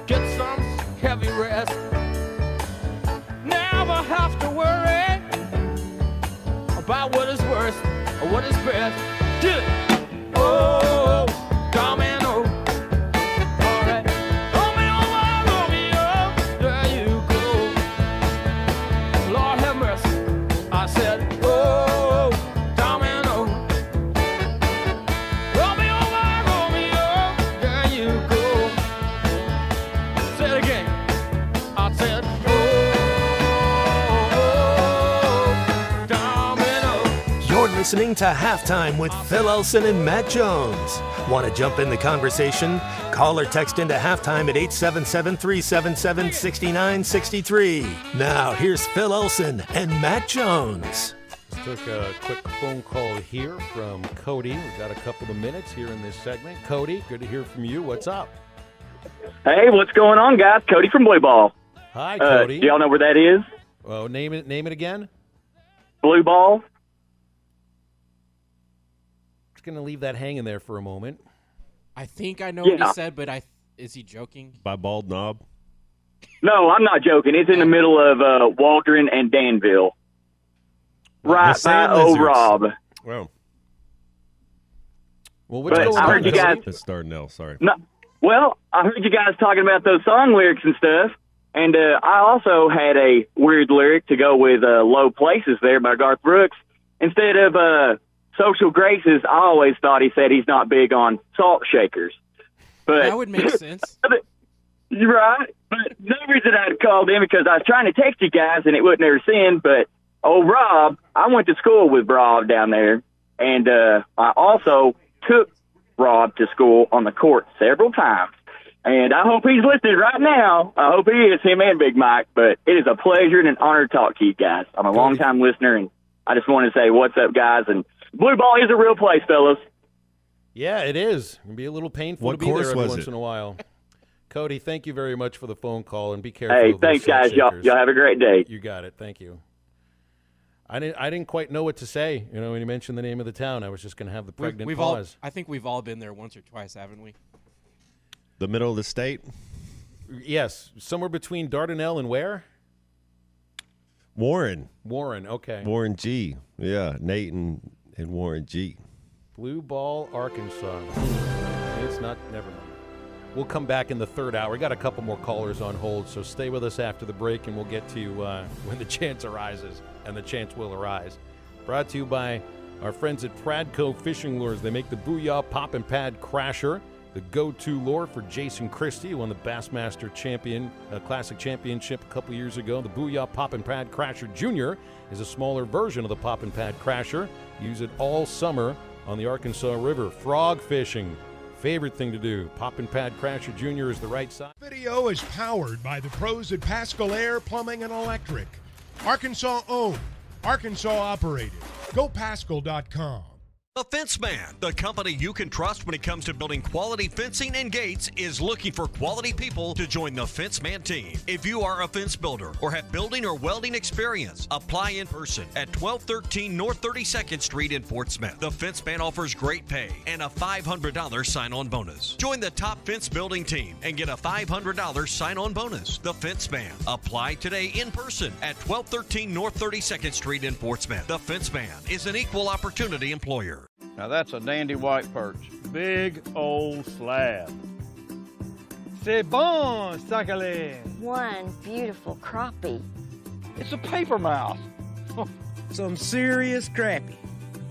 Get some heavy rest. Never have to worry about what is worst or what is best. Do it. Oh, domino. All right. Romeo, Romeo, there you go. Lord have mercy. I said, oh, domino. Romeo, Romeo, there you go. Say it again. I said, oh, domino. You're listening to Halftime with Phil Elson and Matt Jones. Want to jump in the conversation? Call or text into Halftime at 877-377-6963. Now, here's Phil Elson and Matt Jones. Took a quick phone call here from Cody. We've got a couple of minutes here in this segment. Cody, good to hear from you. What's up? Hey, what's going on, guys? Cody from Blue Ball. Hi, Cody. Do y'all know where that is? Oh, name it again. Blue Ball. Just gonna leave that hanging there for a moment. I think I know what he said, but is he joking? By Bald Knob? No, I'm not joking. It's in the middle of Waldron and Danville. Right by Old Rob. Wow. Well, what's going on? I heard you guys. It's Darnell, sorry. No, well, I heard you guys talking about those song lyrics and stuff, and I also had a weird lyric to go with Low Places there by Garth Brooks. Instead of Social Graces, I always thought he said he's not big on salt shakers. But that would make sense. You're right. But the reason I called in because I was trying to text you guys and it wouldn't ever send, but old Rob, I went to school with Rob down there, and I also took Rob to school on the court several times. And I hope he's listening right now. I hope he is, him and Big Mike. But it is a pleasure and an honor to talk to you guys. I'm a long-time listener, and I just want to say what's up, guys. And Blue Ball is a real place, fellas. Yeah, it is. It can be a little painful What to be there course every was once it? in a while. Cody, thank you very much for the phone call, and be careful. Hey, of those thanks, salt guys. Y'all shakers. have a great day. You got it. Thank you. I didn't quite know what to say. You know, when you mentioned the name of the town, I was just going to have the pregnant We've pause. I think we've all been there once or twice, haven't we? The middle of the state? Yes, somewhere between Dardanelle and where? Warren. Warren, okay. Warren G. Yeah, Nate and Warren G. Blue Ball, Arkansas. It's not, never mind. We'll come back in the third hour. We got a couple more callers on hold, so stay with us after the break, and we'll get to you when the chance arises, and the chance will arise. Brought to you by our friends at Pradco Fishing Lures. They make the Booyah Pop and Pad Crasher, the go-to lure for Jason Christie, who won the Bassmaster Classic Championship a couple years ago. The Booyah Pop and Pad Crasher Jr. is a smaller version of the Pop and Pad Crasher. Use it all summer on the Arkansas River. Frog fishing, favorite thing to do. Pop and Pad Crasher Jr. is the right size. Video is powered by the pros at Pascal Air Plumbing and Electric. Arkansas owned, Arkansas operated. GoPascal.com. The Fence Man, the company you can trust when it comes to building quality fencing and gates, is looking for quality people to join the Fence Man team. If you are a fence builder or have building or welding experience, apply in person at 1213 North 32nd Street in Fort Smith. The Fence Man offers great pay and a $500 sign-on bonus. Join the top fence building team and get a $500 sign-on bonus. The Fence Man. Apply today in person at 1213 North 32nd Street in Fort Smith. The Fence Man is an equal opportunity employer. Now that's a dandy white perch. Big old slab. C'est bon, sacalé. One beautiful crappie. It's a paper mouth. Some serious crappie.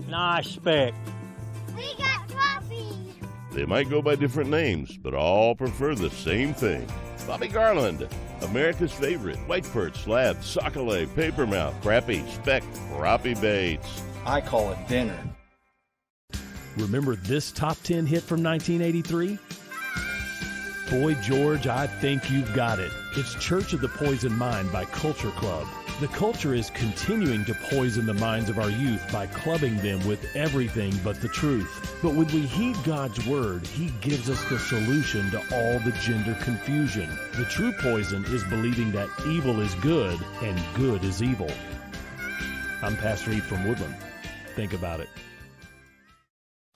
Nice speck. We got crappies. They might go by different names, but all prefer the same thing. Bobby Garland, America's favorite white perch, slab, sockeye, papermouth, crappie, speck, crappie baits. I call it dinner. Remember this top 10 hit from 1983? Boy George, I Think You've Got It. It's Church of the Poison Mind by Culture Club. The culture is continuing to poison the minds of our youth by clubbing them with everything but the truth. But when we heed God's word, he gives us the solution to all the gender confusion. The true poison is believing that evil is good and good is evil. I'm Pastor Eve from Woodland. Think about it.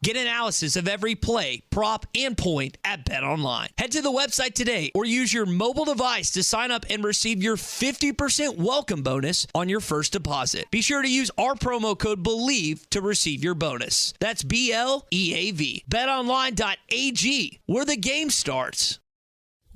Get analysis of every play, prop, and point at BetOnline. Head to the website today or use your mobile device to sign up and receive your 50% welcome bonus on your first deposit. Be sure to use our promo code BELIEVE to receive your bonus. That's BLEAV. BetOnline.ag, where the game starts.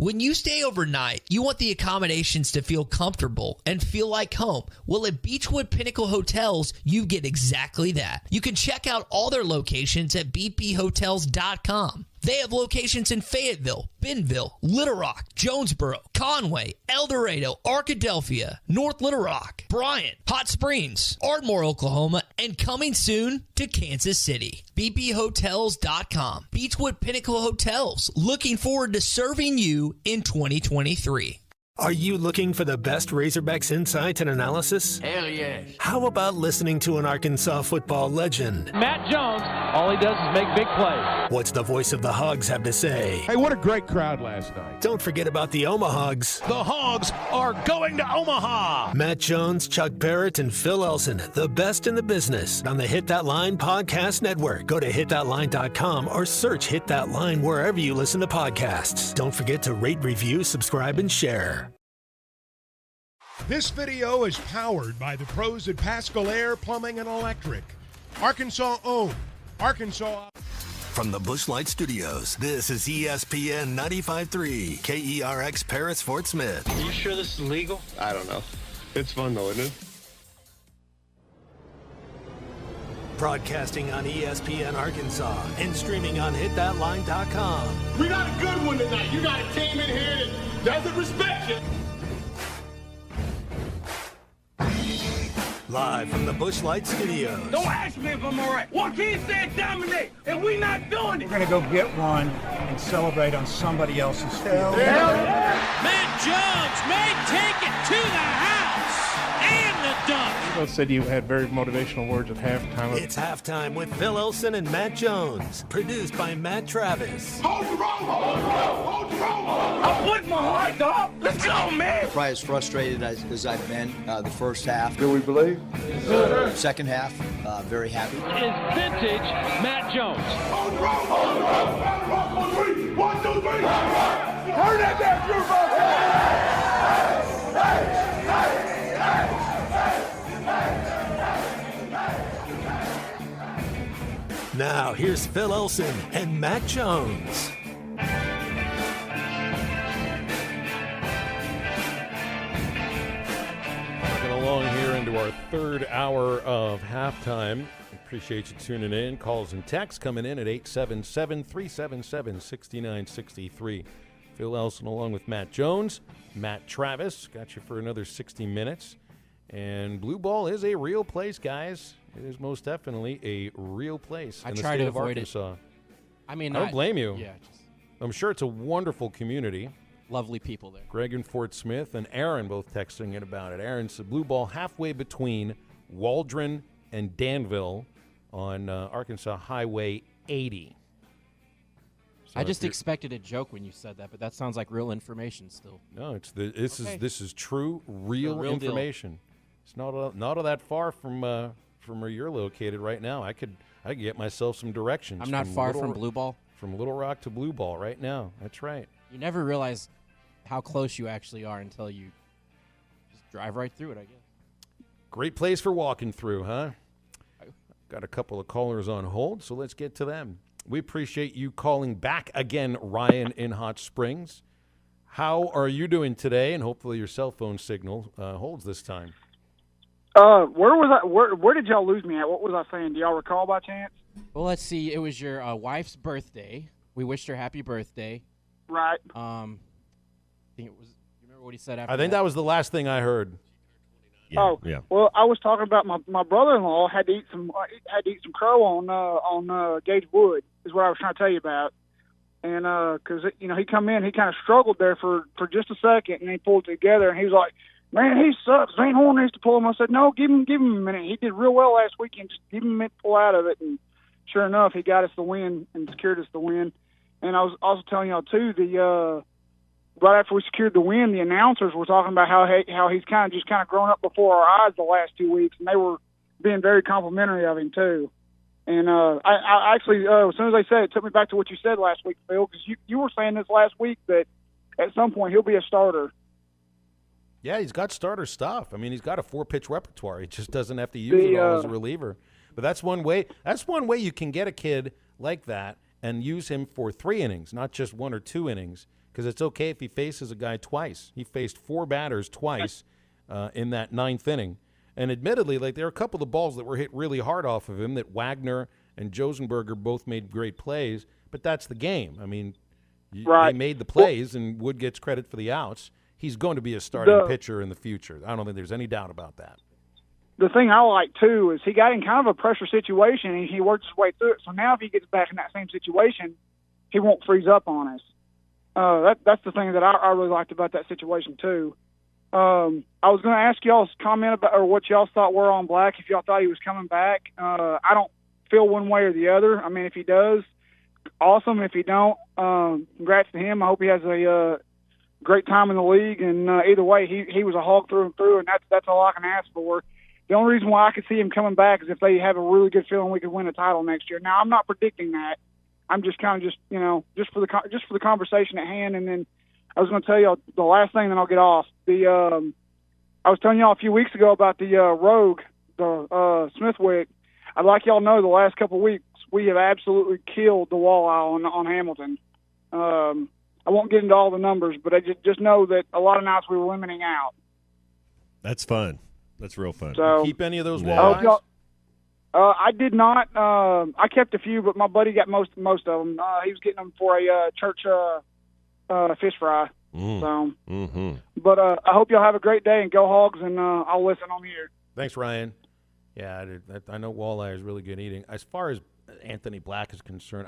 When you stay overnight, you want the accommodations to feel comfortable and feel like home. Well, at Beechwood Pinnacle Hotels, you get exactly that. You can check out all their locations at bphotels.com. They have locations in Fayetteville, Bentonville, Little Rock, Jonesboro, Conway, El Dorado, Arkadelphia, North Little Rock, Bryant, Hot Springs, Ardmore, Oklahoma, and coming soon to Kansas City. bphotels.com. Beechwood Pinnacle Hotels, looking forward to serving you in 2023. Are you looking for the best Razorbacks insight and analysis? Hell yes. How about listening to an Arkansas football legend? Matt Jones, all he does is make big plays. What's the voice of the Hogs have to say? Hey, what a great crowd last night. Don't forget about the Omahogs. The Hogs are going to Omaha. Matt Jones, Chuck Barrett, and Phil Elson, the best in the business on the Hit That Line Podcast Network. Go to hitthatline.com or search Hit That Line wherever you listen to podcasts. Don't forget to rate, review, subscribe, and share. This video is powered by the pros at Pascal Air Plumbing and Electric. Arkansas owned. Arkansas. From the Bushlight Studios, this is ESPN 95.3, KERX Paris, Fort Smith. Are you sure this is legal? I don't know. It's fun though, isn't it? Broadcasting on ESPN Arkansas and streaming on hitthatline.com. We got a good one tonight. You got a team in here that doesn't respect you. Live from the Bushlight Studios. Don't ask me if I'm all right. Joaquin said dominate, and we not doing it. We're going to go get one and celebrate on somebody else's field. Matt Jones may take it to the house and the dunk. You both said you had very motivational words at halftime. It's halftime with Phil Elson and Matt Jones. Produced by Matt Travis. Hold the rope! Hold the rope! Hold the rope! I'm putting my heart, dog. Let's go, man! Probably as frustrated as I've been the first half. Do we believe? Second half, very happy. Is vintage Matt Jones. Hold the rope! Hold the rope! Hold the rope! 1, 2, 3! 1, 2, 3! Turn that back, Drew! Now, here's Phil Elson and Matt Jones. Working along here into our third hour of halftime. Appreciate you tuning in. Calls and texts coming in at 877-377-6963. Phil Elson along with Matt Jones. Matt Travis got you for another 60 minutes. And Blue Ball is a real place, guys. It is most definitely a real place in the state of Arkansas. I mean, I don't blame you. Yeah, I'm sure it's a wonderful community. Lovely people there. Greg in Fort Smith and Aaron both texting in about it. Aaron's the Blue Ball halfway between Waldron and Danville on Arkansas Highway 80. So I just expected a joke when you said that, but that sounds like real information still. No, this is true, real information. Deal. It's not all that far from where you're located right now. I could get myself some directions. I'm not far from Blue Ball. From Little Rock to Blue Ball right now. That's right. You never realize how close you actually are until you just drive right through it, I guess. Great place for walking through, huh? Got a couple of callers on hold, so let's get to them. We appreciate you calling back again, Ryan in Hot Springs. How are you doing today? And hopefully your cell phone signal holds this time. Where was I? Where did y'all lose me at? What was I saying? Do y'all recall by chance? Well, let's see. It was your wife's birthday. We wished her happy birthday. Right. I think it was. You remember what he said after? I think that was the last thing I heard. Yeah. Well, I was talking about my brother-in-law had to eat some crow on Gage Wood is what I was trying to tell you about, and because he come in, he kind of struggled there for just a second, and he pulled it together, and he was like, "Man, he sucks. Ain't Horn needs to pull him." I said, "No, give him a minute. He did real well last weekend. Just give him a minute to pull out of it." And sure enough, he got us the win and secured us the win. And I was also telling y'all too, right after we secured the win, the announcers were talking about how he's kind of grown up before our eyes the last 2 weeks, and they were being very complimentary of him too. And I actually, as soon as they said it, took me back to what you said last week, Phil, because you were saying this last week that at some point he'll be a starter. Yeah, he's got starter stuff. I mean, he's got a 4-pitch repertoire. He just doesn't have to use it all as a reliever. But that's one way. That's one way you can get a kid like that and use him for 3 innings, not just 1 or 2 innings. Because it's okay if he faces a guy twice. He faced 4 batters twice in that 9th inning. And admittedly, there are a couple of balls that were hit really hard off of him that Wagner and Josenberger both made great plays. But that's the game. I mean, they made the plays, and Wood gets credit for the outs. He's going to be a starting pitcher in the future. I don't think there's any doubt about that. The thing I like, too, is he got in kind of a pressure situation, and he worked his way through it. So now if he gets back in that same situation, he won't freeze up on us. That's the thing that I really liked about that situation too. I was going to ask y'all's comment about or what y'all thought were on Black. If y'all thought he was coming back, I don't feel one way or the other. I mean, if he does, awesome. If he don't, congrats to him. I hope he has a great time in the league. And either way, he was a Hog through and through, and that's all I can ask for. The only reason why I could see him coming back is if they have a really good feeling we could win a title next year. Now, I'm not predicting that. I'm just kind of just for the conversation at hand, and then I was going to tell you the last thing, then I'll get off. I was telling y'all a few weeks ago about the Rogue, the Smithwick. I'd like y'all to know the last couple of weeks we have absolutely killed the walleye on Hamilton. I won't get into all the numbers, but I just know that a lot of nights we were limiting out. That's fun. That's real fun. So, keep any of those walleyes? I did not. I kept a few, but my buddy got most of them. He was getting them for a church fish fry. But I hope y'all have a great day and go Hogs, and I'll listen on here. Thanks, Ryan. Yeah, I know walleye is really good eating. As far as Anthony Black is concerned,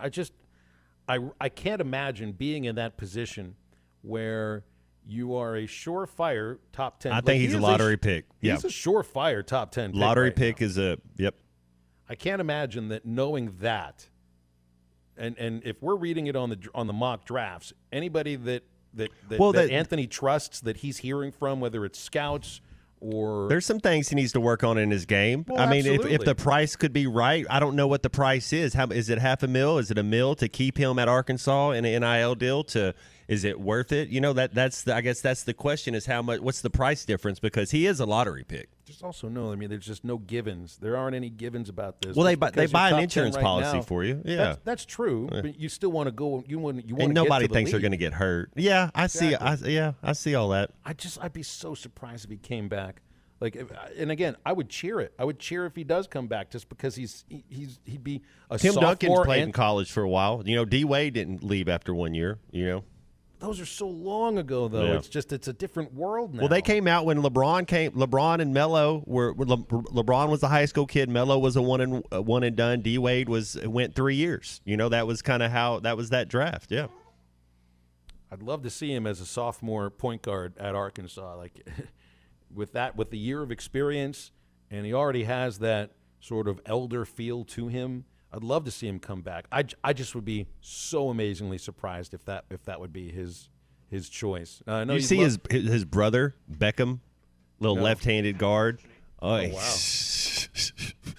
I can't imagine being in that position where you are a surefire top 10. I think he's a lottery pick. Yeah. He's a surefire top 10 pick. Lottery right pick now. is a – yep. I can't imagine that knowing that, and if we're reading it on the mock drafts, anybody that Anthony trusts that he's hearing from, whether it's scouts or there's some things he needs to work on in his game. Well, I mean, absolutely. if the price could be right, I don't know what the price is. Is it $500,000? Is it $1 million to keep him at Arkansas in an NIL deal? Is it worth it? I guess that's the question: is how much? What's the price difference? Because he is a lottery pick. Just also know, I mean, there's just no givens. There aren't any givens about this. Well, they buy an top insurance 10 right policy now, for you. Yeah, that's true. Yeah. But you still want to go. You want. And nobody get to the thinks they're league. going to get hurt. Yeah, I see. I see all that. I'd be so surprised if he came back. And again, I would cheer it. I would cheer if he does come back, just because he'd be a Tim sophomore. Duncan's played in college for a while. D Wade didn't leave after 1 year. Those are so long ago, though. Yeah. It's a different world now. Well, they came out when LeBron came. LeBron and Melo were. LeBron was a high school kid. Melo was a one and done. D Wade went 3 years. That was kind of how that was that draft. Yeah. I'd love to see him as a sophomore point guard at Arkansas. With the year of experience, and he already has that sort of elder feel to him. I'd love to see him come back. I just would be so amazingly surprised if that would be his choice. You see his brother Beckham, little left-handed guard. Oh wow,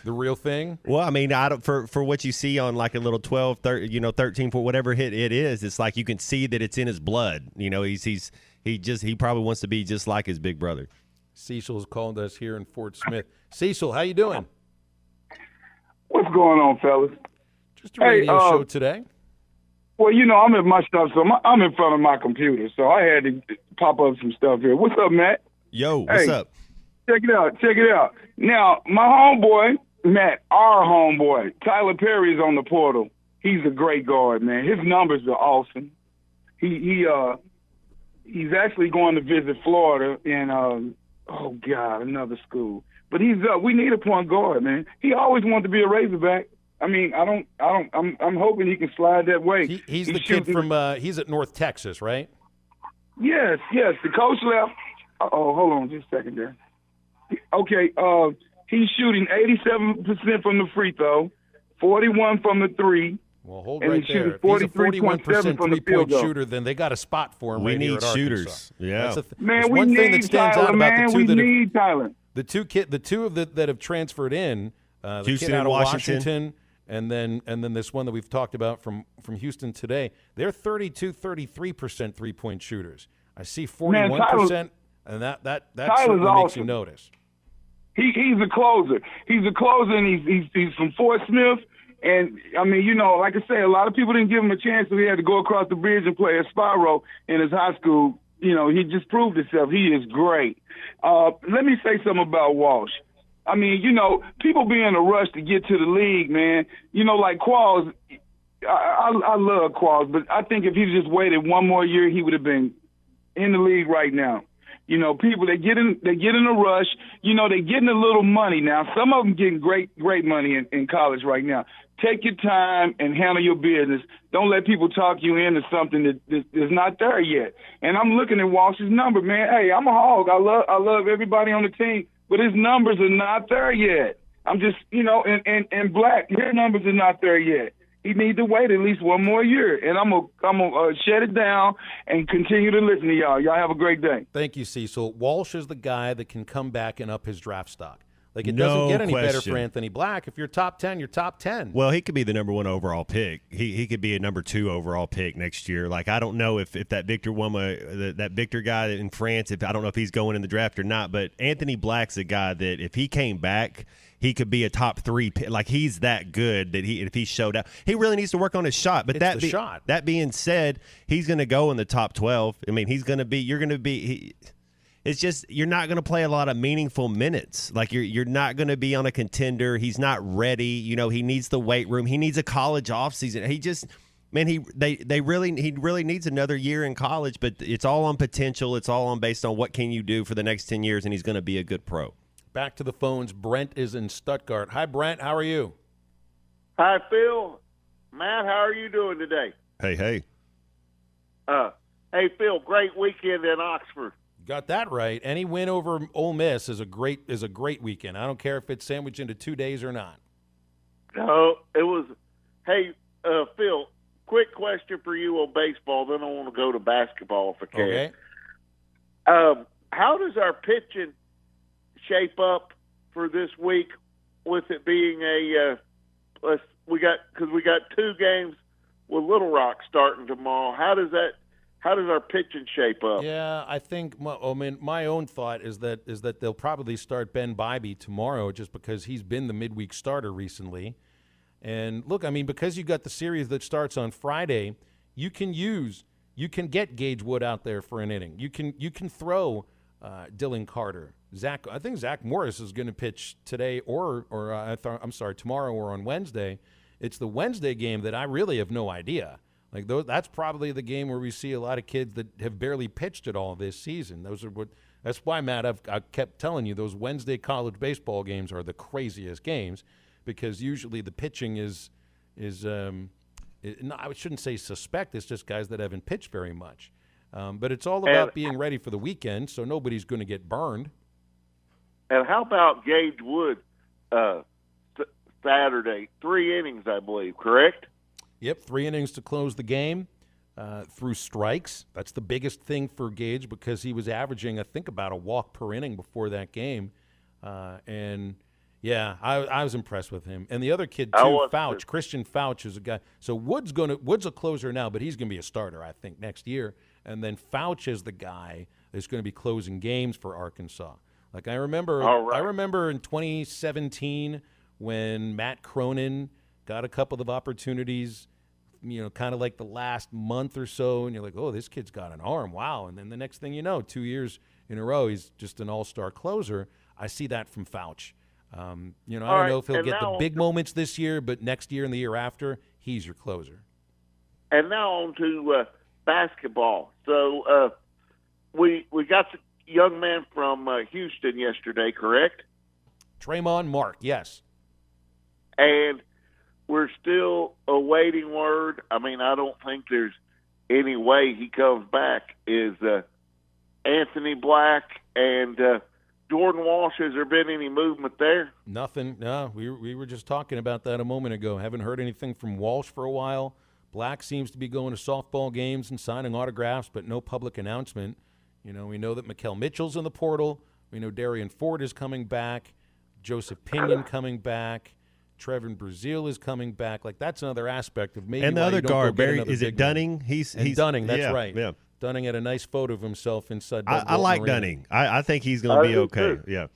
the real thing. Well, I mean, for what you see on like a little 12, 13, for whatever hit it is, it's like you can see that it's in his blood. He probably wants to be just like his big brother. Cecil's called us here in Fort Smith. Cecil, how you doing? What's going on, fellas? Just a radio show today. Well, you know, I'm at my stuff, so I'm in front of my computer, so I had to pop up some stuff here. What's up, Matt? Yo, what's up? Check it out. Now, my homeboy, Matt, our homeboy, Tyler Perry is on the portal. He's a great guard, man. His numbers are awesome. He's actually going to visit Florida in another school. But we need a point guard, man. He always wanted to be a Razorback. I mean, I'm hoping he can slide that way. He's the kid from he's at North Texas, right? Yes. The coach left. Oh, hold on just a second there. Okay, he's shooting 87% from the free throw, 41 from the three. Well, hold right there. If he's a 41% three-point shooter, then they got a spot for him. We right need here at shooters. Arkansas. Yeah, man, we need Tyler, man. We need Tyler. The two that have transferred in, the Houston kid out and of Washington. and then this one that we've talked about from Houston today, they're 33% three-point shooters. I see 41%, and that certainly makes you notice. He's a closer. He's a closer, and he's from Fort Smith. And, I mean, you know, like I say, a lot of people didn't give him a chance, so he had to go across the bridge and play at Spyro in his high school. You know, he just proved himself. He is great. Let me say something about Walsh. I mean, you know, people be in a rush to get to the league, man. You know, like Qualls, I love Qualls, but I think if he just waited one more year, he would have been in the league right now. You know, people, they get in a rush. You know, they're getting a little money now. Some of them getting great money in college right now. Take your time and handle your business. Don't let people talk you into something that is not there yet. And I'm looking at Walsh's number, man. Hey, I'm a Hog. I love everybody on the team, but his numbers are not there yet. I'm just, you know, and Black, his numbers are not there yet. He needs to wait at least one more year, and I'm gonna shut it down and continue to listen to y'all. Y'all have a great day. Thank you, Cecil. Walsh is the guy that can come back and up his draft stock. Like, it No doesn't get any better question. for Anthony Black. If you're top 10, you're top 10. Well, he could be the number 1 overall pick. He could be a number 2 overall pick next year. Like, I don't know if that Victor Woma, that Victor guy in France, I don't know if he's going in the draft or not, but Anthony Black's a guy that if he came back, he could be a top 3 pick. Like, he's that good that if he showed up, he really needs to work on his shot. But that being said, he's going to go in the top 12. I mean, it's just you're not going to play a lot of meaningful minutes. Like, you're not going to be on a contender. He's not ready. You know, he needs the weight room. He needs a college offseason. He just, man, he really needs another year in college. But it's all on potential. It's all based on what can you do for the next 10 years, and he's going to be a good pro. Back to the phones. Brent is in Stuttgart. Hi, Brent. How are you? Hi, Phil. Matt, how are you doing today? Hey. Hey, Phil, great weekend in Oxford. Got that right. Any win over Ole Miss is a great weekend. I don't care if it's sandwiched into 2 days or not. No, it was. Hey, Phil, quick question for you on baseball. Then I want to go to basketball if I can. Okay. How does our pitching shape up for this week? With it being we got 2 games with Little Rock starting tomorrow. How does our pitching shape up? Yeah, I think my own thought is that they'll probably start Ben Bybee tomorrow just because he's been the midweek starter recently. And look, I mean, because you got the series that starts on Friday, you can get Gage Wood out there for an inning. You can throw Dylan Carter. I think Zach Morris is going to pitch today tomorrow or on Wednesday. It's the Wednesday game that I really have no idea. Like, that's probably the game where we see a lot of kids that have barely pitched at all this season. That's why, Matt, I kept telling you those Wednesday college baseball games are the craziest games because usually the pitching I shouldn't say suspect. It's just guys that haven't pitched very much. But it's all about being ready for the weekend, so nobody's going to get burned. And how about Gage Wood Saturday? 3 innings, I believe, correct? Yep, 3 innings to close the game through strikes. That's the biggest thing for Gage because he was averaging, I think, about a walk per inning before that game. And, yeah, I was impressed with him. And the other kid, too, Fouch, Christian Fouch is a guy. So Wood's a closer now, but he's going to be a starter, I think, next year. And then Fouch is the guy that's going to be closing games for Arkansas. Like, I remember in 2017 when Matt Cronin got a couple of opportunities, kind of like the last month or so, and you're like, oh, this kid's got an arm. Wow. And then the next thing you know, 2 years in a row, he's just an all-star closer. I see that from Fouch. I don't know if he'll get the big moments this year, but next year and the year after, he's your closer. And now on to basketball. So we got the young man from Houston yesterday, correct? Tremont Mark, yes. And we're still awaiting word. I mean, I don't think there's any way he comes back. Is Anthony Black and Jordan Walsh, has there been any movement there? Nothing. No, we were just talking about that a moment ago. Haven't heard anything from Walsh for a while. Black seems to be going to softball games and signing autographs, but no public announcement. We know that Mikal Mitchell's in the portal. We know Darian Ford is coming back. Joseph Pinion coming back. Trevin Brazile is coming back. Like, that's another aspect of maybe. And the other guard, Barry, is it Dunning? One. He's Dunning. That's right. Yeah. Dunning had a nice photo of himself inside. I like Arena. Dunning. I think he's going to be okay. Too. Yeah,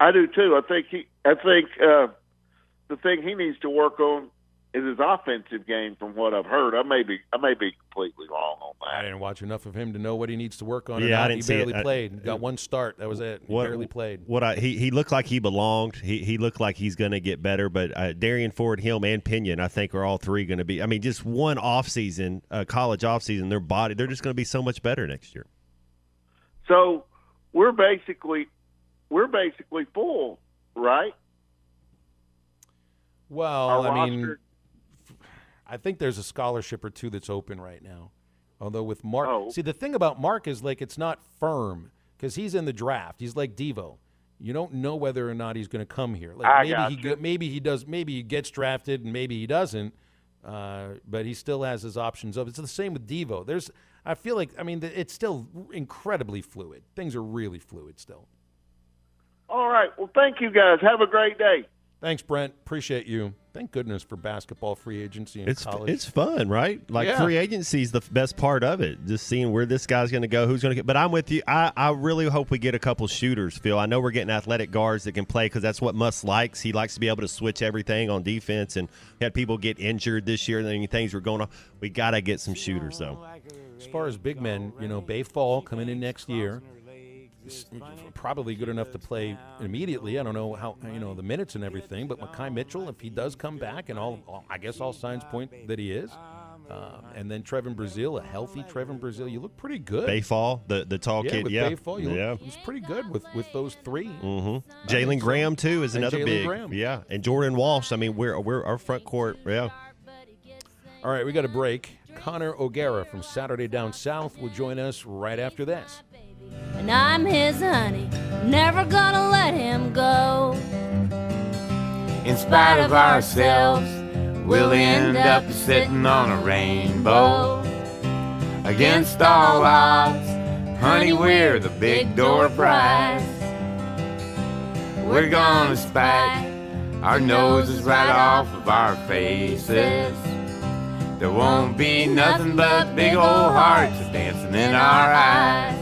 I do too. I think the thing he needs to work on is his offensive game. From what I've heard, I may be completely wrong on that. I didn't watch enough of him to know what he needs to work on. Yeah, I didn't he see barely it. played. Got one start. That was it. He barely played. He looked like he belonged. He looked like he's going to get better. But Darian Ford, Helm, and Pinion, I think, are all three going to be. I mean, just one offseason, college offseason, they're just going to be so much better next year. So we're basically full, right? Well, I think there's a scholarship or two that's open right now. Although with Mark, see, the thing about Mark is, like, it's not firm because he's in the draft. He's like Devo. You don't know whether or not he's going to come here. Like maybe he does. Maybe he gets drafted and maybe he doesn't. But he still has his options up. It's the same with Devo. I feel like, it's still incredibly fluid. Things are really fluid still. All right. Well, thank you guys. Have a great day. Thanks, Brent. Appreciate you. Thank goodness for basketball free agency in college. It's fun, right? Free agency is the best part of it. Just seeing where this guy's going to go, who's going to get. But I'm with you. I really hope we get a couple shooters, Phil. I know we're getting athletic guards that can play because that's what Muss likes. He likes to be able to switch everything on defense, and we had people get injured this year and things were going on. We got to get some shooters, though. As far as big men, Bayfall coming in next year. Probably good enough to play immediately. I don't know how the minutes and everything, but Mekhi Mitchell, if he does come back, and I guess all signs point that he is, and then Trevin Brazile, a healthy Trevin Brazile, you look pretty good. Bayfall, the tall kid, Bayfall, you look pretty good with those three. Mm-hmm. Jalen Graham too is another big, Graham. And Jordan Walsh. I mean, we're our front court, All right, we got a break. Connor O'Gara from Saturday Down South will join us right after this. And I'm his honey, never gonna let him go. In spite of ourselves, we'll end up sitting on a rainbow. Against all odds, honey, we're the big door prize. We're gonna spike our noses right off of our faces. There won't be nothing but big old hearts dancing in our eyes.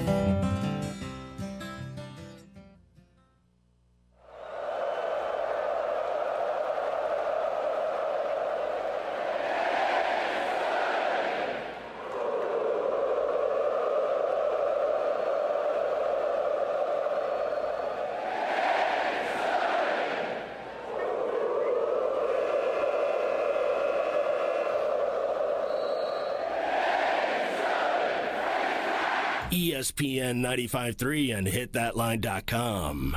ESPN 95.3 and hitthatline.com.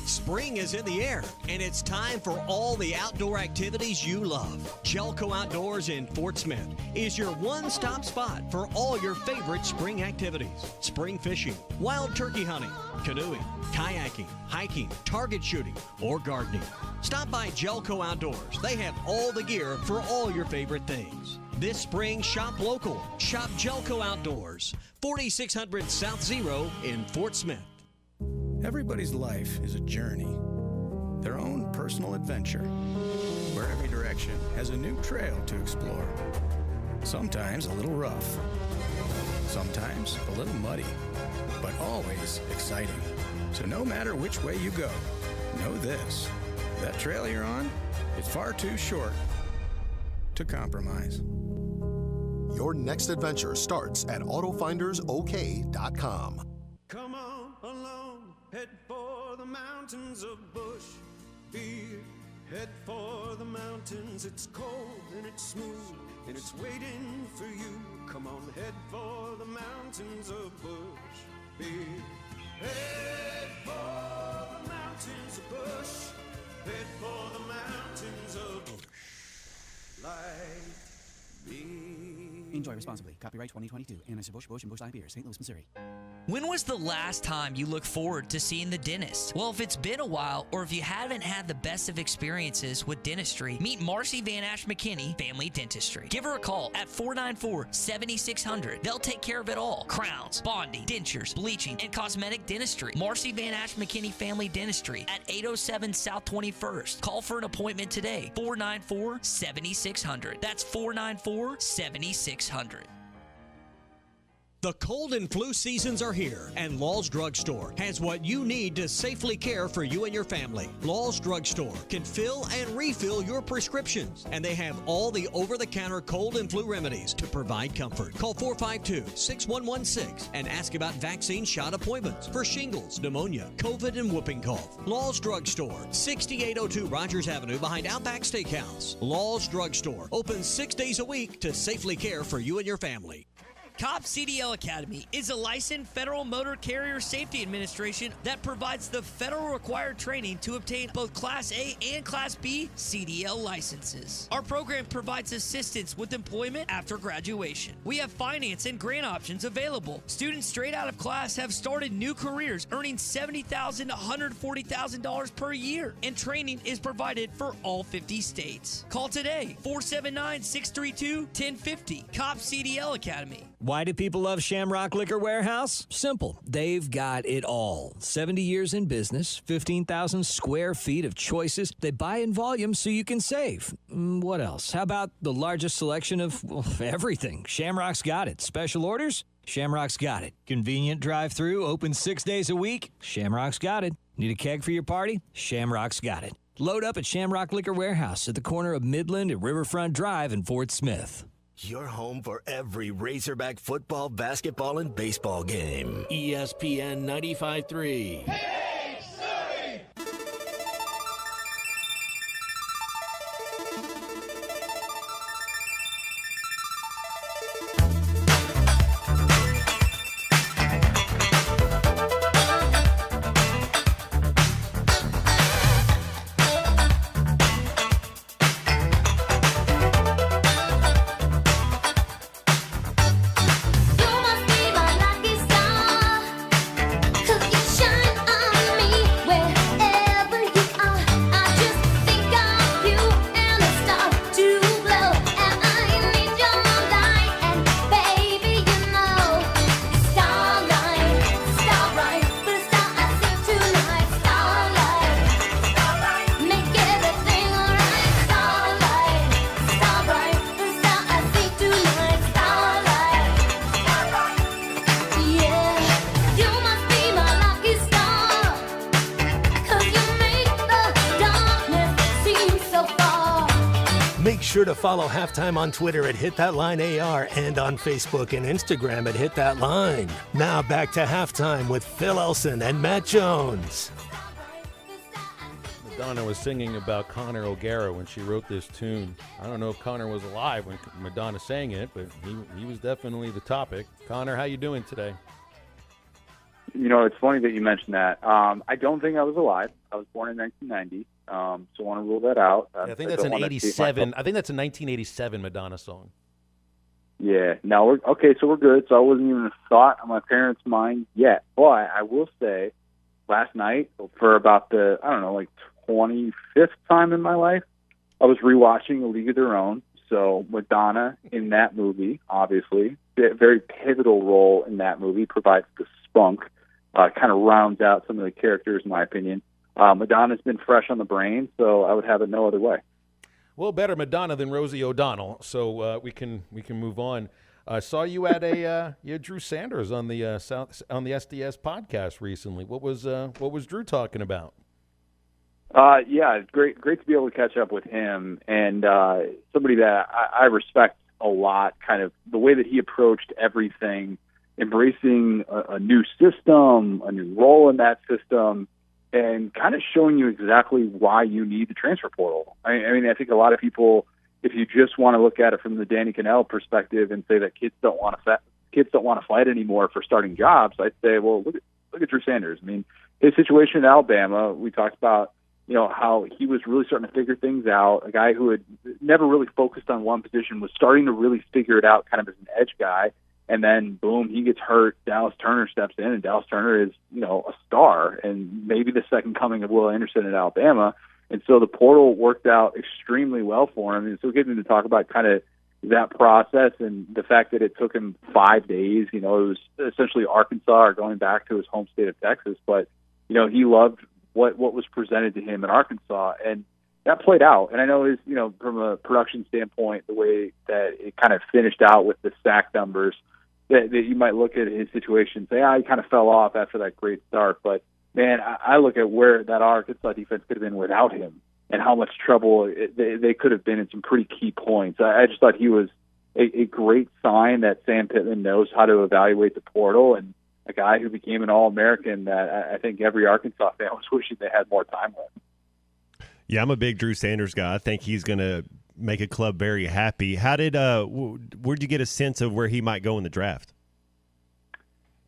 Spring is in the air, and it's time for all the outdoor activities you love. Jelco Outdoors in Fort Smith is your one-stop spot for all your favorite spring activities. Spring fishing, wild turkey hunting, canoeing, kayaking, hiking, target shooting, or gardening. Stop by Jelco Outdoors. They have all the gear for all your favorite things. This spring, shop local. Shop Jelco Outdoors, 4600 South Zero in Fort Smith. Everybody's life is a journey, their own personal adventure, where every direction has a new trail to explore. Sometimes a little rough, sometimes a little muddy, but always exciting. So no matter which way you go, know this: That trail you're on, it's far too short to compromise. Your next adventure starts at autofindersok.com. Come on along, head for the mountains of Bush Beer. Head for the mountains, it's cold and it's smooth and it's waiting for you. Come on, head for the mountains of Bush Beer. Head for the mountains of Bush. Head for the mountains of Bush. Like me. Enjoy responsibly. Copyright 2022. Anheuser-Busch, Busch, and Busch Light Beer, St. Louis, Missouri. When was the last time you looked forward to seeing the dentist? Well, if it's been a while, or if you haven't had the best of experiences with dentistry, meet Marcy Van Ash McKinney Family Dentistry. Give her a call at 494-7600. They'll take care of it all. Crowns, bonding, dentures, bleaching, and cosmetic dentistry. Marcy Van Ash McKinney Family Dentistry at 807 South 21st. Call for an appointment today. 494-7600. That's 494-7600. The cold and flu seasons are here, and Law's Drugstore has what you need to safely care for you and your family. Law's Drugstore can fill and refill your prescriptions, and they have all the over-the-counter cold and flu remedies to provide comfort. Call 452-6116 and ask about vaccine shot appointments for shingles, pneumonia, COVID, and whooping cough. Law's Drugstore, 6802 Rogers Avenue behind Outback Steakhouse. Law's Drugstore, open 6 days a week to safely care for you and your family. COP CDL Academy is a licensed Federal Motor Carrier Safety Administration that provides the federal required training to obtain both Class A and Class B CDL licenses. Our program provides assistance with employment after graduation. We have finance and grant options available. Students straight out of class have started new careers earning $70,000 to $140,000 per year, and training is provided for all 50 states. Call today, 479-632-1050. COP CDL Academy. Why do people love Shamrock Liquor Warehouse? Simple. They've got it all. 70 years in business, 15,000 square feet of choices. They buy in volume so you can save. What else? How about the largest selection of everything? Shamrock's got it. Special orders? Shamrock's got it. Convenient drive-through, open 6 days a week? Shamrock's got it. Need a keg for your party? Shamrock's got it. Load up at Shamrock Liquor Warehouse at the corner of Midland and Riverfront Drive in Fort Smith. Your home for every Razorback football, basketball, and baseball game. ESPN 95.3. Sure to follow Halftime on Twitter at HitThatLineAR and on Facebook and Instagram at HitThatLine. Now back to Halftime with Phil Elson and Matt Jones. Madonna was singing about Conor O'Gara when she wrote this tune. I don't know if Conor was alive when Madonna sang it, but he was definitely the topic. Conor, how you doing today? You know, it's funny that you mentioned that. I don't think I was alive. I was born in 1990. So I want to rule that out. Yeah, I think that's an 87. I think that's a 1987 Madonna song. Yeah. No, we're okay. So we're good. So I wasn't even a thought on my parents' mind yet. But I will say, last night for about the 25th time in my life, I was rewatching A League of Their Own. So Madonna in that movie, obviously, a very pivotal role in that movie, provides the spunk, kind of rounds out some of the characters, in my opinion. Madonna's been fresh on the brain, so I would have it no other way. Well, better Madonna than Rosie O'Donnell, so we can move on. I saw you at you had Drew Sanders on the SDS podcast recently. What was Drew talking about? Yeah, it's great to be able to catch up with him, and somebody that I respect a lot, kind of the way that he approached everything, embracing a new system, a new role in that system, and kind of showing you exactly why you need the transfer portal. I mean, I think a lot of people, if you just want to look at it from the Danny Cannell perspective and say that kids don't want to fight anymore for starting jobs, I'd say, well, look at Drew Sanders. I mean, his situation in Alabama, we talked about, how he was really starting to figure things out. A guy who had never really focused on one position was starting to really figure it out kind of as an edge guy. And then, boom, he gets hurt. Dallas Turner steps in, and Dallas Turner is, a star and maybe the second coming of Will Anderson in Alabama. And so the portal worked out extremely well for him. And so getting to talk about kind of that process and the fact that it took him 5 days, it was essentially Arkansas or going back to his home state of Texas. But, he loved what was presented to him in Arkansas, and that played out. And I know his, from a production standpoint, the way that it kind of finished out with the sack numbers, that you might look at his situation and say, he kind of fell off after that great start. But, man, I look at where that Arkansas defense could have been without him and how much trouble they could have been in some pretty key points. I just thought he was a great sign that Sam Pittman knows how to evaluate the portal, and a guy who became an All-American that I think every Arkansas fan was wishing they had more time with. Yeah, I'm a big Drew Sanders guy. I think he's going to make a club very happy. How did where'd you get a sense of where he might go in the draft?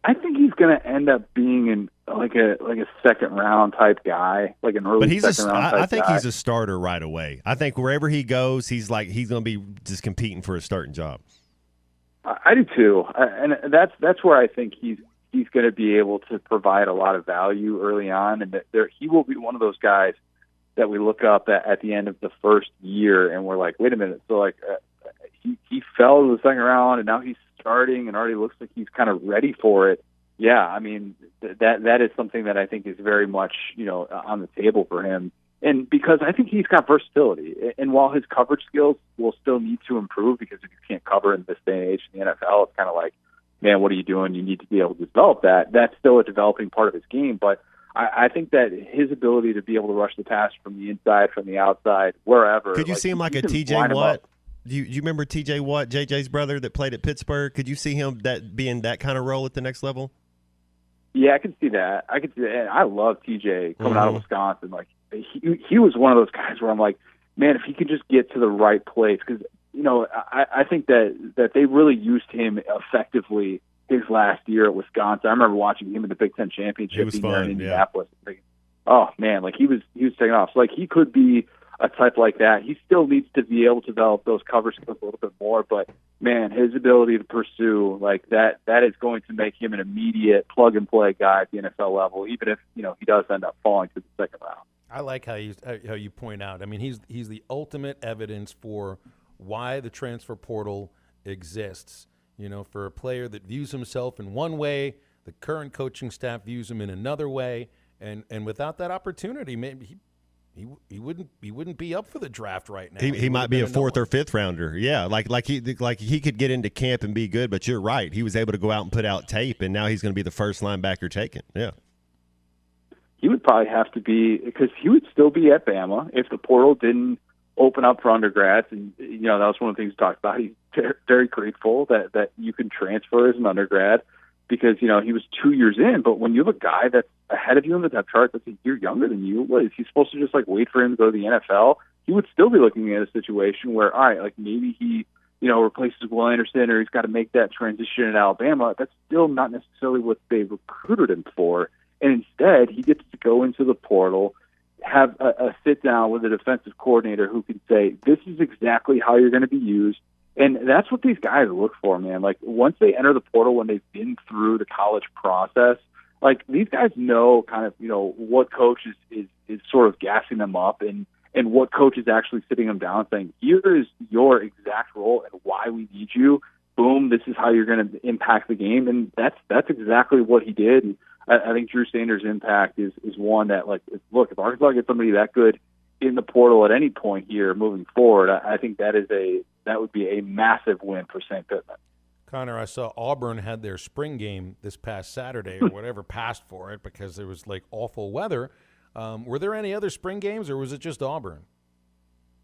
I think he's going to end up being in like a second round type guy, like an early second round type I think guy. he's a starter right away. I think wherever he goes, he's going to be just competing for a starting job. I do too, and that's where I think he's going to be able to provide a lot of value early on, and that he will be one of those guys that we look up at the end of the first year, and we're like, wait a minute, so he fell to the second round, and now he's starting, and already looks like he's kind of ready for it. Yeah, I mean that is something that I think is very much on the table for him, and because I think he's got versatility, and while his coverage skills will still need to improve, because if you can't cover in this day and age in the NFL, it's kind of like, man, what are you doing? You need to be able to develop that. That's still a developing part of his game. But I think that his ability to be able to rush the pass from the inside, from the outside, wherever. Could you see him like a T.J. Watt? Do you remember T.J. Watt, J.J.'s brother that played at Pittsburgh? Could you see him being that kind of role at the next level? Yeah, I can see that. And I love T.J. coming out of Wisconsin. Like he was one of those guys where I'm like, man, if he could just get to the right place, because I think that they really used him effectively his last year at Wisconsin. I remember watching him in the Big Ten championship being there in Indianapolis. Yeah. Oh man, he was taking off. So he could be a type like that. He still needs to be able to develop those cover skills a little bit more, but man, his ability to pursue that is going to make him an immediate plug and play guy at the NFL level, even if he does end up falling to the second round. I like how you point out. I mean, he's the ultimate evidence for why the transfer portal exists. For a player that views himself in one way, the current coaching staff views him in another way, and without that opportunity, maybe he wouldn't be up for the draft right now. He might be a fourth or fifth rounder. Yeah, like he could get into camp and be good, but you're right. He was able to go out and put out tape, and now he's going to be the first linebacker taken. Yeah. He would probably have to be, because he would still be at Bama if the portal didn't open up for undergrads, and that was one of the things we talked about. He's very grateful that you can transfer as an undergrad, because he was 2 years in. But when you have a guy that's ahead of you in the depth chart that's a year younger than you, what is he supposed to just wait for him to go to the NFL? He would still be looking at a situation where, all right, maybe he replaces Will Anderson, or he's got to make that transition in Alabama. That's still not necessarily what they recruited him for. And instead, he gets to go into the portal, have a sit down with a defensive coordinator who can say, this is exactly how you're going to be used. And that's what these guys look for, man. Once they enter the portal, when they've been through the college process, these guys know kind of, what coach is sort of gassing them up, and what coach is actually sitting them down saying, here is your exact role and why we need you. Boom, this is how you're going to impact the game. And that's exactly what he did. And I think Drew Sanders' impact is one that, look, if Arkansas gets somebody that good in the portal at any point here moving forward, I think that would be a massive win for St. Pittman. Connor, I saw Auburn had their spring game this past Saturday or whatever, passed for it because there was awful weather. Were there any other spring games, or was it just Auburn?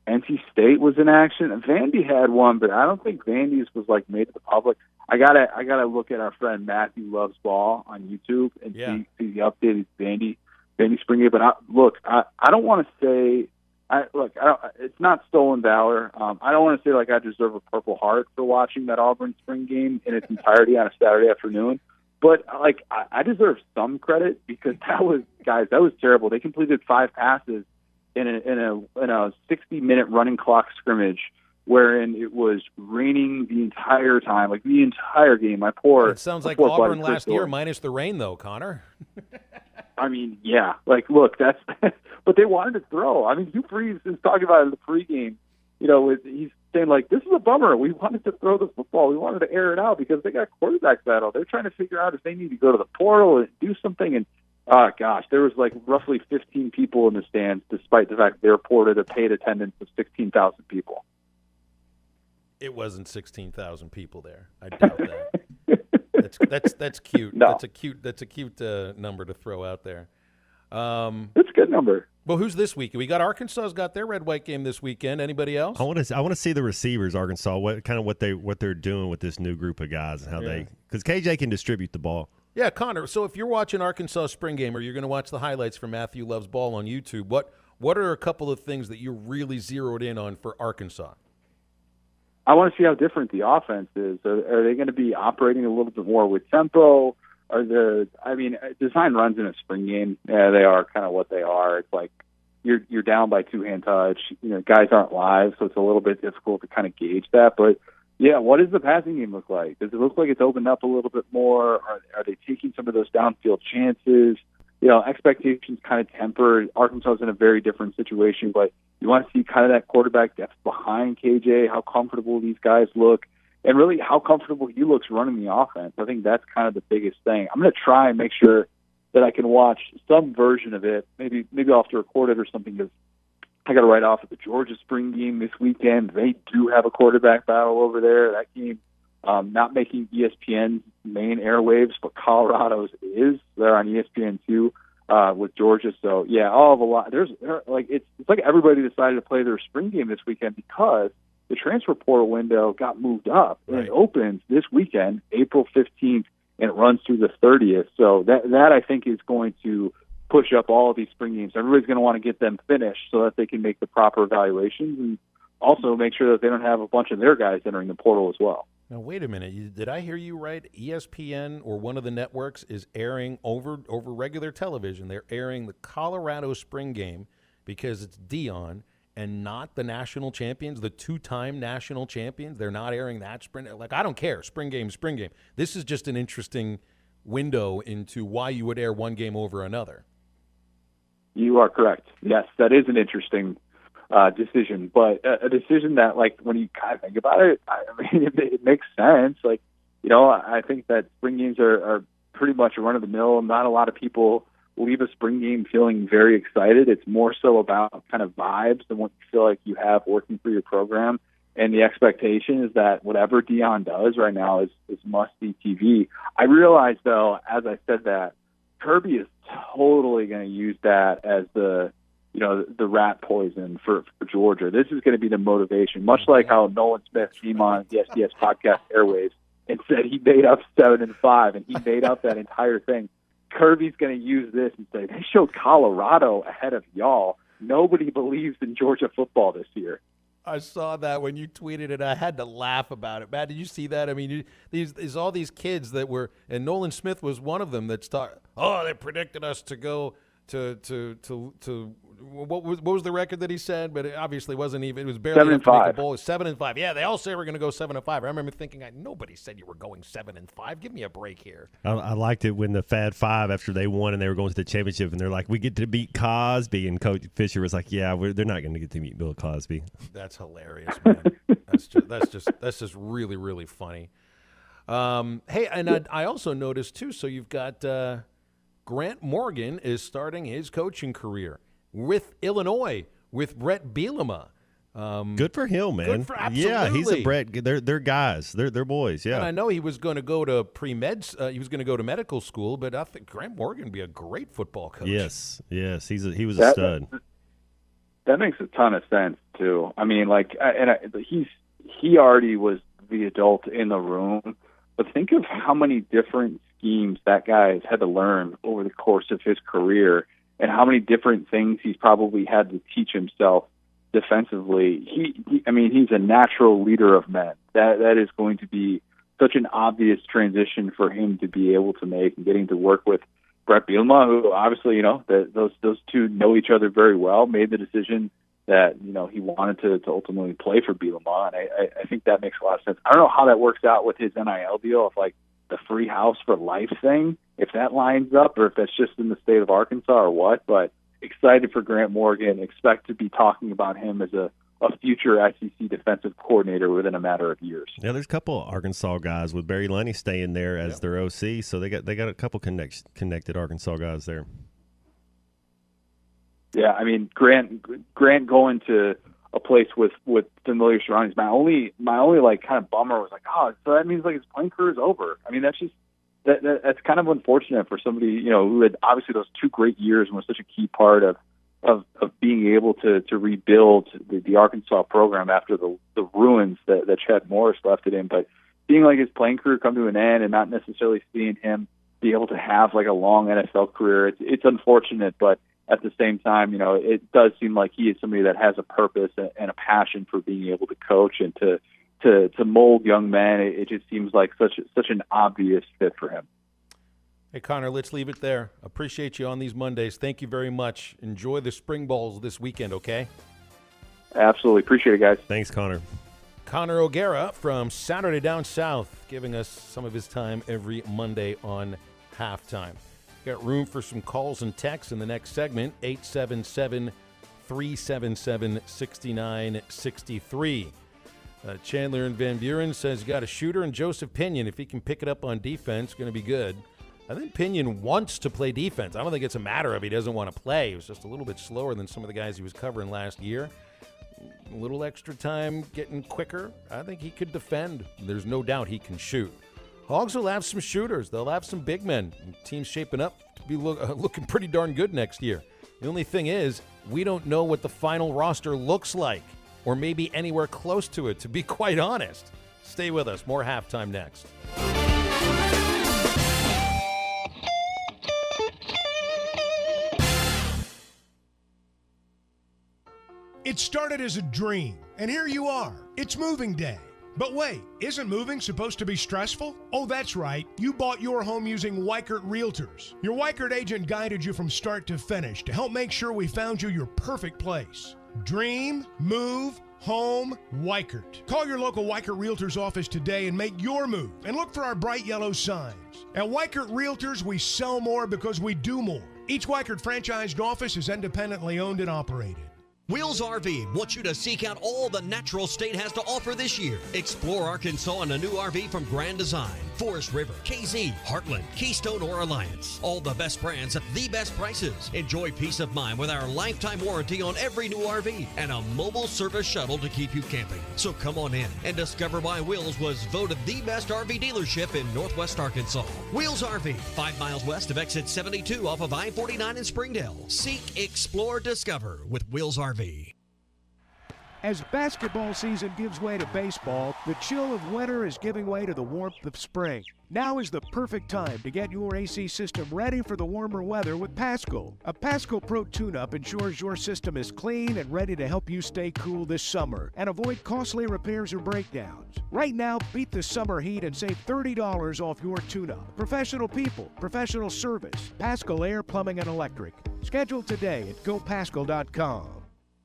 NC State was in action. Vandy had one, but I don't think Vandy's was like made to the public. I gotta look at our friend Matthew Loves Ball on YouTube and see the updated Vandy spring game. But I don't want to say. It's not stolen valor. I don't want to say like I deserve a Purple Heart for watching that Auburn spring game in its entirety on a Saturday afternoon. But like I deserve some credit because that was terrible. They completed 5 passes in a 60-minute running clock scrimmage, wherein it was raining the entire time, like the entire game. It sounds like Auburn last year minus the rain, though, Connor. I mean, yeah. Like, look, that's – but they wanted to throw. I mean, Hugh Freeze is talking about it in the pregame. You know, he's saying, like, this is a bummer. We wanted to throw the football. We wanted to air it out because they got quarterback battle. They're trying to figure out if they need to go to the portal and do something. And, oh, gosh, there was, like, roughly 15 people in the stands, despite the fact they reported a paid attendance of 16,000 people. It wasn't 16,000 people there. I doubt that. That's cute. No. That's a cute number to throw out there. It's a good number. Well, who's this week? We got Arkansas's got their red-white game this weekend. Anybody else? I want to see the receivers, Arkansas. What they're doing with this new group of guys and how because KJ can distribute the ball. Yeah, Connor. So if you're watching Arkansas spring game or you're going to watch the highlights from Matthew Loves Ball on YouTube, what are a couple of things that you really zeroed in on for Arkansas? I want to see how different the offense is. Are they going to be operating a little bit more with tempo? Design runs in a spring game, yeah, they are kind of what they are. It's like you're down by 2-hand touch. You know, guys aren't live, so it's a little bit difficult to kind of gauge that. But yeah, what does the passing game look like? Does it look like it's opened up a little bit more? Are they taking some of those downfield chances? You know, expectations kind of tempered. Arkansas is in a very different situation, but you want to see kind of that quarterback depth behind KJ, how comfortable these guys look, and really how comfortable he looks running the offense. I think that's kind of the biggest thing. I'm going to try and make sure that I can watch some version of it. Maybe I'll have to record it or something because I got to write off at the Georgia spring game this weekend. They do have a quarterback battle over there. That game not making ESPN's main airwaves, but Colorado's is. They're on ESPN2 with Georgia. So yeah, all of a lot. It's like everybody decided to play their spring game this weekend because the transfer portal window got moved up, and it opens this weekend, April 15th, and it runs through the 30th. So that I think is going to push up all of these spring games. Everybody's going to want to get them finished so that they can make the proper evaluations and also make sure that they don't have a bunch of their guys entering the portal as well. Now, wait a minute. Did I hear you right? ESPN or one of the networks is airing over regular television. They're airing the Colorado spring game because it's Dion and not the national champions, the 2-time national champions. They're not airing that spring. Like, I don't care. Spring game. This is just an interesting window into why you would air one game over another. You are correct. Yes, that is an interesting decision, but a decision that, like, when you kind of think about it, I mean, it makes sense. Like, you know, I think that spring games are pretty much a run-of-the-mill. Not a lot of people leave a spring game feeling very excited. It's more so about kind of vibes and what you feel like you have working for your program. And the expectation is that whatever Dion does right now is must-see TV. I realize, though, as I said that, Kirby is totally going to use that as the rat poison for Georgia. This is going to be the motivation, much like how Nolan Smith came on the SDS podcast airwaves and said he made up 7-5, and he made up that entire thing. Kirby's going to use this and say, they showed Colorado ahead of y'all. Nobody believes in Georgia football this year. I saw that when you tweeted it. I had to laugh about it. Matt, did you see that? I mean, there's all these kids that were, and Nolan Smith was one of them that's they predicted us to go to what was the record that he said? But it obviously wasn't even. It was barely 7-5. 7-5. Yeah, they all say we're going to go 7-5. I remember thinking, nobody said you were going 7-5. Give me a break here. I liked it when the Fad Five, after they won and they were going to the championship, and they're like, we get to beat Cosby, and Coach Fisher was like, yeah, they're not going to get to meet Bill Cosby. That's hilarious, man. that's just really, really funny. Hey, and I also noticed too. So you've got Grant Morgan is starting his coaching career with Illinois, with Brett Bielema. Good for him, man. Yeah, he's a bred. They're guys. They're boys. Yeah. And I know he was going to go to pre-meds. He was going to go to medical school, but I think Grant Morgan would be a great football coach. Yes. He was a stud. That makes a ton of sense too. I mean, he already was the adult in the room, but think of how many different schemes that guy has had to learn over the course of his career, and how many different things he's probably had to teach himself defensively. He's a natural leader of men. That is going to be such an obvious transition for him to be able to make, and getting to work with Brett Bielema, who obviously, those two know each other very well, made the decision that, he wanted to ultimately play for Bielema. And I think that makes a lot of sense. I don't know how that works out with his NIL deal, if the free house for life thing, if that lines up, or if that's just in the state of Arkansas or what, but excited for Grant Morgan, expect to be talking about him as a future SEC defensive coordinator within a matter of years. Yeah, there's a couple of Arkansas guys with Barry Lunny staying there as their OC, so they got a couple connected Arkansas guys there. Yeah, I mean Grant going to a place with familiar surroundings. My only kind of bummer was so that means his playing career is over. I mean that's kind of unfortunate for somebody who had obviously those 2 great years and was such a key part of being able to rebuild the Arkansas program after the ruins that Chad Morris left it in. But seeing his playing career come to an end and not necessarily seeing him be able to have a long NFL career, it's unfortunate. But at the same time, it does seem like he is somebody that has a purpose and a passion for being able to coach and to mold young men. It just seems like such an obvious fit for him. Hey, Connor, let's leave it there. Appreciate you on these Mondays. Thank you very much. Enjoy the spring balls this weekend, okay? Absolutely. Appreciate it, guys. Thanks, Connor. Connor O'Gara from Saturday Down South, giving us some of his time every Monday on Halftime. Got room for some calls and texts in the next segment, 877-377-6963. Chandler in Van Buren says, you got a shooter in Joseph Pinion. If he can pick it up on defense, going to be good. I think Pinion wants to play defense. I don't think it's a matter of he doesn't want to play. He was just a little bit slower than some of the guys he was covering last year. A little extra time, getting quicker. I think he could defend. There's no doubt he can shoot. Hogs will have some shooters. They'll have some big men. Team's shaping up to be looking pretty darn good next year. The only thing is, we don't know what the final roster looks like, or maybe anywhere close to it, to be quite honest. Stay with us. More Halftime next. It started as a dream, and here you are. It's moving day. But wait, isn't moving supposed to be stressful? Oh, that's right. You bought your home using Weichert Realtors. Your Weichert agent guided you from start to finish to help make sure we found you your perfect place. Dream, move, home, Weichert. Call your local Weichert Realtors office today and make your move, and look for our bright yellow signs. At Weichert Realtors, we sell more because we do more. Each Weichert franchised office is independently owned and operated. Wheels RV wants you to seek out all the natural state has to offer this year. Explore Arkansas in a new RV from Grand Design, Forest River, KZ, Heartland, Keystone, or Alliance. All the best brands at the best prices. Enjoy peace of mind with our lifetime warranty on every new RV and a mobile service shuttle to keep you camping. So come on in and discover why Wheels was voted the best RV dealership in Northwest Arkansas. Wheels RV, 5 miles west of exit 72 off of I-49 in Springdale. Seek, explore, discover with Wheels RV. As basketball season gives way to baseball, the chill of winter is giving way to the warmth of spring. Now is the perfect time to get your AC system ready for the warmer weather with Pascal. A Pascal Pro tune-up ensures your system is clean and ready to help you stay cool this summer and avoid costly repairs or breakdowns. Right now, beat the summer heat and save $30 off your tune-up. Professional people, professional service, Pascal Air, Plumbing, and Electric. Schedule today at gopascal.com.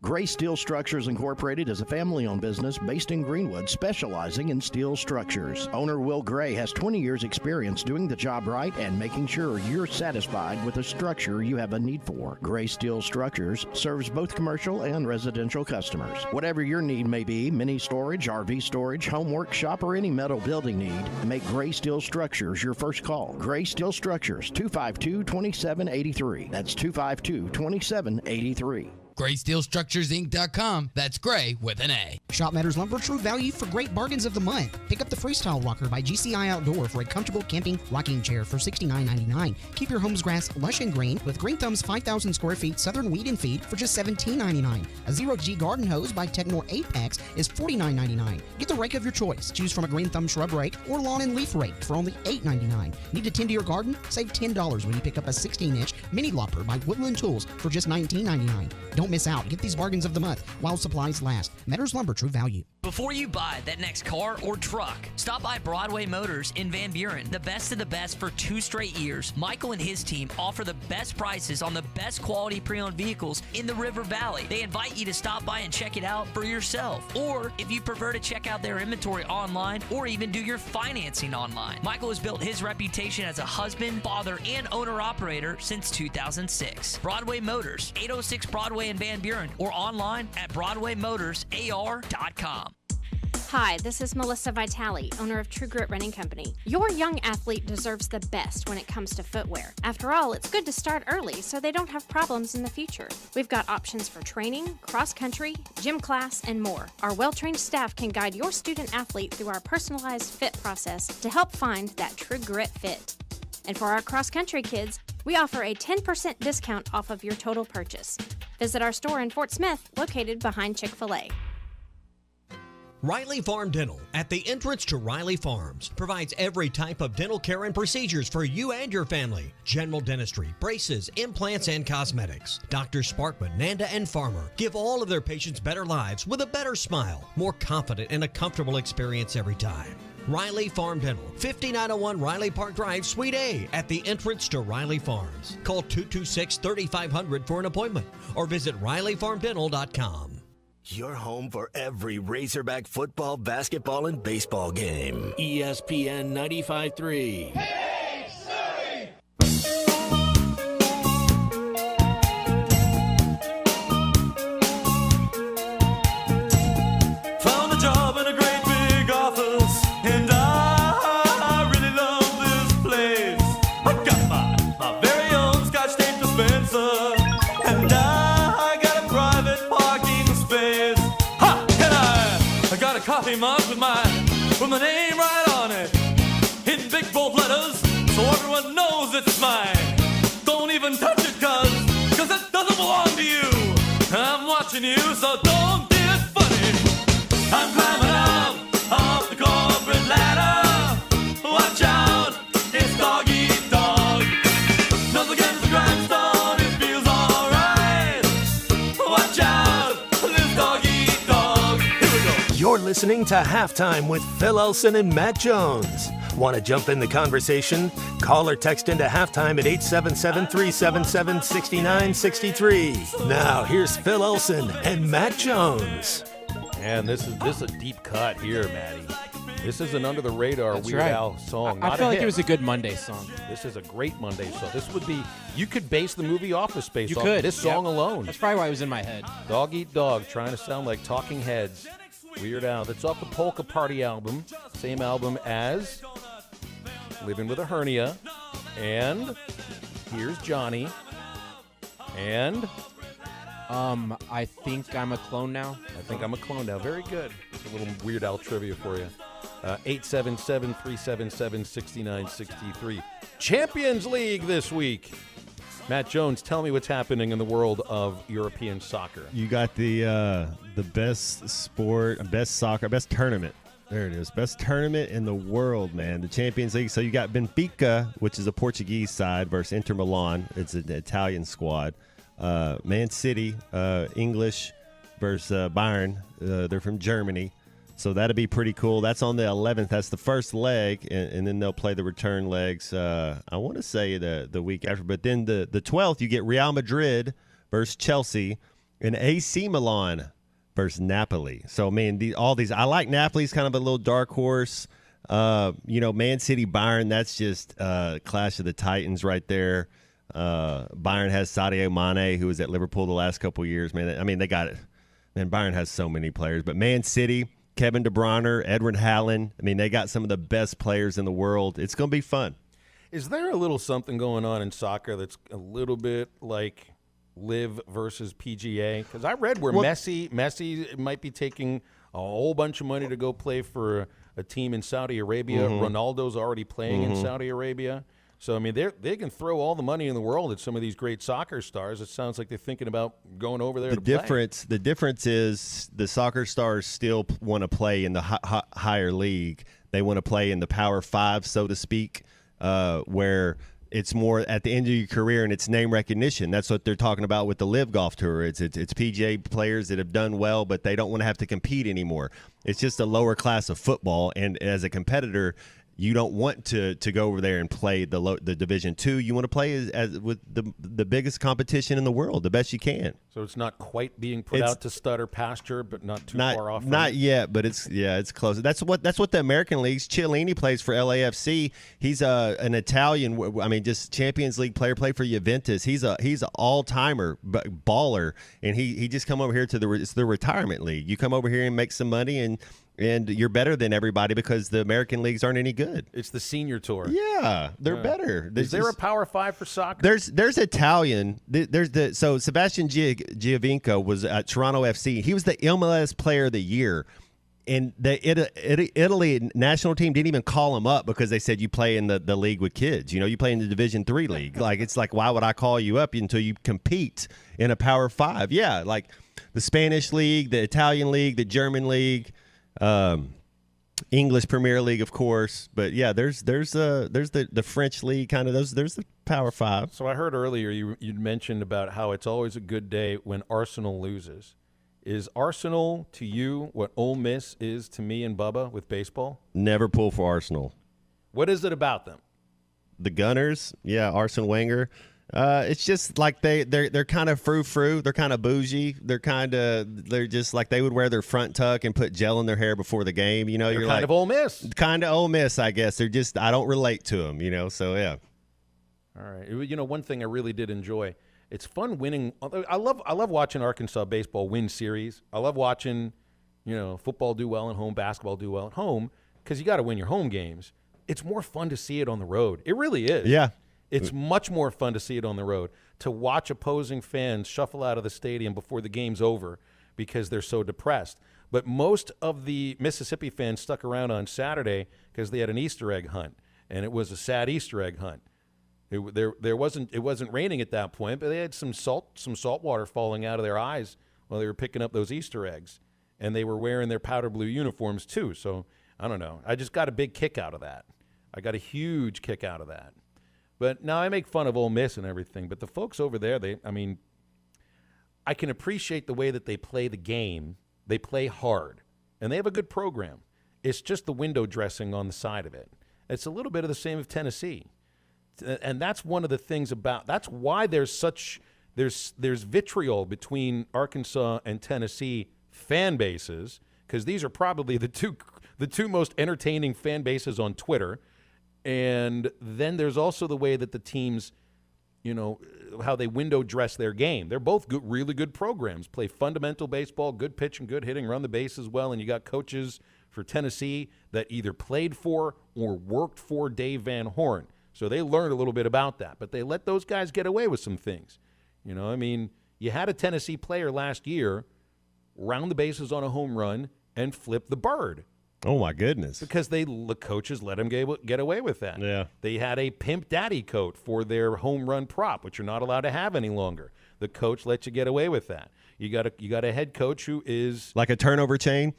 Gray Steel Structures Incorporated is a family-owned business based in Greenwood specializing in steel structures. Owner Will Gray has 20 years experience doing the job right and making sure you're satisfied with the structure you have a need for. Gray Steel Structures serves both commercial and residential customers. Whatever your need may be, mini storage, RV storage, home workshop, or any metal building need, make Gray Steel Structures your first call. Gray Steel Structures, 252-2783. That's 252-2783. GraySteelStructuresInc.com. That's Gray with an A. Shop Metters Lumber, true value for great bargains of the month. Pick up the Freestyle Rocker by GCI Outdoor for a comfortable camping rocking chair for $69.99. Keep your home's grass lush and green with Green Thumb's 5,000 square feet Southern Weed and Feed for just $17.99. A Zero-G garden hose by Technor 8-packs is $49.99. Get the rake of your choice. Choose from a Green Thumb shrub rake or lawn and leaf rake for only $8.99. Need to tend to your garden? Save $10 when you pick up a 16-inch mini lopper by Woodland Tools for just $19.99. Don't miss out. Get these bargains of the month while supplies last. Metters Lumber, true value. Before you buy that next car or truck, stop by Broadway Motors in Van Buren. The best of the best for 2 straight years. Michael and his team offer the best prices on the best quality pre-owned vehicles in the River Valley. They invite you to stop by and check it out for yourself. Or if you prefer to check out their inventory online or even do your financing online. Michael has built his reputation as a husband, father, and owner-operator since 2006. Broadway Motors, 806 Broadway in Van Buren, or online at BroadwayMotorsAR.com. Hi, this is Melissa Vitale, owner of True Grit Running Company. Your young athlete deserves the best when it comes to footwear. After all, it's good to start early so they don't have problems in the future. We've got options for training, cross-country, gym class, and more. Our well-trained staff can guide your student athlete through our personalized fit process to help find that True Grit fit. And for our cross-country kids, we offer a 10% discount off of your total purchase. Visit our store in Fort Smith, located behind Chick-fil-A. Riley Farm Dental, at the entrance to Riley Farms, provides every type of dental care and procedures for you and your family. General dentistry, braces, implants, and cosmetics. Drs. Sparkman, Nanda, and Farmer give all of their patients better lives with a better smile, more confident, and a comfortable experience every time. Riley Farm Dental, 5901 Riley Park Drive, Suite A, at the entrance to Riley Farms. Call 226-3500 for an appointment or visit RileyFarmDental.com. Your home for every Razorback football, basketball, and baseball game. ESPN 95.3. Found a job in a great big office, and I really love this place. I got my very own Scotch-tape dispenser, and I got a private parking space. Ha! And I got a coffee mug with my name right on it, in big bold letters, so everyone knows it's mine. Don't even touch it, cause it doesn't belong to you. I'm watching you, so don't be funny. I'm climbing up off the corporate ladder. Watch out, it's dog eat dog. Nose against the grindstone, it feels alright. Watch out, this dog eat dog. Here we go. You're listening to Halftime with Phil Elson and Matt Jones. Want to jump in the conversation? Call or text into Halftime at 877-377-6963. Now, here's Phil Elson and Matt Jones. And this is a deep cut here, Matty. This is an under-the-radar That's Weird right. Al song. I not feel a like hit. it was a good Monday song. This is a great Monday song. This would be, you could base the movie Office Space You off could. this song Yep. alone. That's probably why it was in my head. Dog Eat Dog, trying to sound like Talking Heads. Weird Al. That's off the Polka Party album. Same album as Living with a Hernia. And Here's Johnny. And I think I'm a clone now. I think I'm a clone now. Very good. A little Weird Al trivia for you. 877-377-6963. Champions League this week. Matt Jones, tell me what's happening in the world of European soccer. You got the best sport, best soccer, best tournament. There it is. Best tournament in the world, man. The Champions League. So you got Benfica, which is a Portuguese side, versus Inter Milan. It's an Italian squad. Man City, English, versus Bayern. They're from Germany. So that'll be pretty cool. That's on the 11th. That's the first leg, and then they'll play the return legs, I want to say the week after. But then the 12th, you get Real Madrid versus Chelsea and AC Milan versus Napoli. So, man, all these – I like Napoli's kind of a little dark horse. Man City, Bayern, that's just Clash of the Titans right there. Bayern has Sadio Mane, who was at Liverpool the last couple of years. Man, I mean, they got it. Man, Bayern has so many players. But Man City – Kevin De Bruyne, Edwin Haaland. I mean, they got some of the best players in the world. It's going to be fun. Is there a little something going on in soccer that's a little bit like Live versus PGA? Because I read where Well- Messi might be taking a whole bunch of money to go play for a team in Saudi Arabia. Ronaldo's already playing in Saudi Arabia. So, I mean, they can throw all the money in the world at some of these great soccer stars. It sounds like they're thinking about going over there to play. The difference is the soccer stars still want to play in the higher league. They want to play in the Power 5, so to speak, where it's more at the end of your career and it's name recognition. That's what they're talking about with the Live Golf Tour. It's PGA players that have done well, but they don't want to have to compete anymore. It's just a lower class of football, and as a competitor, you don't want to go over there and play the Division II. You want to play as with the biggest competition in the world, the best you can. So it's not quite being put out to stud or pasture, but not too far off. Not yet, but it's close. That's what the American leagues. Chiellini plays for LAFC. He's an Italian. I mean, just Champions League player. Played for Juventus. He's an all timer baller, and he just come over here to it's the retirement league. You come over here and make some money and you're better than everybody because the American leagues aren't any good. It's the senior tour. Yeah, they're better. Is there a Power 5 for soccer? There's Italian. So Sebastian Giovinco was at Toronto FC. He was the MLS Player of the Year, and the Italy national team didn't even call him up because they said you play in the league with kids. You know, you play in the Division III league. It's like why would I call you up until you compete in a Power 5? Yeah, like the Spanish league, the Italian league, the German league. English Premier League, of course, but yeah, there's the French league, kind of there's the Power 5. So I heard earlier you'd mentioned about how it's always a good day when Arsenal loses. Is Arsenal to you what Ole Miss is to me and Bubba with baseball? Never pull for Arsenal. What is it about them? The Gunners, yeah, Arsene Wenger. It's just like they're kind of frou-frou. They're kind of bougie. They're just like they would wear their front tuck and put gel in their hair before the game. You know, They're you're kind like of Ole Miss. Kind of Ole Miss, I guess. They're just I don't relate to them. You know, so yeah. All right. You know, one thing I really did enjoy. It's fun winning. I love watching Arkansas baseball win series. I love watching, football do well at home, basketball do well at home, because you got to win your home games. It's more fun to see it on the road. It really is. Yeah. It's much more fun to see it on the road, to watch opposing fans shuffle out of the stadium before the game's over because they're so depressed. But most of the Mississippi fans stuck around on Saturday because they had an Easter egg hunt, and it was a sad Easter egg hunt. It wasn't raining at that point, but they had some salt water falling out of their eyes while they were picking up those Easter eggs, and they were wearing their powder blue uniforms too. So I don't know. I just got a big kick out of that. I got a huge kick out of that. But now I make fun of Ole Miss and everything, but the folks over there, I can appreciate the way that they play the game. They play hard, and they have a good program. It's just the window dressing on the side of it. It's a little bit of the same of Tennessee. And that's one of the things that's why there's vitriol between Arkansas and Tennessee fan bases, because these are probably the two most entertaining fan bases on Twitter. And then there's also the way that the teams, how they window dress their game. They're both really good programs, play fundamental baseball, good pitching, good hitting, run the bases well, and you got coaches for Tennessee that either played for or worked for Dave Van Horn. So they learned a little bit about that, but they let those guys get away with some things. You had a Tennessee player last year round the bases on a home run and flip the bird. Oh, my goodness. Because the coaches let him get away with that. Yeah. They had a pimp daddy coat for their home run prop, which you're not allowed to have any longer. The coach lets you get away with that. You got a head coach who is like a turnover chain?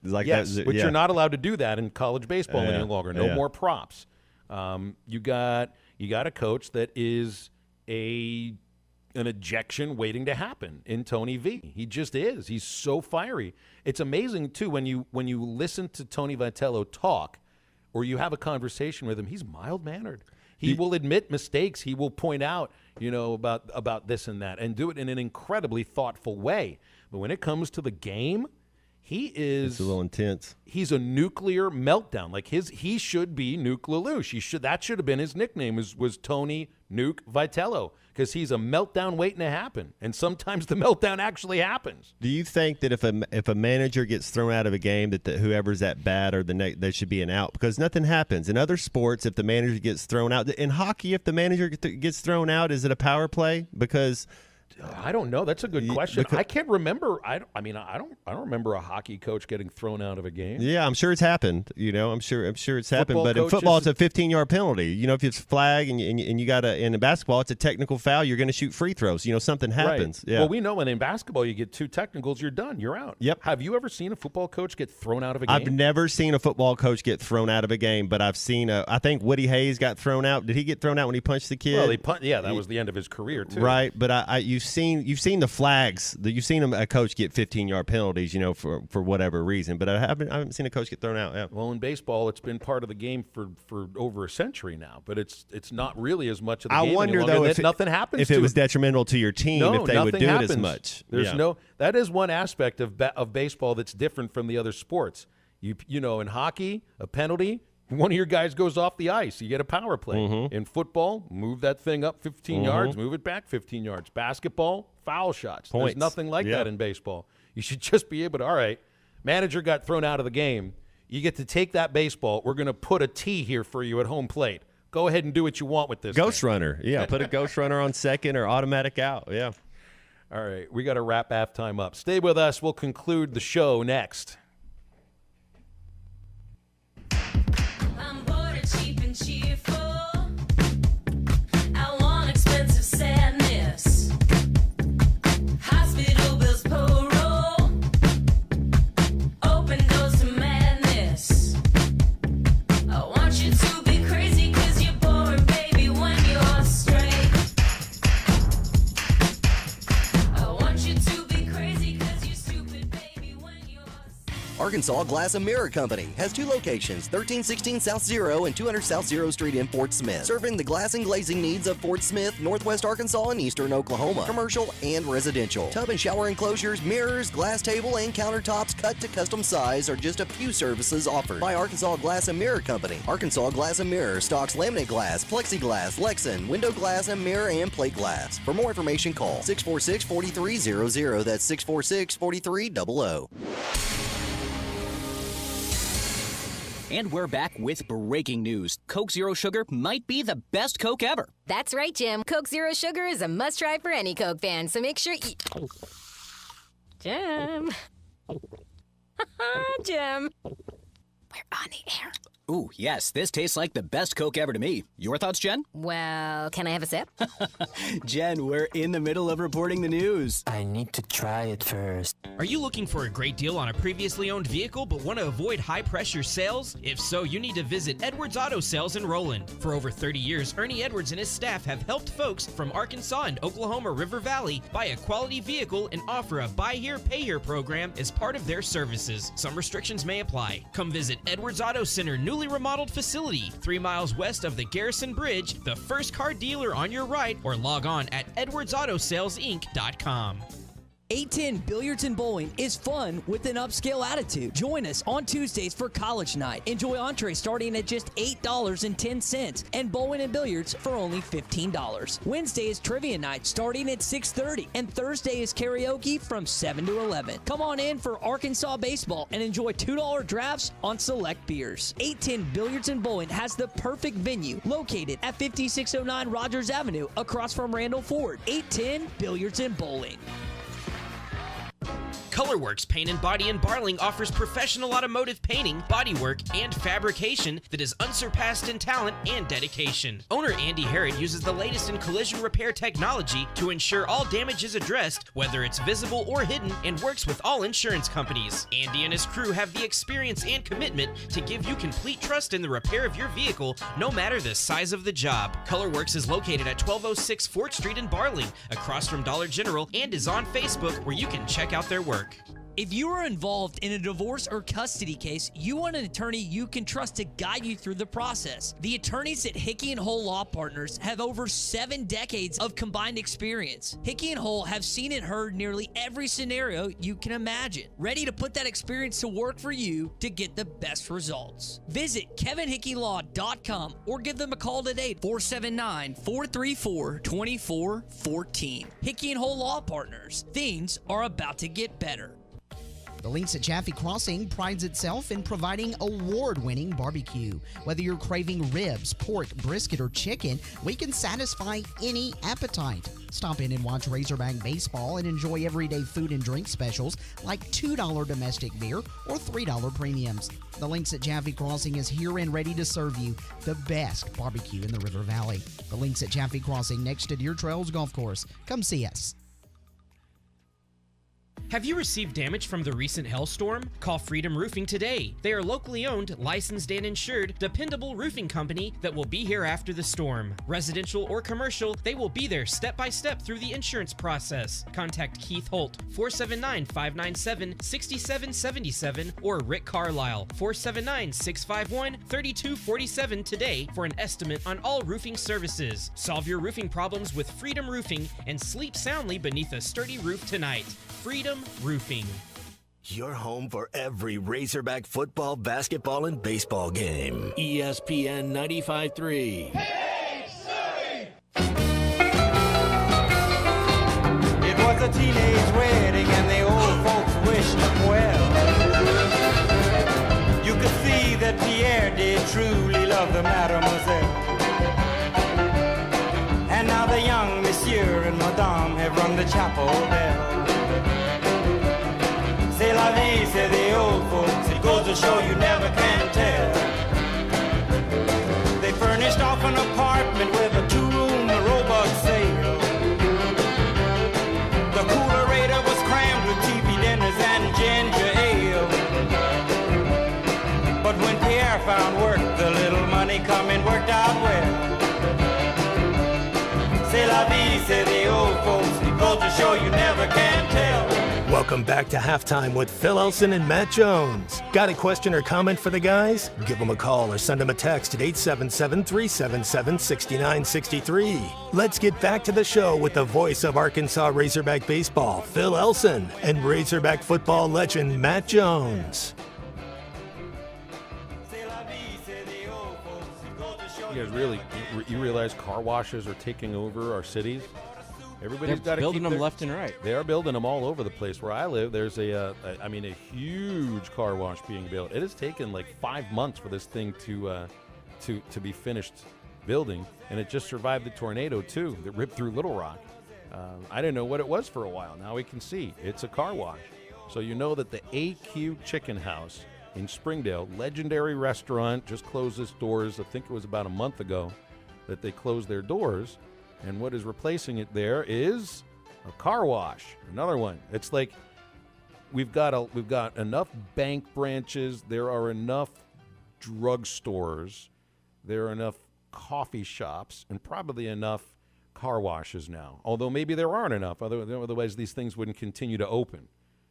Yes, but you're not allowed to do that in college baseball any longer. No more props. You got a coach that is an ejection waiting to happen in Tony V. He just is. He's so fiery. It's amazing too when you listen to Tony Vitello talk, or you have a conversation with him. He's mild-mannered. He will admit mistakes. He will point out, about this and that, and do it in an incredibly thoughtful way. But when it comes to the game, it's a little intense. He's a nuclear meltdown. Like he should be Nuke Lelouch. That should have been his nickname. Was Tony Nuke Vitello, because he's a meltdown waiting to happen, and sometimes the meltdown actually happens. Do you think that if a manager gets thrown out of a game, that whoever's at bat or there should be an out? Because nothing happens in other sports if the manager gets thrown out. In hockey, if the manager gets thrown out, is it a power play? Because I don't know. That's a good question. I can't remember. I don't remember a hockey coach getting thrown out of a game. Yeah, I'm sure it's happened. I'm sure it's happened. Football But in football, it's a 15-yard penalty. If it's a flag and you got in basketball, it's a technical foul. You're going to shoot free throws. Something happens. Right. Yeah. Well, we know when in basketball you get 2 technicals, you're done. You're out. Yep. Have you ever seen a football coach get thrown out of a game? I've never seen a football coach get thrown out of a game, but I've seen. I think Woody Hayes got thrown out. Did he get thrown out when he punched the kid? Well, that was the end of his career too. Right, but you've seen the flags. You've seen a coach get 15-yard penalties, for whatever reason. But I haven't seen a coach get thrown out. Yeah. Well, in baseball, it's been part of the game for over a century now. But it's not really as much of the game. I wonder though if nothing happens. If it was detrimental to your team, if they would do it as much. There's that is one aspect of baseball that's different from the other sports. In hockey, a penalty. One of your guys goes off the ice. You get a power play. Mm-hmm. In football, move that thing up 15 yards, move it back 15 yards. Basketball, foul shots. Points. There's nothing like that in baseball. You should just be able to, all right, manager got thrown out of the game. You get to take that baseball. We're going to put a T here for you at home plate. Go ahead and do what you want with this Ghost thing. runner. Yeah, put a ghost runner on second or automatic out. Yeah. All right, we got to wrap halftime up. Stay with us. We'll conclude the show next. Cheap and cheerful. I want expensive sadness. Hospital bills payroll. Open doors to madness. I want you to be crazy 'cause you're boring, baby, when you're straight. I want you to be crazy 'cause you're stupid, baby, when you're Arkansas Glass and Mirror Company has 2 locations, 1316 South Zero and 200 South Zero Street in Fort Smith, serving the glass and glazing needs of Fort Smith, Northwest Arkansas, and Eastern Oklahoma, commercial and residential. Tub and shower enclosures, mirrors, glass table, and countertops cut to custom size are just a few services offered by Arkansas Glass and Mirror Company. Arkansas Glass and Mirror stocks laminate glass, plexiglass, Lexan, window glass, and mirror and plate glass. For more information, call 646-4300. That's 646-4300. And we're back with breaking news. Coke Zero Sugar might be the best Coke ever. That's right, Jim. Coke Zero Sugar is a must-try for any Coke fan, so make sure you... Jim. Jim. We're on the air. Ooh, yes, this tastes like the best Coke ever to me. Your thoughts, Jen? Well, can I have a sip? Jen, we're in the middle of reporting the news. I need to try it first. Are you looking for a great deal on a previously owned vehicle but want to avoid high-pressure sales? If so, you need to visit Edwards Auto Sales in Roland. For over 30 years, Ernie Edwards and his staff have helped folks from Arkansas and Oklahoma River Valley buy a quality vehicle and offer a buy here, pay here program as part of their services. Some restrictions may apply. Come visit Edwards Auto Center, newly remodeled facility, 3 miles west of the Garrison Bridge, the first car dealer on your right, or log on at edwardsautosalesInc.com. 810 Billiards and Bowling is fun with an upscale attitude. Join us on Tuesdays for college night. Enjoy entree starting at just $8.10 and bowling and billiards for only $15. Wednesday is trivia night starting at 6:30 and Thursday is karaoke from 7 to 11. Come on in for Arkansas baseball and enjoy $2 drafts on select beers. 810 Billiards and Bowling has the perfect venue located at 5609 Rogers Avenue across from Randall Ford. 810 Billiards and Bowling. Colorworks Paint and Body in Barling offers professional automotive painting, bodywork, and fabrication that is unsurpassed in talent and dedication. Owner Andy Harrod uses the latest in collision repair technology to ensure all damage is addressed, whether it's visible or hidden, and works with all insurance companies. Andy and his crew have the experience and commitment to give you complete trust in the repair of your vehicle, no matter the size of the job. Colorworks is located at 1206 Fort Street in Barling, across from Dollar General, and is on Facebook where you can check out their work. If you are involved in a divorce or custody case, you want an attorney you can trust to guide you through the process. The attorneys at Hickey & Hole Law Partners have over 7 decades of combined experience. Hickey & Hole have seen and heard nearly every scenario you can imagine, ready to put that experience to work for you to get the best results. Visit KevinHickeyLaw.com or give them a call today, 479-434-2414. Hickey & Hole Law Partners. Things are about to get better. The Links at Chaffee Crossing prides itself in providing award-winning barbecue. Whether you're craving ribs, pork, brisket, or chicken, we can satisfy any appetite. Stop in and watch Razorback baseball and enjoy everyday food and drink specials like $2 domestic beer or $3 premiums. The Links at Chaffee Crossing is here and ready to serve you the best barbecue in the River Valley. The Links at Chaffee Crossing next to Deer Trails Golf Course. Come see us. Have you received damage from the recent hailstorm? Call Freedom Roofing today. They are locally owned, licensed, and insured, dependable roofing company that will be here after the storm. Residential or commercial, they will be there step by step through the insurance process. Contact Keith Holt, 479-597-6777, or Rick Carlisle, 479-651-3247 today for an estimate on all roofing services. Solve your roofing problems with Freedom Roofing and sleep soundly beneath a sturdy roof tonight. Freedom Roofing. Your home for every Razorback football, basketball, and baseball game. ESPN 95.3. It was a teenage wedding and the old folks wished them well. You could see that Pierre did truly love the mademoiselle. And now the young monsieur and madame have rung the chapel bell. C'est la vie, say the old folks, it goes to show you never can tell. They furnished off an apartment with a two-room robot sale. The coolerator was crammed with TV dinners and ginger ale. But when Pierre found work, the little money coming worked out well. C'est la vie, say the old folks, it goes to show you never can tell. Welcome back to Halftime with Phil Elson and Matt Jones. Got a question or comment for the guys? Give them a call or send them a text at 877-377-6963. Let's get back to the show with the voice of Arkansas Razorback baseball, Phil Elson, and Razorback football legend Matt Jones. You guys you realize car washes are taking over our cities? Everybody's got to building them left and right. They are building them all over the place. Where I live, there's a huge car wash being built. It has taken like 5 months for this thing to be finished building, and it just survived the tornado too that ripped through Little Rock. I didn't know what it was for a while. Now we can see it's a car wash. So you know that the AQ Chicken House in Springdale, legendary restaurant, just closed its doors. I think it was about a month ago that they closed their doors. And what is replacing it there is a car wash. Another one. It's like we've got enough bank branches. There are enough drugstores. There are enough coffee shops, and probably enough car washes now. Although maybe there aren't enough. Otherwise, these things wouldn't continue to open.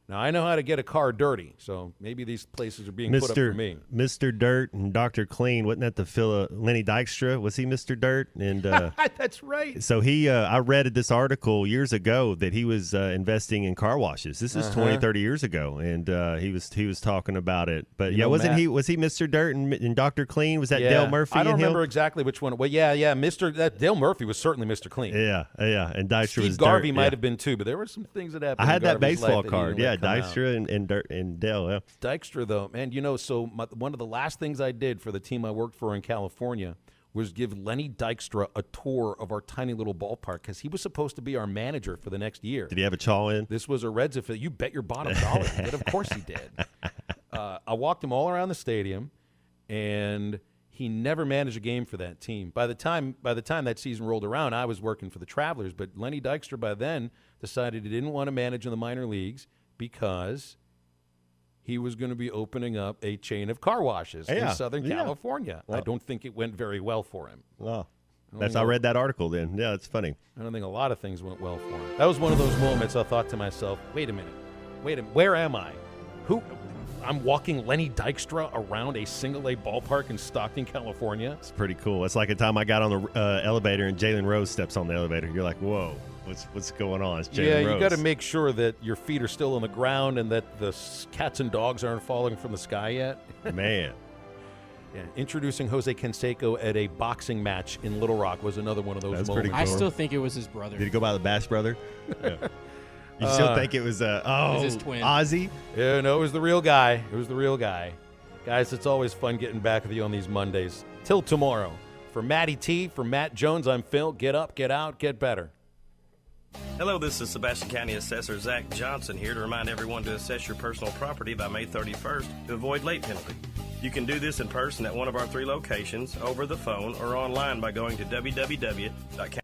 Now, I know how to get a car dirty, so maybe these places are being put up for me. Mr. Dirt and Dr. Clean, wasn't that the Lenny Dykstra? Was he Mr. Dirt? And that's right. So I read this article years ago that he was investing in car washes. This is 20, 30 years ago, and he was talking about it. But was he Mr. Dirt and Dr. Clean? Was that Dale Murphy? I don't remember exactly which one. Well, yeah, Dale Murphy was certainly Mr. Clean. Yeah, and Dykstra was Steve Garvey Dirt, might have been too, but there were some things that happened. I had that Garvey's baseball life card. Yeah. Dykstra and Dale. Yeah. Dykstra, though, man, one of the last things I did for the team I worked for in California was give Lenny Dykstra a tour of our tiny little ballpark because he was supposed to be our manager for the next year. Did he have a chaw in? This was a Reds affiliate. You bet your bottom dollar he did. Of course he did. I walked him all around the stadium, and he never managed a game for that team. By the time that season rolled around, I was working for the Travelers, but Lenny Dykstra by then decided he didn't want to manage in the minor leagues because he was going to be opening up a chain of car washes in Southern California. Well, I don't think it went very well for him. Well, I read that article then. Yeah, it's funny. I don't think a lot of things went well for him. That was one of those moments I thought to myself, wait a minute, where am I? I'm walking Lenny Dykstra around a single-A ballpark in Stockton, California? It's pretty cool. It's like a time I got on the elevator and Jalen Rose steps on the elevator. You're like, whoa. What's going on? It's Jalen Rose. You got to make sure that your feet are still on the ground and that the cats and dogs aren't falling from the sky yet. Man. Yeah, introducing Jose Canseco at a boxing match in Little Rock was another one of those moments. I still think it was his brother. Did he go by the Bass brother? Yeah. You still think it was his twin. Ozzy? Yeah, no, it was the real guy. It was the real guy. Guys, it's always fun getting back with you on these Mondays. Till tomorrow. For Matty T, for Matt Jones, I'm Phil. Get up, get out, get better. Hello, this is Sebastian County Assessor Zach Johnson here to remind everyone to assess your personal property by May 31st to avoid late penalty. You can do this in person at one of our 3 locations, over the phone, or online by going to www.county